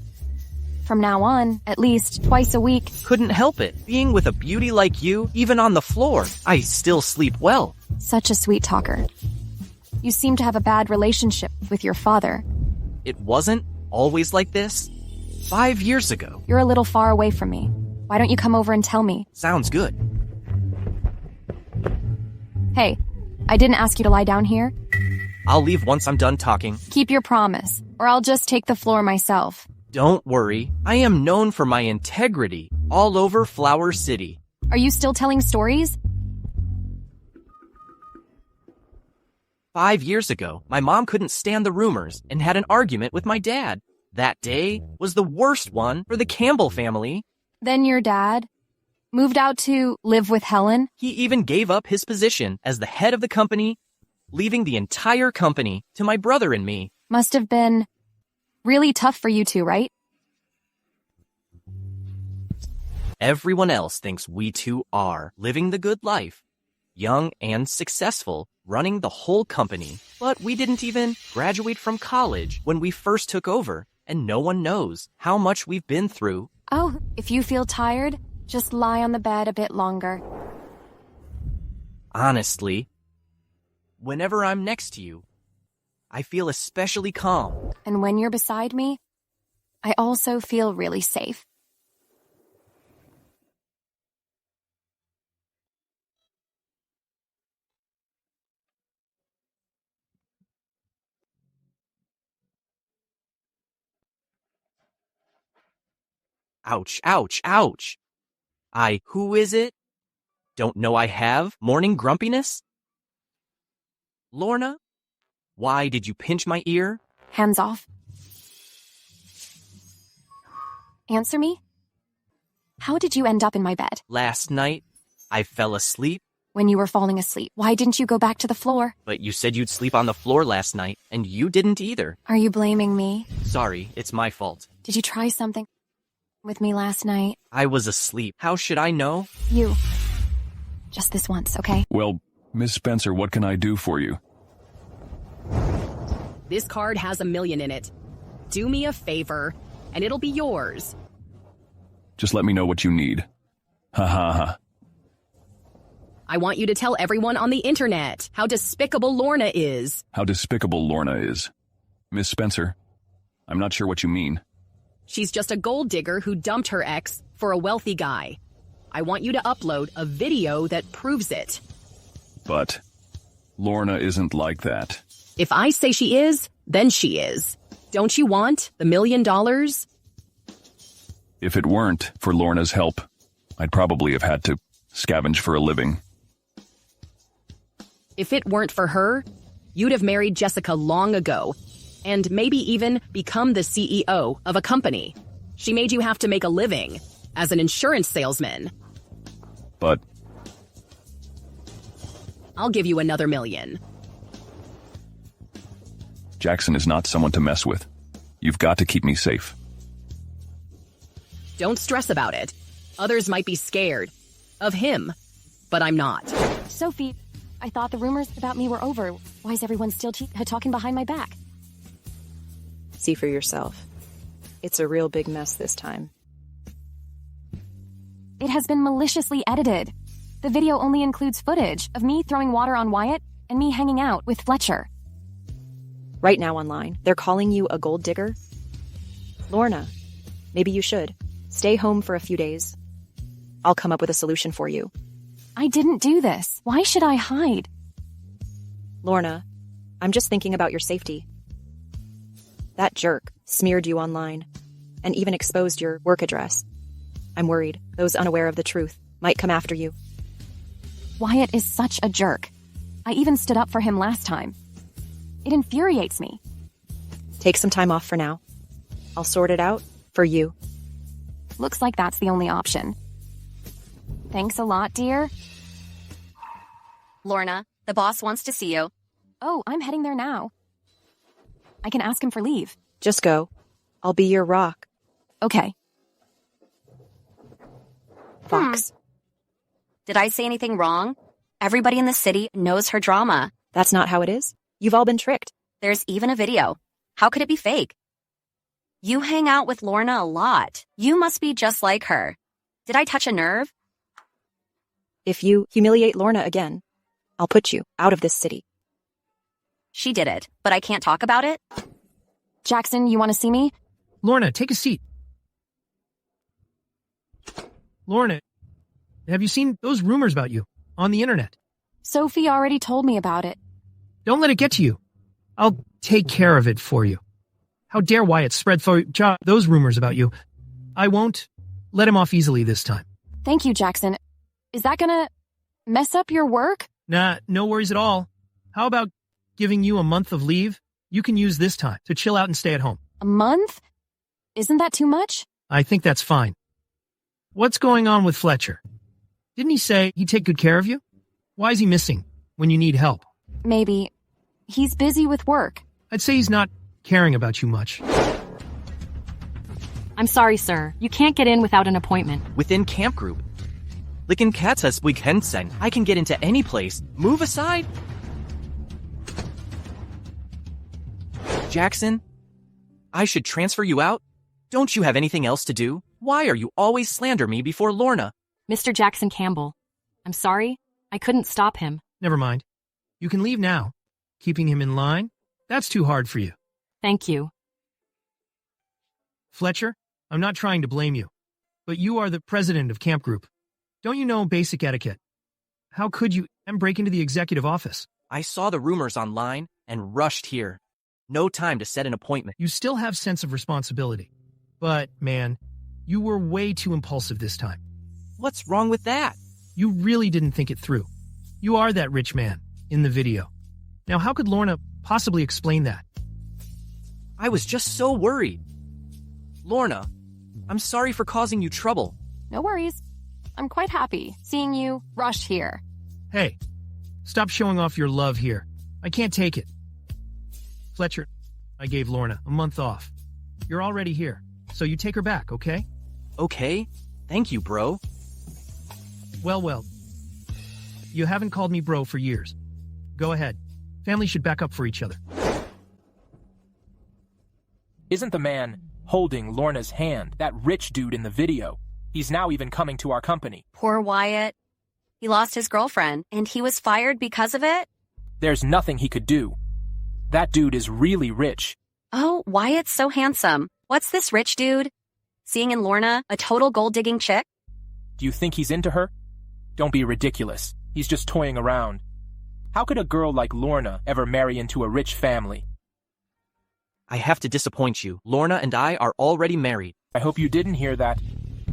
From now on, at least twice a week. Couldn't help it. Being with a beauty like you, even on the floor, I still sleep well. Such a sweet talker. You seem to have a bad relationship with your father. It wasn't always like this. 5 years ago. You're a little far away from me. Why don't you come over and tell me? Sounds good. Hey, I didn't ask you to lie down here. I'll leave once I'm done talking. Keep your promise, or I'll just take the floor myself. Don't worry. I am known for my integrity all over Flower City. Are you still telling stories? 5 years ago, my mom couldn't stand the rumors and had an argument with my dad. That day was the worst one for the Campbell family. Then your dad moved out to live with Helen? He even gave up his position as the head of the company, leaving the entire company to my brother and me. Must have been really tough for you two, right? Everyone else thinks we two are living the good life, young and successful, running the whole company. But we didn't even graduate from college when we first took over, and no one knows how much we've been through. Oh, if you feel tired, just lie on the bed a bit longer. Honestly, whenever I'm next to you, I feel especially calm. And when you're beside me, I also feel really safe. Ouch, ouch, ouch. Who is it? Don't know I have morning grumpiness? Lorna, why did you pinch my ear? Hands off. Answer me. How did you end up in my bed? Last night, I fell asleep. When you were falling asleep, why didn't you go back to the floor? But you said you'd sleep on the floor last night, and you didn't either. Are you blaming me? Sorry, it's my fault. Did you try something with me last night? I was asleep. How should I know? You. Just this once, okay? Well, Miss Spencer, what can I do for you? This card has $1 million in it. Do me a favor, and it'll be yours. Just let me know what you need. Ha ha ha. I want you to tell everyone on the internet how despicable Lorna is. How despicable Lorna is. Miss Spencer, I'm not sure what you mean. She's just a gold digger who dumped her ex for a wealthy guy. I want you to upload a video that proves it. But Lorna isn't like that. If I say she is, then she is. Don't you want the $1 million? If it weren't for Lorna's help, I'd probably have had to scavenge for a living. If it weren't for her, you'd have married Jessica long ago, and maybe even become the CEO of a company. She made you have to make a living as an insurance salesman. But I'll give you another $1 million. Jackson is not someone to mess with. You've got to keep me safe. Don't stress about it. Others might be scared of him, but I'm not. Sophie, I thought the rumors about me were over. Why is everyone still talking behind my back? See for yourself. It's a real big mess this time. It has been maliciously edited. The video only includes footage of me throwing water on Wyatt and me hanging out with Fletcher. Right now online, they're calling you a gold digger. Lorna, maybe you should. Stay home for a few days. I'll come up with a solution for you. I didn't do this. Why should I hide? Lorna, I'm just thinking about your safety. That jerk smeared you online and even exposed your work address. I'm worried those unaware of the truth might come after you. Wyatt is such a jerk. I even stood up for him last time. It infuriates me. Take some time off for now. I'll sort it out for you. Looks like that's the only option. Thanks a lot, dear. Lorna, the boss wants to see you. Oh, I'm heading there now. I can ask him for leave. Just go. I'll be your rock. Okay. Fox. Did I say anything wrong? Everybody in the city knows her drama. That's not how it is. You've all been tricked. There's even a video. How could it be fake? You hang out with Lorna a lot. You must be just like her. Did I touch a nerve? If you humiliate Lorna again, I'll put you out of this city. She did it, but I can't talk about it? Jackson, you want to see me? Lorna, take a seat. Lorna, have you seen those rumors about you on the internet? Sophie already told me about it. Don't let it get to you. I'll take care of it for you. How dare Wyatt spread those rumors about you? I won't let him off easily this time. Thank you, Jackson. Is that gonna mess up your work? Nah, no worries at all. How about giving you a month of leave? You can use this time to chill out and stay at home. A month? Isn't that too much? I think that's fine. What's going on with Fletcher? Didn't he say he'd take good care of you? Why is he missing when you need help? Maybe. He's busy with work. I'd say he's not caring about you much. I'm sorry, sir. You can't get in without an appointment. Within camp group. Licken Katzas Weekendsen. I can get into any place. Move aside. Jackson, I should transfer you out? Don't you have anything else to do? Why are you always slander me before Lorna? Mr. Jackson Campbell, I'm sorry. I couldn't stop him. Never mind. You can leave now. Keeping him in line? That's too hard for you. Thank you. Fletcher, I'm not trying to blame you, but you are the president of camp group. Don't you know basic etiquette? How could you break into the executive office? I saw the rumors online and rushed here. No time to set an appointment. You still have sense of responsibility. But, man, you were way too impulsive this time. What's wrong with that? You really didn't think it through. You are that rich man in the video. Now, how could Lorna possibly explain that? I was just so worried. Lorna, I'm sorry for causing you trouble. No worries. I'm quite happy seeing you rush here. Hey, stop showing off your love here. I can't take it. Fletcher, I gave Lorna a month off. You're already here, so you take her back, okay? Okay. Thank you, bro. Well. You haven't called me bro for years. Go ahead. Family should back up for each other. Isn't the man holding Lorna's hand that rich dude in the video? He's now even coming to our company. Poor Wyatt. He lost his girlfriend, and he was fired because of it? There's nothing he could do. That dude is really rich. Oh, Wyatt's so handsome. What's this rich dude? Seeing in Lorna a total gold-digging chick? Do you think he's into her? Don't be ridiculous. He's just toying around. How could a girl like Lorna ever marry into a rich family? I have to disappoint you. Lorna and I are already married. I hope you didn't hear that.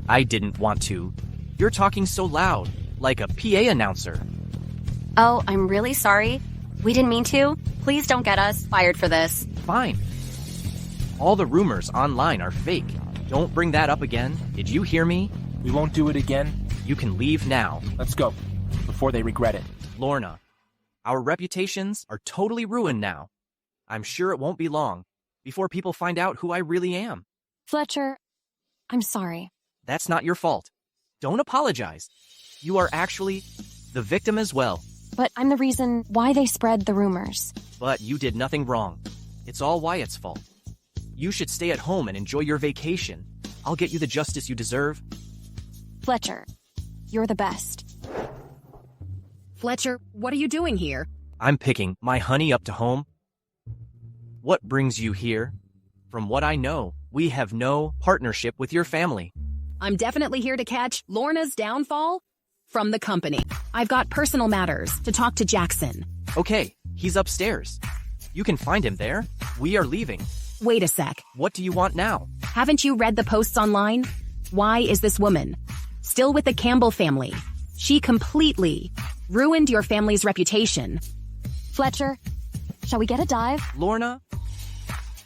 I didn't want to. You're talking so loud, like a PA announcer. Oh, I'm really sorry. We didn't mean to. Please don't get us fired for this. Fine. All the rumors online are fake. Don't bring that up again. Did you hear me? We won't do it again. You can leave now. Let's go, before they regret it. Lorna, our reputations are totally ruined now. I'm sure it won't be long before people find out who I really am. Fletcher, I'm sorry. That's not your fault. Don't apologize. You are actually the victim as well. But I'm the reason why they spread the rumors. But you did nothing wrong. It's all Wyatt's fault. You should stay at home and enjoy your vacation. I'll get you the justice you deserve. Fletcher, you're the best. Fletcher, what are you doing here? I'm picking my honey up to home. What brings you here? From what I know, we have no partnership with your family. I'm definitely here to catch Lorna's downfall from the company. I've got personal matters to talk to Jackson. Okay, he's upstairs. You can find him there. We are leaving. Wait a sec. What do you want now? Haven't you read the posts online? Why is this woman still with the Campbell family? She completely ruined your family's reputation. Fletcher, shall we get a dive? Lorna,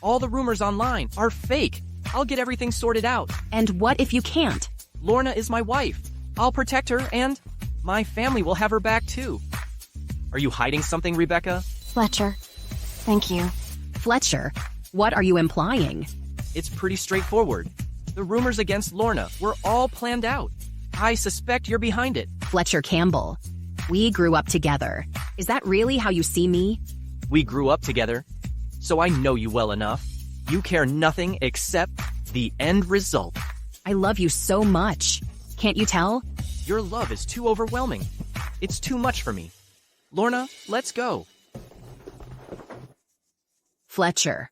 all the rumors online are fake. I'll get everything sorted out. And what if you can't? Lorna is my wife. I'll protect her, and my family will have her back too. Are you hiding something, Rebecca? Fletcher, thank you. Fletcher, what are you implying? It's pretty straightforward. The rumors against Lorna were all planned out. I suspect you're behind it. Fletcher Campbell, we grew up together. Is that really how you see me? We grew up together, so I know you well enough. You care nothing except the end result. I love you so much. Can't you tell? Your love is too overwhelming. It's too much for me. Lorna, let's go. Fletcher,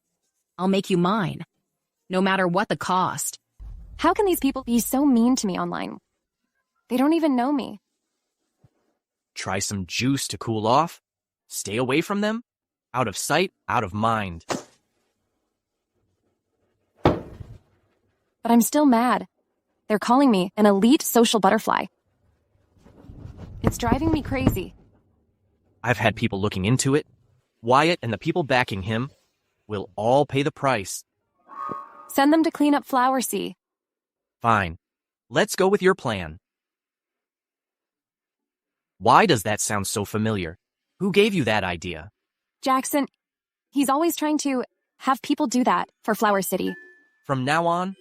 I'll make you mine, no matter what the cost. How can these people be so mean to me online? They don't even know me. Try some juice to cool off. Stay away from them. Out of sight, out of mind. But I'm still mad. They're calling me an elite social butterfly. It's driving me crazy. I've had people looking into it. Wyatt and the people backing him will all pay the price. Send them to clean up Flower Sea. Fine. Let's go with your plan. Why does that sound so familiar? Who gave you that idea? Jackson, he's always trying to have people do that for Flower City. From now on,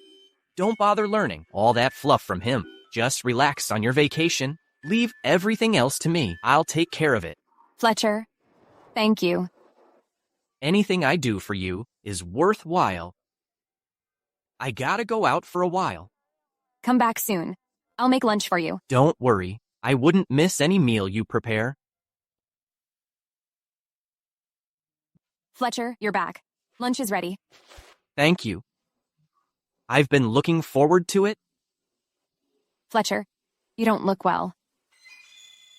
don't bother learning all that fluff from him. Just relax on your vacation. Leave everything else to me. I'll take care of it. Fletcher, thank you. Anything I do for you is worthwhile. I gotta go out for a while. Come back soon. I'll make lunch for you. Don't worry. I wouldn't miss any meal you prepare. Fletcher, you're back. Lunch is ready. Thank you. I've been looking forward to it. Fletcher, you don't look well.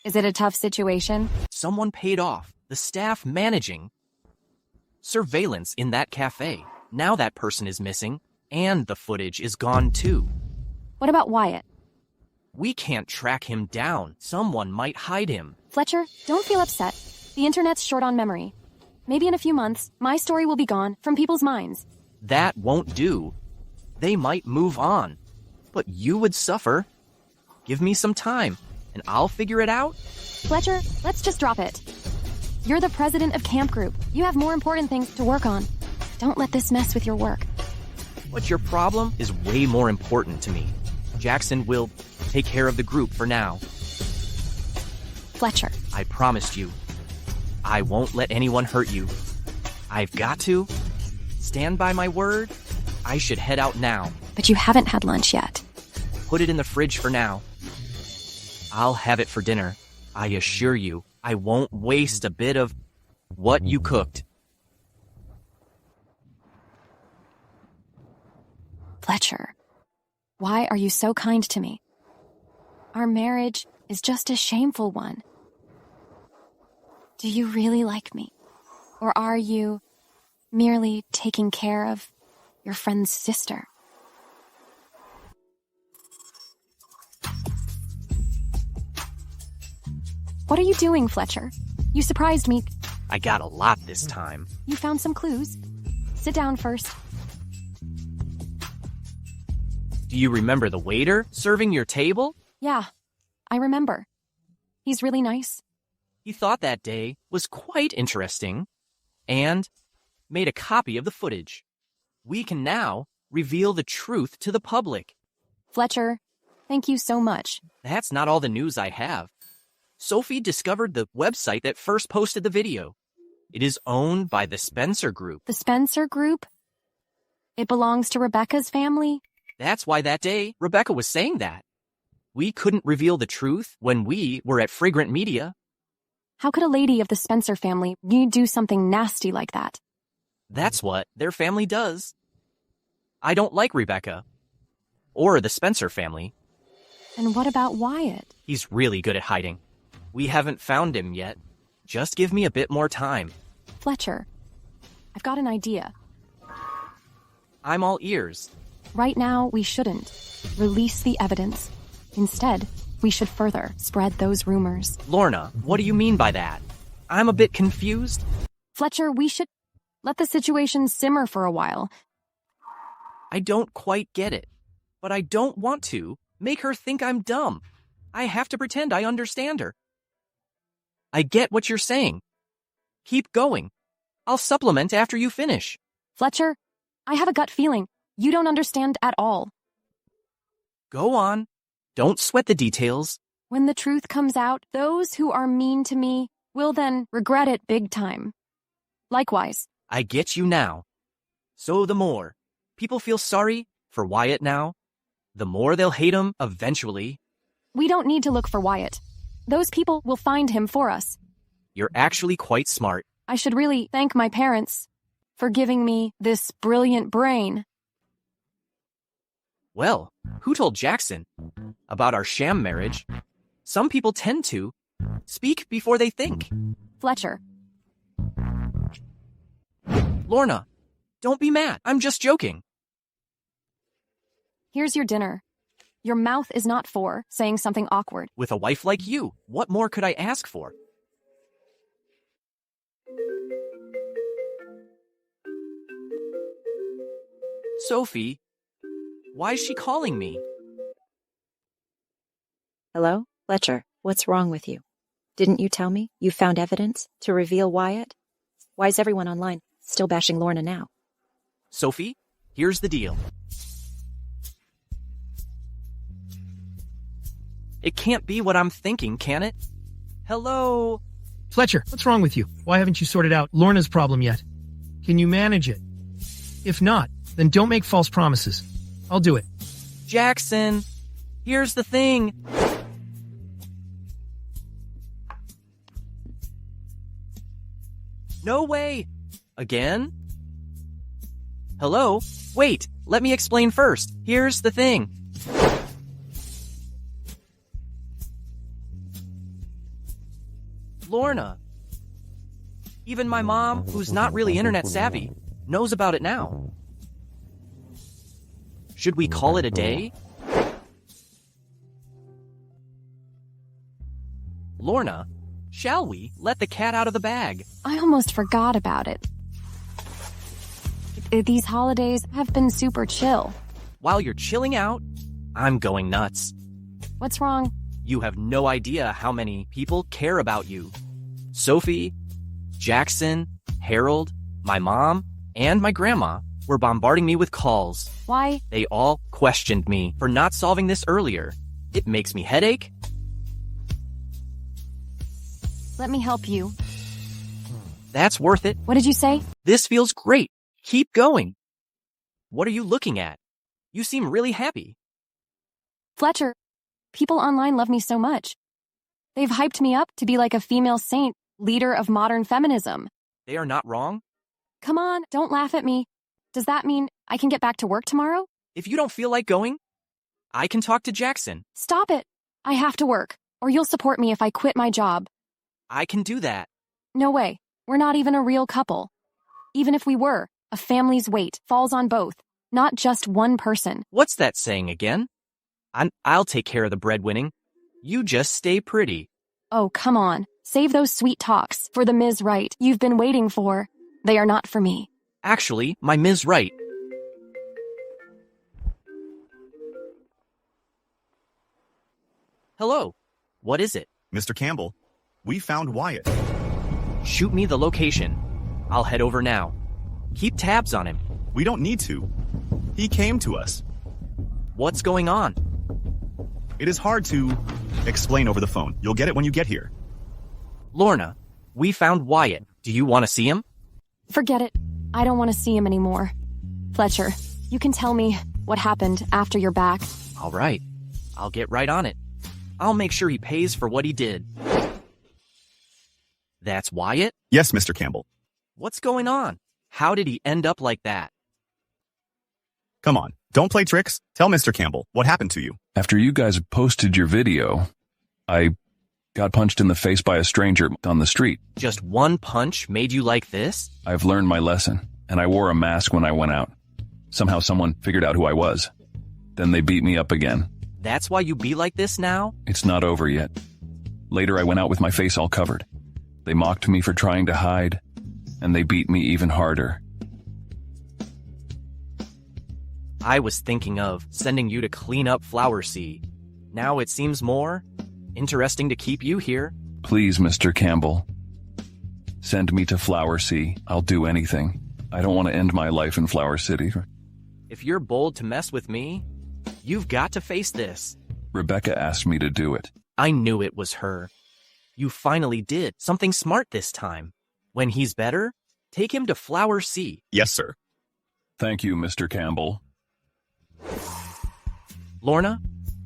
Is it a tough situation? Someone paid off the staff managing surveillance in that cafe. Now that person is missing, and the footage is gone too. What about Wyatt? We can't track him down. Someone might hide him. Fletcher, don't feel upset. The internet's short on memory. Maybe in a few months, my story will be gone from people's minds. That won't do. They might move on, but you would suffer. Give me some time, and I'll figure it out. Fletcher, let's just drop it. You're the president of Camp Group. You have more important things to work on. Don't let this mess with your work. But your problem is way more important to me. Jackson will take care of the group for now. Fletcher. I promised you. I won't let anyone hurt you. I've got to. Stand by my word. I should head out now. But you haven't had lunch yet. Put it in the fridge for now. I'll have it for dinner. I assure you, I won't waste a bit of what you cooked. Fletcher, why are you so kind to me? Our marriage is just a shameful one. Do you really like me? Or are you merely taking care of your friend's sister? What are you doing, Fletcher? You surprised me. I got a lot this time. You found some clues. Sit down first. Do you remember the waiter serving your table? Yeah, I remember. He's really nice. He thought that day was quite interesting and made a copy of the footage. We can now reveal the truth to the public. Fletcher, thank you so much. That's not all the news I have. Sophie discovered the website that first posted the video. It is owned by the Spencer Group. The Spencer Group? It belongs to Rebecca's family? That's why that day Rebecca was saying that. We couldn't reveal the truth when we were at Fragrant Media. How could a lady of the Spencer family do something nasty like that? That's what their family does. I don't like Rebecca. Or the Spencer family. And what about Wyatt? He's really good at hiding. We haven't found him yet. Just give me a bit more time. Fletcher, I've got an idea. I'm all ears. Right now, we shouldn't release the evidence. Instead, we should further spread those rumors. Lorna, what do you mean by that? I'm a bit confused. Fletcher, we should let the situation simmer for a while. I don't quite get it, but I don't want to make her think I'm dumb. I have to pretend I understand her. I get what you're saying. Keep going. I'll supplement after you finish. Fletcher, I have a gut feeling. You don't understand at all. Go on. Don't sweat the details. When the truth comes out, those who are mean to me will then regret it big time. Likewise. I get you now. So the more people feel sorry for Wyatt now, the more they'll hate him eventually. We don't need to look for Wyatt. Those people will find him for us. You're actually quite smart. I should really thank my parents for giving me this brilliant brain. Well, who told Jackson about our sham marriage? Some people tend to speak before they think. Fletcher. Lorna, don't be mad. I'm just joking. Here's your dinner. Your mouth is not for saying something awkward. With a wife like you, what more could I ask for? Sophie, why is she calling me? Hello? Fletcher, what's wrong with you? Didn't you tell me you found evidence to reveal Wyatt? Why is everyone online still bashing Lorna now? Sophie, here's the deal. It can't be what I'm thinking, can it? Hello? Fletcher, what's wrong with you? Why haven't you sorted out Lorna's problem yet? Can you manage it? If not, then don't make false promises. I'll do it. Jackson, here's the thing. No way. Again? Hello? Wait, let me explain first. Here's the thing. Lorna. Even my mom, who's not really internet savvy, knows about it now. Should we call it a day? Lorna, shall we let the cat out of the bag? I almost forgot about it. These holidays have been super chill. While you're chilling out, I'm going nuts. What's wrong? You have no idea how many people care about you. Sophie, Jackson, Harold, my mom, and my grandma were bombarding me with calls. Why? They all questioned me for not solving this earlier. It makes me headache. Let me help you. That's worth it. What did you say? This feels great. Keep going. What are you looking at? You seem really happy. Fletcher, people online love me so much. They've hyped me up to be like a female saint, leader of modern feminism. They are not wrong. Come on, don't laugh at me. Does that mean I can get back to work tomorrow? If you don't feel like going, I can talk to Jackson. Stop it. I have to work, or you'll support me if I quit my job. I can do that. No way. We're not even a real couple. Even if we were, a family's weight falls on both, not just one person. What's that saying again? I'll take care of the breadwinning. You just stay pretty. Oh, come on. Save those sweet talks for the Ms. Right you've been waiting for. They are not for me. Actually, my Ms. Right. Hello. What is it? Mr. Campbell, we found Wyatt. Shoot me the location. I'll head over now. Keep tabs on him. We don't need to. He came to us. What's going on? It is hard to explain over the phone. You'll get it when you get here. Lorna, we found Wyatt. Do you want to see him? Forget it. I don't want to see him anymore. Fletcher, you can tell me what happened after you're back. All right. I'll get right on it. I'll make sure he pays for what he did. That's Wyatt? Yes, Mr. Campbell. What's going on? How did he end up like that? Come on, don't play tricks. Tell Mr. Campbell what happened to you. After you guys posted your video, I got punched in the face by a stranger on the street. Just one punch made you like this? I've learned my lesson, and I wore a mask when I went out. Somehow someone figured out who I was. Then they beat me up again. That's why you be like this now? It's not over yet. Later I went out with my face all covered. They mocked me for trying to hide, and they beat me even harder. I was thinking of sending you to clean up Flower Sea. Now it seems more interesting to keep you here. Please, Mr. Campbell. Send me to Flower Sea. I'll do anything. I don't want to end my life in Flower City. If you're bold to mess with me, you've got to face this. Rebecca asked me to do it. I knew it was her. You finally did something smart this time. When he's better, take him to Flower Sea. Yes, sir. Thank you, Mr. Campbell. Lorna,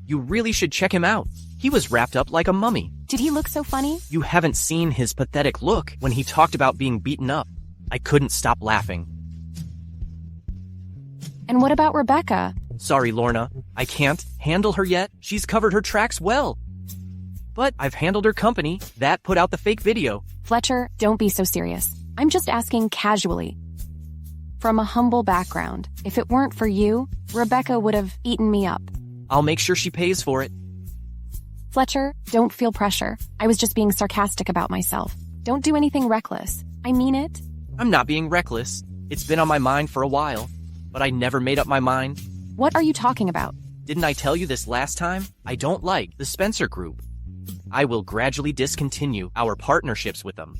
you really should check him out. He was wrapped up like a mummy. Did he look so funny? You haven't seen his pathetic look when he talked about being beaten up. I couldn't stop laughing. And what about Rebecca? Sorry, Lorna. I can't handle her yet. She's covered her tracks well. But I've handled her company. That put out the fake video. Fletcher, don't be so serious. I'm just asking casually. From a humble background, if it weren't for you, Rebecca would have eaten me up. I'll make sure she pays for it. Fletcher, don't feel pressure. I was just being sarcastic about myself. Don't do anything reckless. I mean it. I'm not being reckless. It's been on my mind for a while, but I never made up my mind. What are you talking about? Didn't I tell you this last time? I don't like the Spencer Group. I will gradually discontinue our partnerships with them.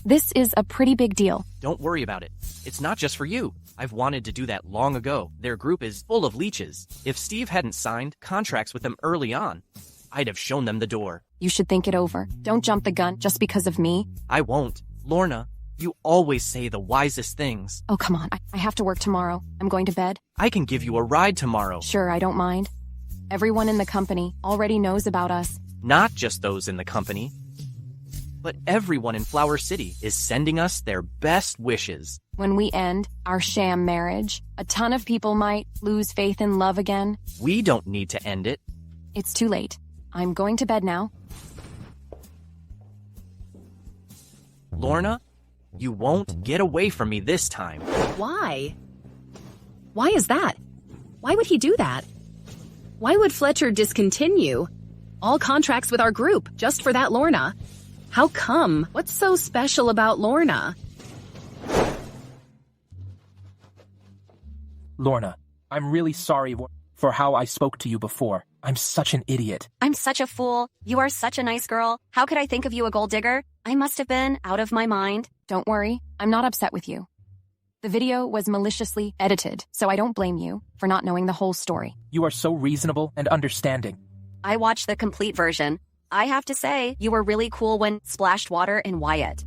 This is a pretty big deal. Don't worry about it. It's not just for you. I've wanted to do that long ago. Their group is full of leeches. If Steve hadn't signed contracts with them early on, I'd have shown them the door. You should think it over. Don't jump the gun just because of me. I won't. Lorna, you always say the wisest things. Oh, come on. I have to work tomorrow. I'm going to bed. I can give you a ride tomorrow. Sure, I don't mind. Everyone in the company already knows about us. Not just those in the company, but everyone in Flower City is sending us their best wishes. When we end our sham marriage, a ton of people might lose faith in love again. We don't need to end it. It's too late. I'm going to bed now. Lorna, you won't get away from me this time. Why? Why is that? Why would he do that? Why would Fletcher discontinue all contracts with our group just for that Lorna? How come? What's so special about Lorna? Lorna, I'm really sorry for how I spoke to you before. I'm such an idiot. I'm such a fool. You are such a nice girl. How could I think of you a gold digger? I must have been out of my mind. Don't worry. I'm not upset with you. The video was maliciously edited, so I don't blame you for not knowing the whole story. You are so reasonable and understanding. I watched the complete version. I have to say, you were really cool when splashed water in Wyatt.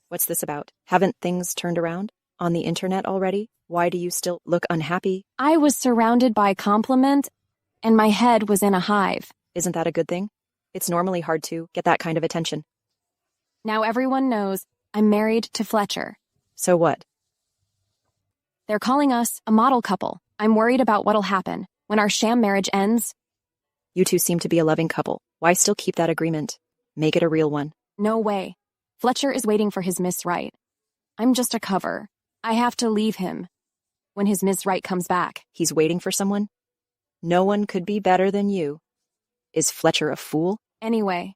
What's this about? Haven't things turned around? On the internet already? Why do you still look unhappy? I was surrounded by compliment, and my head was in a hive. Isn't that a good thing? It's normally hard to get that kind of attention. Now everyone knows I'm married to Fletcher. So what? They're calling us a model couple. I'm worried about what'll happen when our sham marriage ends. You two seem to be a loving couple. Why still keep that agreement? Make it a real one. No way. Fletcher is waiting for his Miss Right. I'm just a cover. I have to leave him when his Miss Right comes back. He's waiting for someone? No one could be better than you. Is Fletcher a fool? Anyway,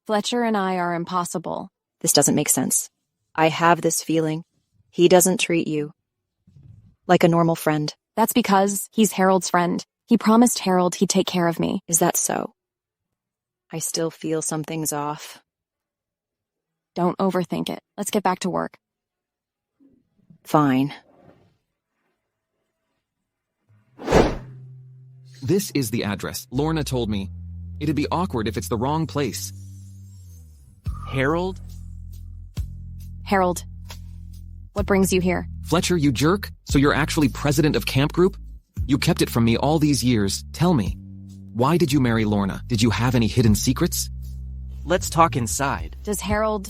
Fletcher and I are impossible. This doesn't make sense. I have this feeling. He doesn't treat you like a normal friend. That's because he's Harold's friend. He promised Harold he'd take care of me. Is that so? I still feel something's off. Don't overthink it. Let's get back to work. Fine. This is the address. Lorna told me. It'd be awkward if it's the wrong place. Harold? Harold, what brings you here? Fletcher, you jerk? So you're actually president of camp group? You kept it from me all these years. Tell me. Why did you marry Lorna? Did you have any hidden secrets? Let's talk inside. Does Harold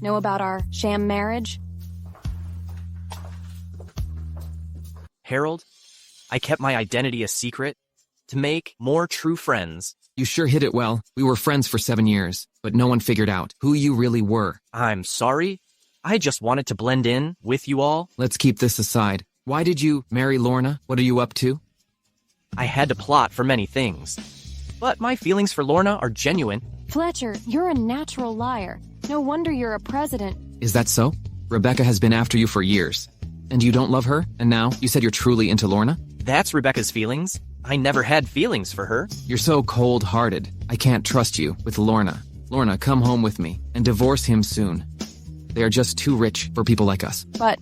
know about our sham marriage? Harold, I kept my identity a secret to make more true friends. You sure hid it well. We were friends for 7 years, but no one figured out who you really were. I'm sorry. I just wanted to blend in with you all. Let's keep this aside. Why did you marry Lorna? What are you up to? I had to plot for many things. But my feelings for Lorna are genuine. Fletcher, you're a natural liar. No wonder you're a president. Is that so? Rebecca has been after you for years. And you don't love her? And now you said you're truly into Lorna? That's Rebecca's feelings. I never had feelings for her. You're so cold-hearted. I can't trust you with Lorna. Lorna, come home with me and divorce him soon. They are just too rich for people like us. But,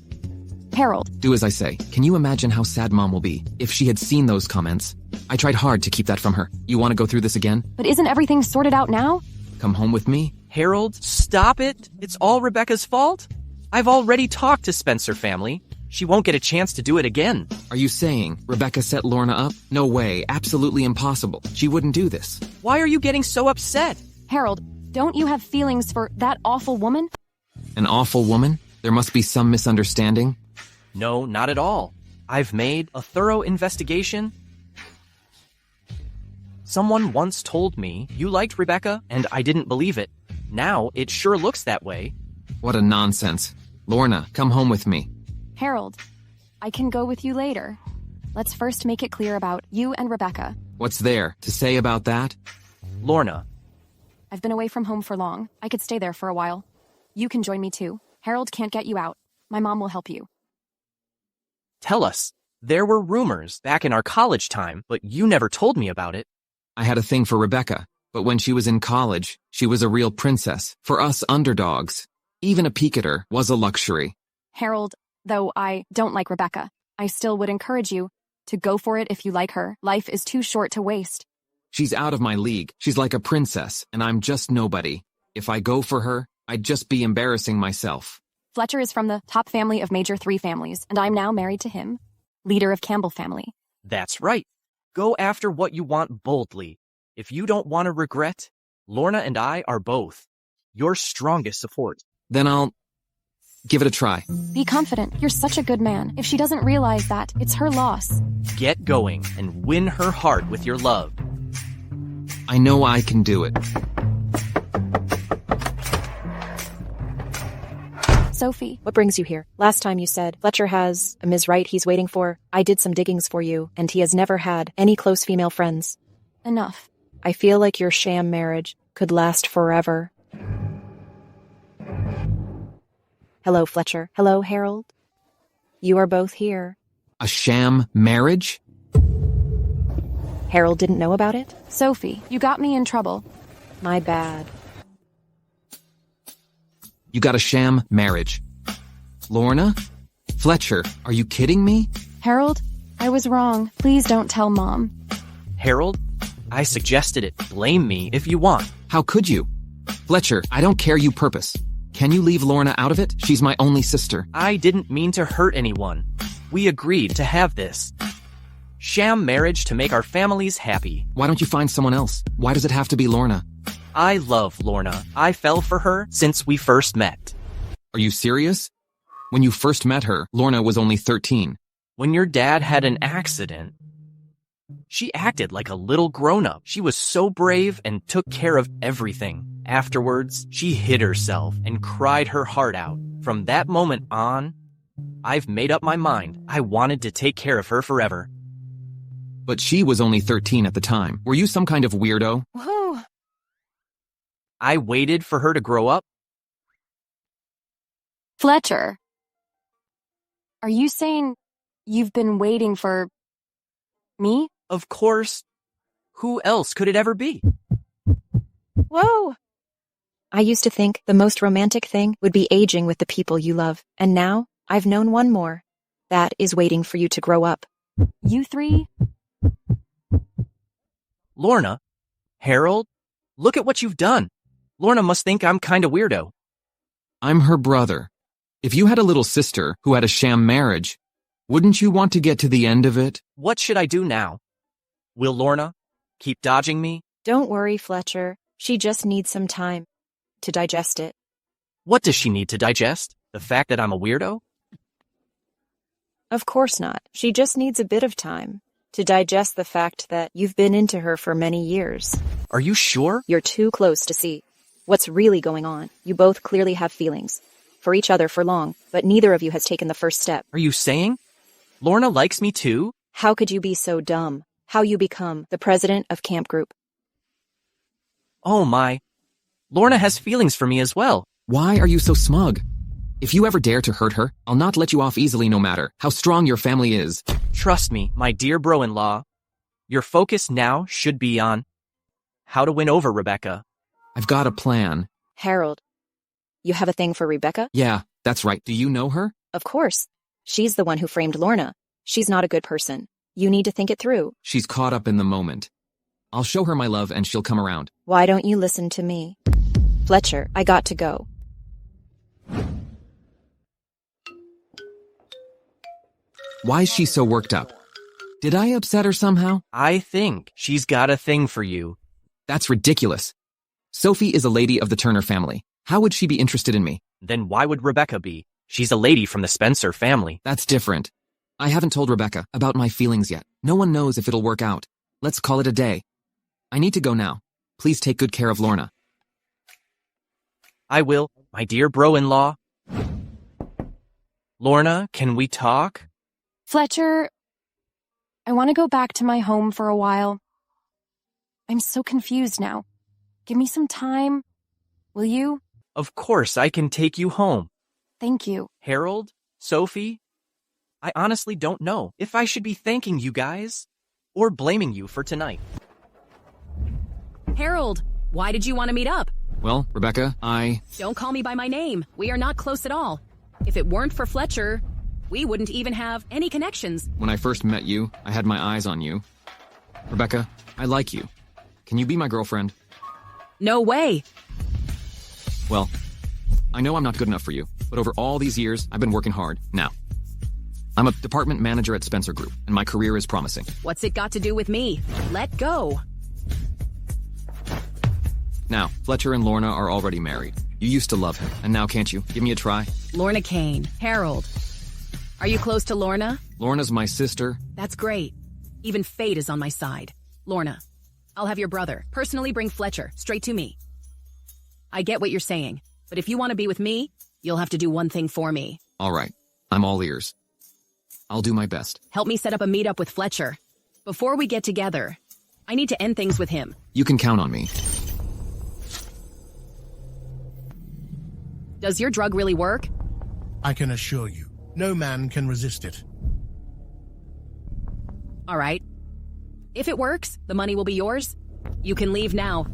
Harold. Do as I say. Can you imagine how sad Mom will be if she had seen those comments? I tried hard to keep that from her. You want to go through this again? But isn't everything sorted out now? Come home with me? Harold, stop it. It's all Rebecca's fault. I've already talked to Spencer family. She won't get a chance to do it again. Are you saying Rebecca set Lorna up? No way. Absolutely impossible. She wouldn't do this. Why are you getting so upset? Harold, don't you have feelings for that awful woman? An awful woman? There must be some misunderstanding. No, not at all. I've made a thorough investigation. Someone once told me you liked Rebecca, and I didn't believe it. Now it sure looks that way. What a nonsense. Lorna, come home with me. Harold, I can go with you later. Let's first make it clear about you and Rebecca. What's there to say about that? Lorna. I've been away from home for long. I could stay there for a while. You can join me too. Harold can't get you out. My mom will help you. Tell us. There were rumors back in our college time, but you never told me about it. I had a thing for Rebecca, but when she was in college, she was a real princess. For us underdogs, even a peek at her was a luxury. Harold, though I don't like Rebecca, I still would encourage you to go for it if you like her. Life is too short to waste. She's out of my league. She's like a princess, and I'm just nobody. If I go for her, I'd just be embarrassing myself. Fletcher is from the top family of major 3 families, and I'm now married to him, leader of Campbell family. That's right. Go after what you want boldly. If you don't want to regret, Lorna and I are both your strongest support. Then I'll give it a try. Be confident. You're such a good man. If she doesn't realize that, it's her loss. Get going and win her heart with your love. I know I can do it. Sophie. What brings you here? Last time you said Fletcher has a Ms. Wright he's waiting for. I did some diggings for you, and he has never had any close female friends. Enough. I feel like your sham marriage could last forever. Hello, Fletcher. Hello, Harold. You are both here. A sham marriage? Harold didn't know about it? Sophie, you got me in trouble. My bad. You got a sham marriage. Lorna? Fletcher, are you kidding me? Harold, I was wrong. Please don't tell Mom. Harold, I suggested it. Blame me if you want. How could you? Fletcher, I don't care you purpose. Can you leave Lorna out of it? She's my only sister. I didn't mean to hurt anyone. We agreed to have this sham marriage to make our families happy. Why don't you find someone else? Why does it have to be Lorna? I love Lorna. I fell for her since we first met. Are you serious? When you first met her, Lorna was only 13. When your dad had an accident, she acted like a little grown-up. She was so brave and took care of everything. Afterwards, she hid herself and cried her heart out. From that moment on, I've made up my mind. I wanted to take care of her forever. But she was only 13 at the time. Were you some kind of weirdo? Whoa. I waited for her to grow up. Fletcher, are you saying you've been waiting for me? Of course. Who else could it ever be? Whoa! I used to think the most romantic thing would be aging with the people you love, and now I've known one more. That is waiting for you to grow up. You 3? Lorna, Harold, look at what you've done. Lorna must think I'm kinda weirdo. I'm her brother. If you had a little sister who had a sham marriage, wouldn't you want to get to the end of it? What should I do now? Will Lorna keep dodging me? Don't worry, Fletcher. She just needs some time to digest it. What does she need to digest? The fact that I'm a weirdo? Of course not. She just needs a bit of time to digest the fact that you've been into her for many years. Are you sure? You're too close to see what's really going on. You both clearly have feelings for each other for long, but neither of you has taken the first step. Are you saying Lorna likes me too? How could you be so dumb? How you become the president of Camp Group? Oh my. Lorna has feelings for me as well. Why are you so smug? If you ever dare to hurt her, I'll not let you off easily no matter how strong your family is. Trust me, my dear bro-in-law. Your focus now should be on how to win over Rebecca. I've got a plan. Harold, you have a thing for Rebecca? Yeah, that's right. Do you know her? Of course. She's the one who framed Lorna. She's not a good person. You need to think it through. She's caught up in the moment. I'll show her my love and she'll come around. Why don't you listen to me? Fletcher, I got to go. Why is she so worked up? Did I upset her somehow? I think she's got a thing for you. That's ridiculous. Sophie is a lady of the Turner family. How would she be interested in me? Then why would Rebecca be? She's a lady from the Spencer family. That's different. I haven't told Rebecca about my feelings yet. No one knows if it'll work out. Let's call it a day. I need to go now. Please take good care of Lorna. I will, my dear bro-in-law. Lorna, can we talk? Fletcher, I want to go back to my home for a while. I'm so confused now. Give me some time. Will you? Of course, I can take you home. Thank you. Harold? Sophie? I honestly don't know if I should be thanking you guys or blaming you for tonight. Harold, why did you want to meet up? Well, Rebecca, Don't call me by my name. We are not close at all. If it weren't for Fletcher, we wouldn't even have any connections. When I first met you, I had my eyes on you. Rebecca, I like you. Can you be my girlfriend? No way. Well, I know I'm not good enough for you, but over all these years, I've been working hard. Now, I'm a department manager at Spencer Group, and my career is promising. What's it got to do with me? Let go. Now, Fletcher and Lorna are already married. You used to love him, and now can't you? Give me a try. Lorna Kane. Harold. Are you close to Lorna? Lorna's my sister. That's great. Even fate is on my side. Lorna, I'll have your brother personally bring Fletcher straight to me. I get what you're saying, but if you want to be with me, you'll have to do one thing for me. All right. I'm all ears. I'll do my best. Help me set up a meetup with Fletcher. Before we get together, I need to end things with him. You can count on me. Does your drug really work? I can assure you, no man can resist it. All right. If it works, the money will be yours. You can leave now.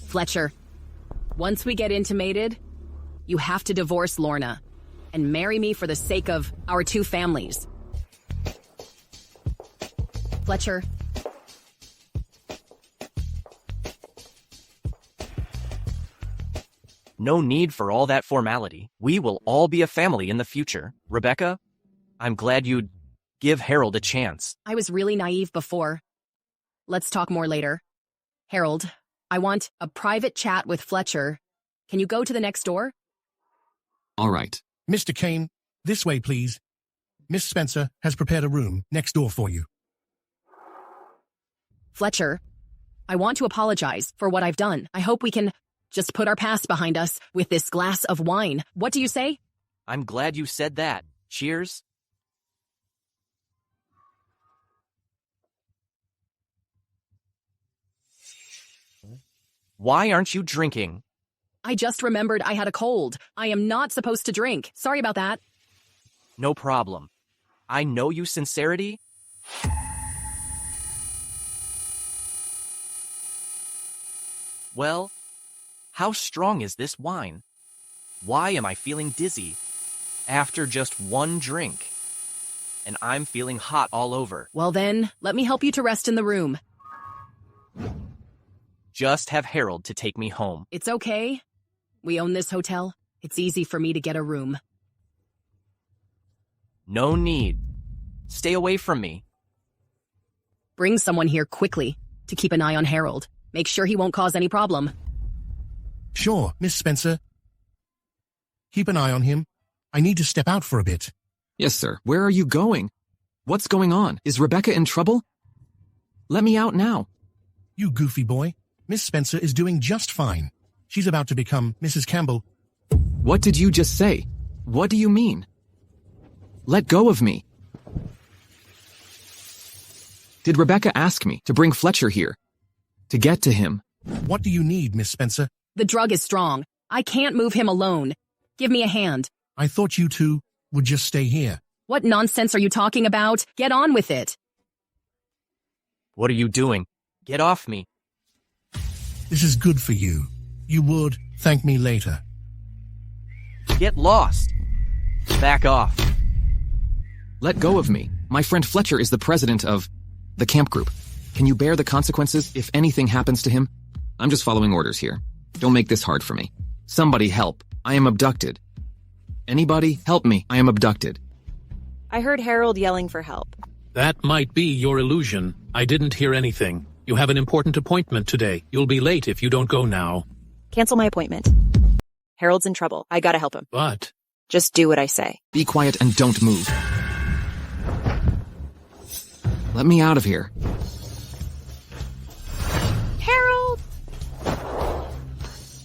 Fletcher, once we get intimated, you have to divorce Lorna and marry me for the sake of our two families. Fletcher. No need for all that formality. We will all be a family in the future. Rebecca, I'm glad you'd give Harold a chance. I was really naive before. Let's talk more later. Harold, I want a private chat with Fletcher. Can you go to the next door? All right. Mr. Kane, this way, please. Miss Spencer has prepared a room next door for you. Fletcher, I want to apologize for what I've done. I hope we can just put our past behind us with this glass of wine. What do you say? I'm glad you said that. Cheers. Why aren't you drinking? I just remembered I had a cold. I am not supposed to drink. Sorry about that. No problem. I know you sincerity. Well, how strong is this wine? Why am I feeling dizzy after just one drink? And I'm feeling hot all over. Well then, let me help you to rest in the room. Just have Harold to take me home. It's okay. We own this hotel. It's easy for me to get a room. No need. Stay away from me. Bring someone here quickly to keep an eye on Harold. Make sure he won't cause any problem. Sure, Miss Spencer. Keep an eye on him. I need to step out for a bit. Yes, sir. Where are you going? What's going on? Is Rebecca in trouble? Let me out now. You goofy boy. Miss Spencer is doing just fine. She's about to become Mrs. Campbell. What did you just say? What do you mean? Let go of me. Did Rebecca ask me to bring Fletcher here? To get to him? What do you need, Miss Spencer? The drug is strong. I can't move him alone. Give me a hand. I thought you two would just stay here. What nonsense are you talking about? Get on with it. What are you doing? Get off me. This is good for you. You would thank me later. Get lost. Back off. Let go of me. My friend Fletcher is the president of the camp group. Can you bear the consequences if anything happens to him? I'm just following orders here. Don't make this hard for me. Somebody help. I am abducted. Anybody help me. I am abducted. I heard Harold yelling for help. That might be your illusion. I didn't hear anything. You have an important appointment today. You'll be late if you don't go now. Cancel my appointment. Harold's in trouble. I gotta help him. But... Just do what I say. Be quiet and don't move. Let me out of here. Harold!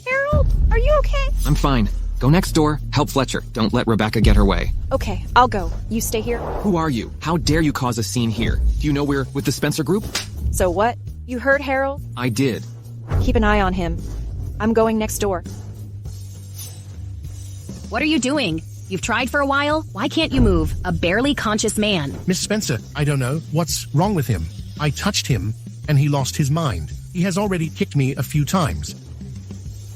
Harold, are you okay? I'm fine. Go next door, help Fletcher. Don't let Rebecca get her way. Okay, I'll go. You stay here. Who are you? How dare you cause a scene here? Do you know we're with the Spencer group? So what? You heard Harold? I did. Keep an eye on him. I'm going next door. What are you doing? You've tried for a while? Why can't you move? A barely conscious man. Miss Spencer, I don't know. What's wrong with him? I touched him, and he lost his mind. He has already kicked me a few times.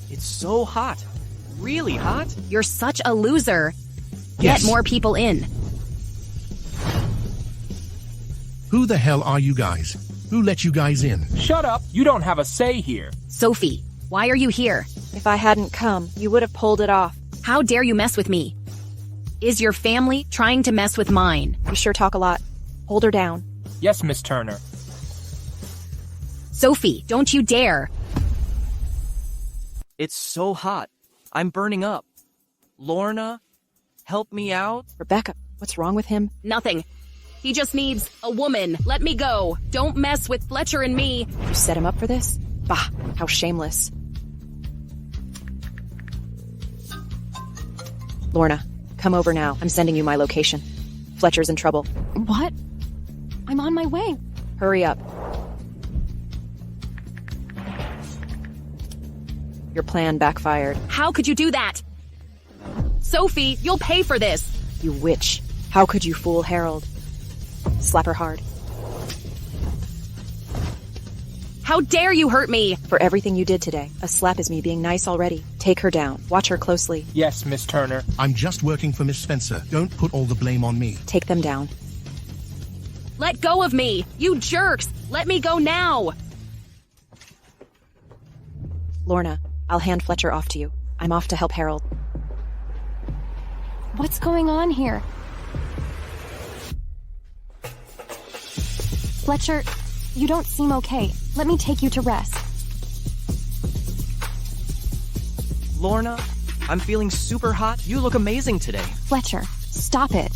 It's so hot. Really hot? You're such a loser. Yes. Get more people in. Who the hell are you guys? Who let you guys in? Shut up. You don't have a say here. Sophie, why are you here? If I hadn't come, you would have pulled it off. How dare you mess with me? Is your family trying to mess with mine? You sure talk a lot. Hold her down. Yes, Miss Turner. Sophie, don't you dare. It's so hot. I'm burning up. Lorna, help me out. Rebecca, what's wrong with him? Nothing. He just needs a woman. Let me go. Don't mess with Fletcher and me. You set him up for this? Bah, how shameless. Lorna, come over now. I'm sending you my location. Fletcher's in trouble. What? I'm on my way. Hurry up. Your plan backfired. How could you do that? Sophie, you'll pay for this. You witch. How could you fool Harold? Slap her hard. How dare you hurt me? For everything you did today, a slap is me being nice already. Take her down. Watch her closely. Yes, Miss Turner. I'm just working for Miss Spencer. Don't put all the blame on me. Take them down. Let go of me, you jerks. Let me go now. Lorna, I'll hand Fletcher off to you. I'm off to help Harold. What's going on here? Fletcher, you don't seem okay. Let me take you to rest. Lorna, I'm feeling super hot. You look amazing today. Fletcher, stop it.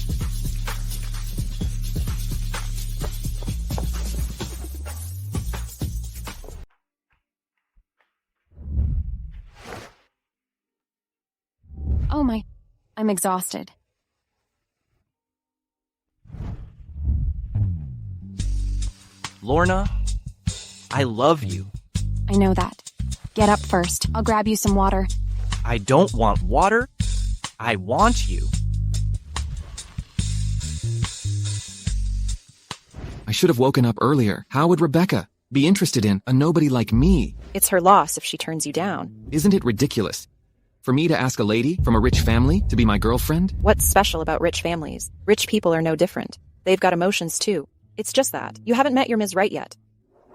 Oh my, I'm exhausted. Lorna, I love you. I know that. Get up first. I'll grab you some water. I don't want water. I want you. I should have woken up earlier. How would Rebecca be interested in a nobody like me? It's her loss if she turns you down. Isn't it ridiculous? For me to ask a lady from a rich family to be my girlfriend? What's special about rich families? Rich people are no different. They've got emotions too. It's just that. You haven't met your Ms. Right yet.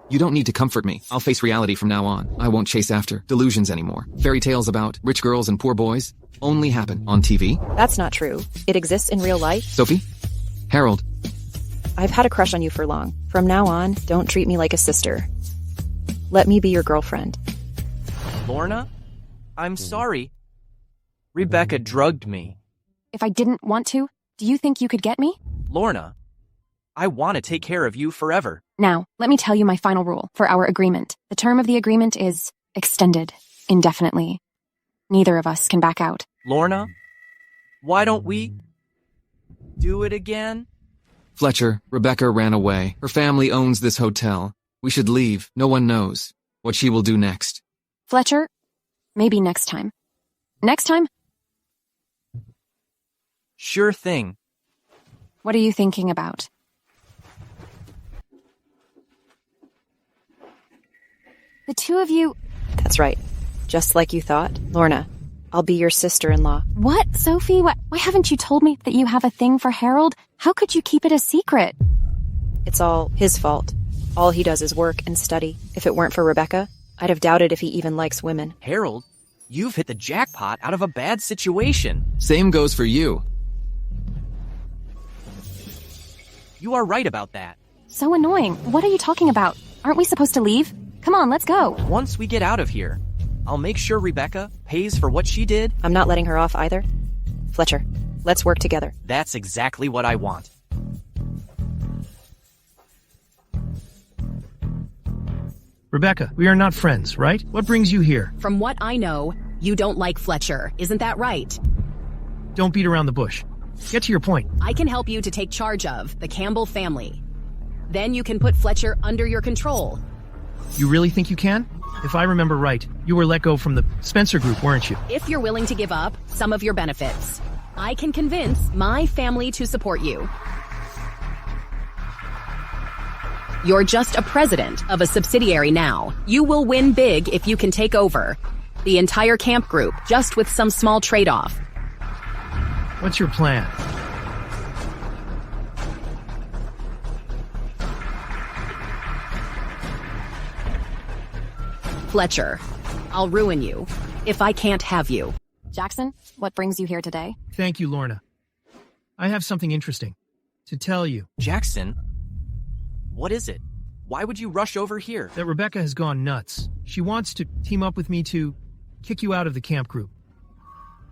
You don't need to comfort me. I'll face reality from now on. I won't chase after delusions anymore. Fairy tales about rich girls and poor boys only happen on TV. That's not true. It exists in real life. Sophie? Harold? I've had a crush on you for long. From now on, don't treat me like a sister. Let me be your girlfriend. Lorna, I'm sorry. Rebecca drugged me. If I didn't want to, do you think you could get me? Lorna, I want to take care of you forever. Now, let me tell you my final rule for our agreement. The term of the agreement is extended indefinitely. Neither of us can back out. Lorna, why don't we do it again? Fletcher, Rebecca ran away. Her family owns this hotel. We should leave. No one knows what she will do next. Fletcher, maybe next time. Next time? Sure thing. What are you thinking about? The two of you... That's right. Just like you thought. Lorna, I'll be your sister-in-law. What, Sophie? Why haven't you told me that you have a thing for Harold? How could you keep it a secret? It's all his fault. All he does is work and study. If it weren't for Rebecca, I'd have doubted if he even likes women. Harold, you've hit the jackpot out of a bad situation. Same goes for you. You are right about that. So annoying. What are you talking about? Aren't we supposed to leave? Come on, let's go. Once we get out of here, I'll make sure Rebecca pays for what she did. I'm not letting her off either. Fletcher, let's work together. That's exactly what I want. Rebecca, we are not friends, right? What brings you here? From what I know, you don't like Fletcher. Isn't that right? Don't beat around the bush. Get to your point. I can help you to take charge of the Campbell family. Then you can put Fletcher under your control. You really think you can? If I remember right, you were let go from the Spencer group, weren't you? If you're willing to give up some of your benefits, I can convince my family to support you. You're just a president of a subsidiary now. You will win big if you can take over the entire camp group, just with some small trade-off. What's your plan? Fletcher, I'll ruin you if I can't have you. Jackson, what brings you here today? Thank you, Lorna. I have something interesting to tell you. Jackson? What is it? Why would you rush over here? That Rebecca has gone nuts. She wants to team up with me to kick you out of the camp group.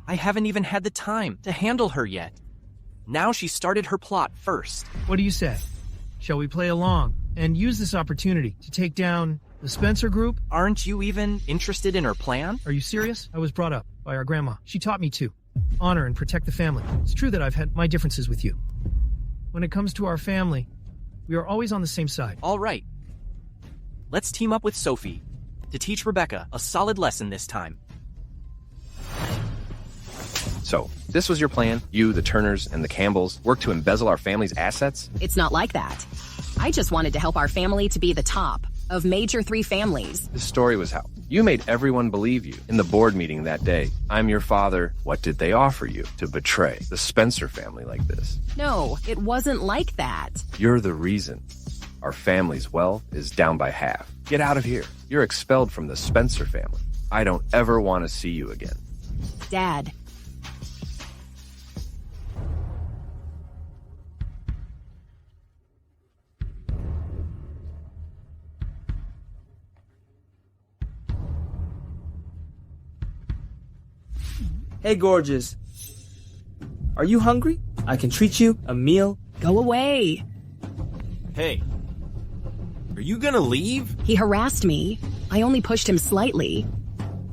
I haven't even had the time to handle her yet. Now she started her plot first. What do you say? Shall we play along and use this opportunity to take down the Spencer group? Aren't you even interested in her plan? Are you serious? I was brought up by our grandma. She taught me to honor and protect the family. It's true that I've had my differences with you. When it comes to our family, we are always on the same side. All right. Let's team up with Sophie to teach Rebecca a solid lesson this time. So, this was your plan? You, the Turners, and the Campbells worked to embezzle our family's assets? It's not like that. I just wanted to help our family to be the top of major 3 families. The story was how you made everyone believe you. In the board meeting that day, I'm your father. What did they offer you to betray the Spencer family like this? No, it wasn't like that. You're the reason. Our family's wealth is down by half. Get out of here. You're expelled from the Spencer family. I don't ever want to see you again. Dad. Hey, gorgeous. Are you hungry? I can treat you a meal. Go away. Hey, are you gonna leave? He harassed me. I only pushed him slightly.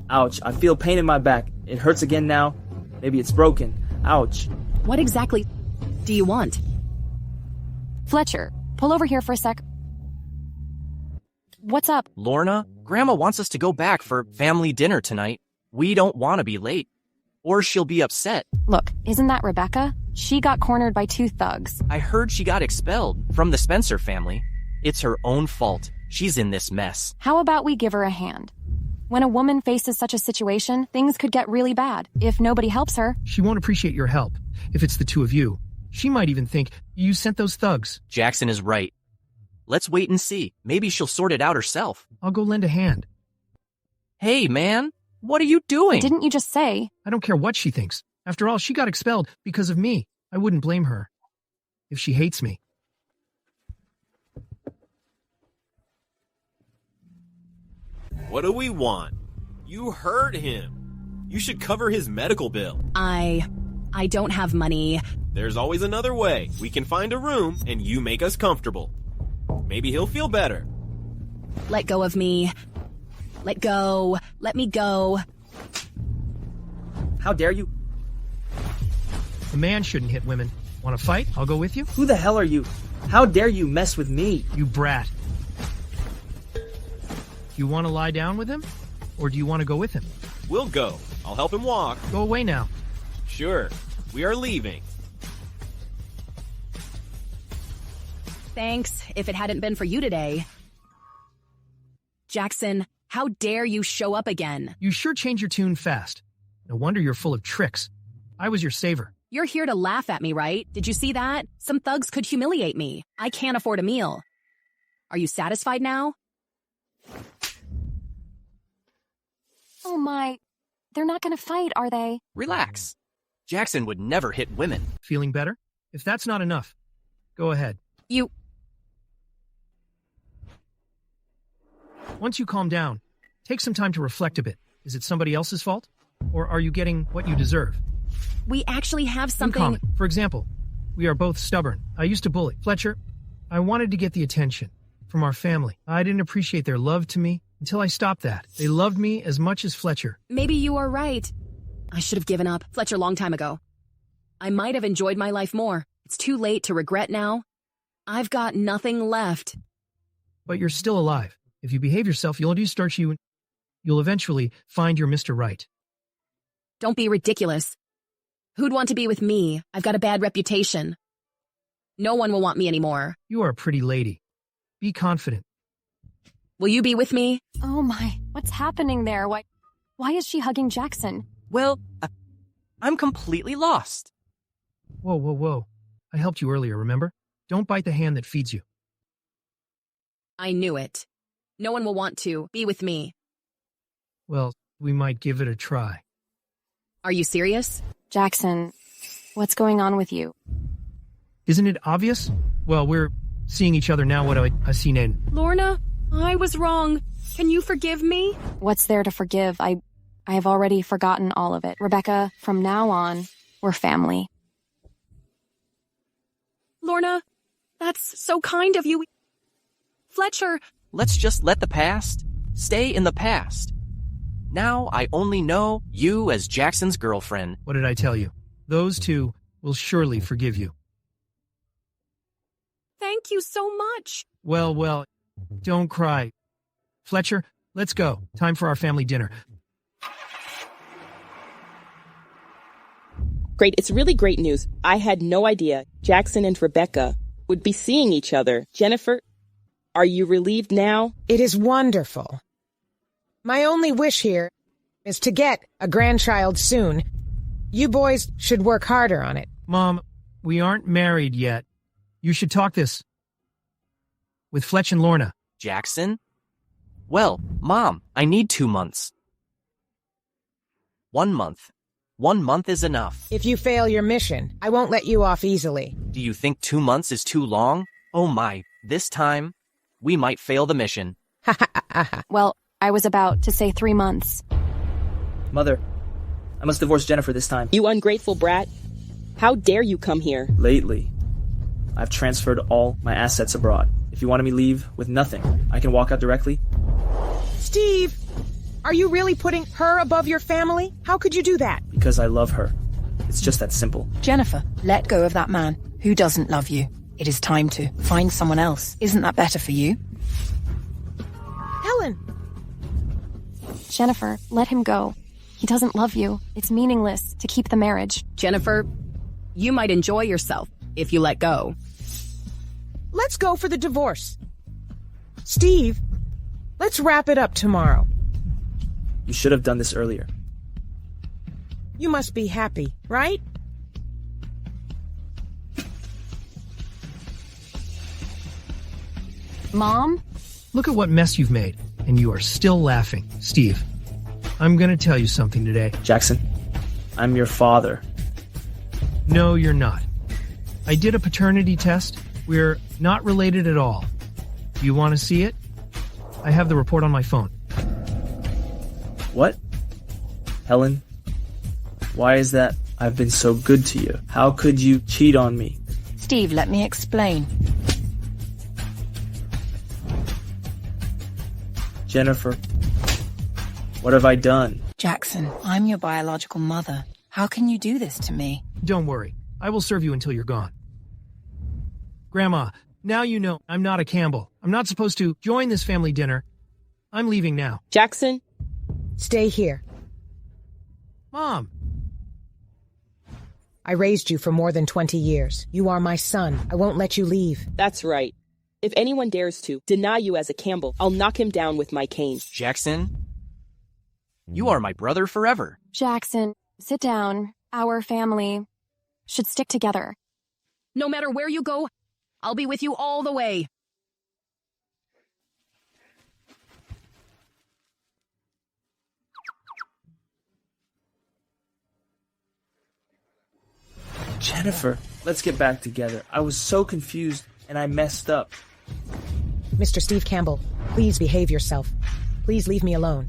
Ouch, I feel pain in my back. It hurts again now. Maybe it's broken. Ouch. What exactly do you want? Fletcher, pull over here for a sec. What's up? Lorna, Grandma wants us to go back for family dinner tonight. We don't want to be late, or she'll be upset. Look, isn't that Rebecca? She got cornered by 2 thugs. I heard she got expelled from the Spencer family. It's her own fault. She's in this mess. How about we give her a hand? When a woman faces such a situation, things could get really bad if nobody helps her. She won't appreciate your help if it's the 2 of you. She might even think you sent those thugs. Jackson is right. Let's wait and see. Maybe she'll sort it out herself. I'll go lend a hand. Hey, man. What are you doing? Didn't you just say? I don't care what she thinks. After all, she got expelled because of me. I wouldn't blame her if she hates me. What do we want? You hurt him. You should cover his medical bill. I don't have money. There's always another way. We can find a room and you make us comfortable. Maybe he'll feel better. Let go of me. Let go. Let me go. How dare you? A man shouldn't hit women. Want to fight? I'll go with you. Who the hell are you? How dare you mess with me? You brat. You want to lie down with him? Or do you want to go with him? We'll go. I'll help him walk. Go away now. Sure. We are leaving. Thanks, if it hadn't been for you today. Jackson, how dare you show up again? You sure change your tune fast. No wonder you're full of tricks. I was your saver. You're here to laugh at me, right? Did you see that? Some thugs could humiliate me. I can't afford a meal. Are you satisfied now? Oh my, they're not gonna fight, are they? Relax. Jackson would never hit women. Feeling better? If that's not enough, go ahead. Once you calm down, take some time to reflect a bit. Is it somebody else's fault? Or are you getting what you deserve? We actually have something... In common. For example, we are both stubborn. I used to bully. Fletcher, I wanted to get the attention from our family. I didn't appreciate their love to me until I stopped that. They loved me as much as Fletcher. Maybe you are right. I should have given up Fletcher a long time ago. I might have enjoyed my life more. It's too late to regret now. I've got nothing left. But you're still alive. If you behave yourself, you'll eventually find your Mr. Right. Don't be ridiculous. Who'd want to be with me? I've got a bad reputation. No one will want me anymore. You are a pretty lady. Be confident. Will you be with me? Oh my, what's happening there? Why is she hugging Jackson? Well, I'm completely lost. Whoa. I helped you earlier, remember? Don't bite the hand that feeds you. I knew it. No one will want to be with me. Well, we might give it a try. Are you serious? Jackson, what's going on with you? Isn't it obvious? Well, we're seeing each other now. What I seen in. Lorna, I was wrong. Can you forgive me? What's there to forgive? I have already forgotten all of it. Rebecca, from now on, we're family. Lorna, that's so kind of you. Fletcher. Let's just let the past stay in the past. Now I only know you as Jackson's girlfriend. What did I tell you? Those two will surely forgive you. Thank you so much. Well, don't cry. Fletcher, let's go. Time for our family dinner. Great, it's really great news. I had no idea Jackson and Rebecca would be seeing each other. Jennifer, are you relieved now? It is wonderful. My only wish here is to get a grandchild soon. You boys should work harder on it. Mom, we aren't married yet. You should talk this with Fletch and Lorna. Jackson? Well, Mom, I need 2 months. 1 month. 1 month is enough. If you fail your mission, I won't let you off easily. Do you think 2 months is too long? Oh my, this time, we might fail the mission. Well, I was about to say 3 months. Mother, I must divorce Jennifer this time. You ungrateful brat. How dare you come here? Lately, I've transferred all my assets abroad. If you wanted me to leave with nothing, I can walk out directly. Steve, are you really putting her above your family? How could you do that? Because I love her. It's just that simple. Jennifer, let go of that man who doesn't love you. It is time to find someone else. Isn't that better for you? Helen! Jennifer, let him go. He doesn't love you. It's meaningless to keep the marriage. Jennifer, you might enjoy yourself if you let go. Let's go for the divorce. Steve, let's wrap it up tomorrow. You should have done this earlier. You must be happy, right? Mom? Look at what mess you've made, and you are still laughing. Steve, I'm gonna tell you something today. Jackson, I'm your father. No, you're not. I did a paternity test. We're not related at all. Do you want to see it? I have the report on my phone. What? Helen, why is that I've been so good to you? How could you cheat on me? Steve, let me explain. Jennifer, what have I done? Jackson, I'm your biological mother. How can you do this to me? Don't worry. I will serve you until you're gone. Grandma, Now you know I'm not a Campbell. I'm not supposed to join this family dinner. I'm leaving now. Jackson? Stay here. Mom. I raised you for more than 20 years. You are my son. I won't let you leave. That's right. If anyone dares to deny you as a Campbell, I'll knock him down with my cane. Jackson? You are my brother forever. Jackson, sit down. Our family should stick together. No matter where you go, I'll be with you all the way. Jennifer, let's get back together. I was so confused and I messed up. Mr. Steve Campbell, please behave yourself. Please leave me alone.